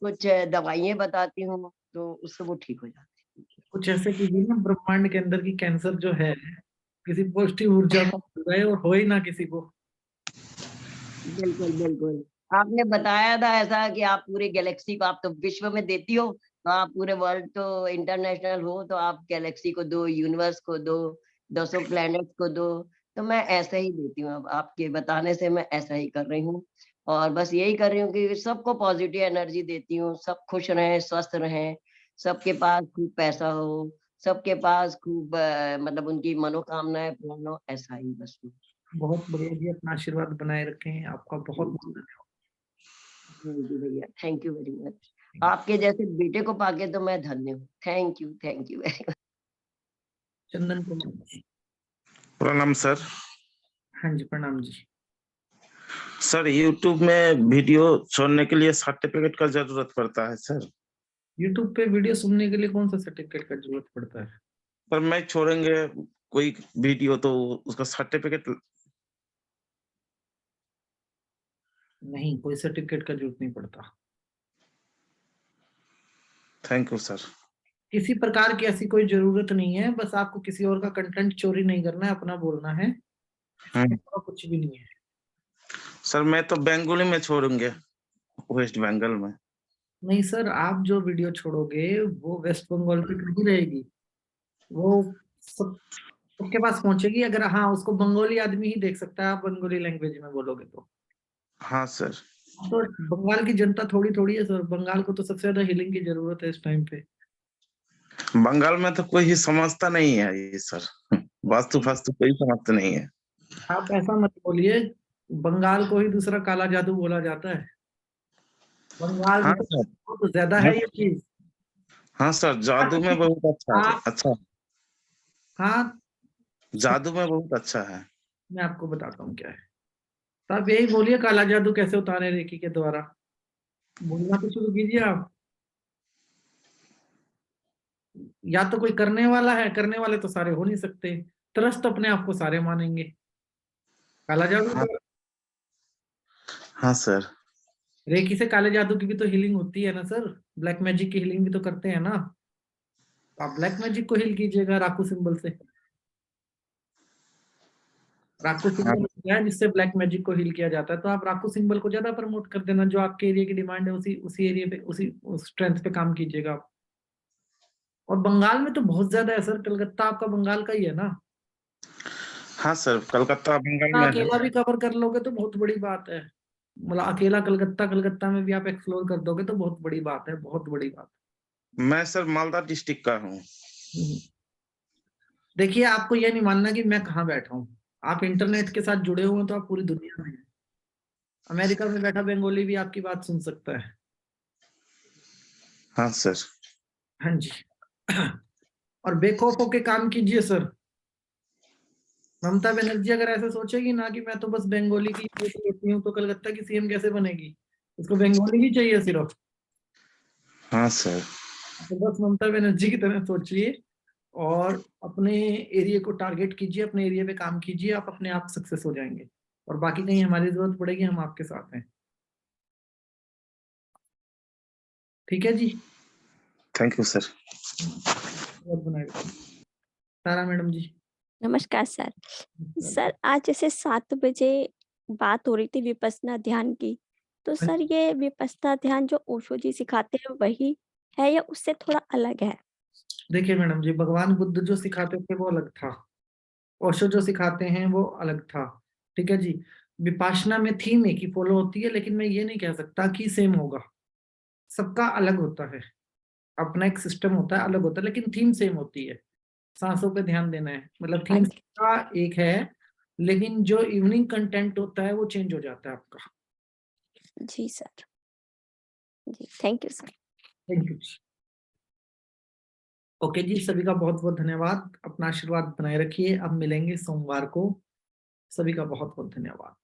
कुछ दवाइयाँ बताती हूँ, तो उससे वो ठीक हो जाते हैं।
कुछ ऐसे कीजिए ना, ब्रह्मांड के अंदर की कैंसर जो है किसी पॉजिटिव ऊर्जा में हो जाए और हो ही ना किसी को।
बिल्कुल बिल्कुल, आपने बताया था ऐसा कि आप पूरे गैलेक्सी को, आप तो विश्व में देती हो, तो आप पूरे वर्ल्ड तो इंटरनेशनल हो, तो आप गैलेक्सी को दो, यूनिवर्स को दो, 200 प्लैनेट्स को दो। तो मैं ऐसा ही देती हूँ, अब आपके बताने से मैं ऐसा ही कर रही हूँ। और बस यही कर रही हूँ कि सबको पॉजिटिव एनर्जी देती हूँ, सब खुश रहें, स्वस्थ रहें, सबके पास खूब पैसा हो, सबके पास खूब मतलब उनकी मनोकामनाएं पूर्ण हो, ऐसा ही बस।
बहुत बढ़िया जी, अपना आशीर्वाद बनाए रखें। आपका बहुत बहुत
थैंक
धन्यवाद।
यू भैया, थैंक यू वेरी मच। आपके जैसे बेटे को पाके तो मैं धन्य हूँ। Thank you very much.
Chandan Kumar ji.
प्रणाम सर।
हाँ जी, प्रणाम जी।
सर, यूट्यूब में वीडियो छोड़ने के लिए सर्टिफिकेट का जरूरत पड़ता है सर?
यूट्यूब पे वीडियो सुनने के लिए कौन सा सर्टिफिकेट का जरूरत पड़ता है?
सर, मैं छोड़ेंगे कोई वीडियो तो उसका सर्टिफिकेट?
नहीं, कोई सर्टिफिकेट का जरूरत नहीं पड़ता।
Thank you sir.
किसी प्रकार की ऐसी कोई जरूरत नहीं है, बस आपको किसी और का कंटेंट चोरी नहीं करना है, अपना बोलना है, कुछ भी नहीं है।
सर, मैं तो बंगाली में छोड़ूंगे, वेस्ट बंगाल में।
नहीं सर, आप जो वीडियो छोड़ोगे वो वेस्ट बंगाल की नहीं रहेगी, वो सबके पास पहुंचेगी। अगर हाँ, उसको बंगाली आदमी ही देख सकता है, आप बंगाली लैंग्वेज में बोलोगे तो।
हाँ सर।
तो बंगाल की जनता थोड़ी थोड़ी है सर, बंगाल को तो सबसे ज्यादा हीलिंग की जरूरत है इस टाइम पे।
बंगाल में तो कोई ही समझता नहीं है ये सर, वास्तु फास्तु कोई समझता नहीं है।
आप ऐसा मत बोलिए, बंगाल को ही दूसरा काला जादू बोला जाता है। बंगाल
हाँ
में
सर।
बहुत ज्यादा है ये चीज।
हाँ सर, जादू में बहुत अच्छा है।
आप
अच्छा,
हाँ,
जादू में बहुत अच्छा है।
मैं आपको बताता हूँ क्या है। तो आप यही बोलिए काला जादू कैसे उतारे रेकी के द्वारा, बोलना तो शुरू कीजिए आप। या तो कोई करने वाला है, करने वाले तो सारे हो नहीं सकते, त्रस्त अपने आप को सारे मानेंगे। काला जादू
हाँ।
तो
हाँ सर।
रेकी से काले जादू की भी तो हीलिंग होती है ना सर, ब्लैक मैजिक की हीलिंग भी तो करते हैं ना। आप ब्लैक मैजिक को हील कीजिएगा राकू सिंबल से। राकू
हाँ।
सिंबल क्या है जिससे ब्लैक मैजिक को हील किया जाता है, तो आप राकू सिंबल को ज्यादा प्रमोट कर देना, जो आपके एरिया की डिमांड है उसी उसी एरिया पे, उसी स्ट्रेंथ पे काम कीजिएगा आप। और बंगाल में तो बहुत ज्यादा है सर, कलकत्ता आपका बंगाल का ही है ना।
हाँ सर, कलकत्ता बंगाल में है।
अकेला भी कवर कर लोगे तो बहुत बड़ी बात है। मतलब अकेला कलकत्ता, कलकत्ता में भी आप एक्सप्लोर कर दोगे तो बहुत बड़ी बात है, बहुत बड़ी बात।
मैं सर मालदा डिस्ट्रिक्ट का हूँ।
हम्म। देखिए आपको ये नहीं मानना कि मैं कहाँ बैठा हूँ, आप इंटरनेट के साथ जुड़े हुए हैं तो आप पूरी दुनिया में हैं। अमेरिका में बैठा बंगाली भी आपकी बात सुन सकता है।
हाँ सर।
हाँ जी। और बेखौफ होके काम कीजिए सर। ममता बनर्जी अगर ऐसे सोचेगी ना कि मैं तो बस बंगाली की वोट लेती हूँ, तो कलकत्ता की सीएम कैसे बनेगी? उसको बंगाली ही चाहिए सिर्फ।
हाँ सर।
तो बस ममता बनर्जी की तरह सोचिए और अपने एरिया को टारगेट कीजिए, अपने एरिया पे काम कीजिए, आप अपने आप सक्सेस हो जाएंगे। और बाकी कहीं हमारी जरूरत पड़ेगी, हम आपके साथ हैं। ठीक है जी।
Thank you sir.
बहुत बनाए रखिए। तारा मैडम जी।
नमस्कार सर। सर आज जैसे 7 बजे बात हो रही थी विपश्यना ध्यान की, तो
हाँ
सर ये विपश्यना ध्यान जो ओशो जी सिखाते हैं वही है या उससे थोड़ा अलग है?
देखिए मैडम जी, भगवान बुद्ध जो सिखाते थे वो अलग था, ओशो जो सिखाते हैं वो अलग था। ठीक है जी। विपाशना में थीम एक ही फॉलो होती है, लेकिन मैं ये नहीं कह सकता कि सेम होगा, सबका अलग होता है, अपना एक सिस्टम होता है, अलग होता है, लेकिन थीम सेम होती है। सांसों पे ध्यान देना है, मतलब
हाँ
थीम
जी।
का एक है, लेकिन जो इवनिंग कंटेंट होता है वो चेंज हो जाता है आपका।
जी सर। जी thank you sir.
Thank you. Okay जी, सभी का बहुत बहुत धन्यवाद, अपना आशीर्वाद बनाए रखिए, अब मिलेंगे सोमवार को। सभी का बहुत बहुत धन्यवाद।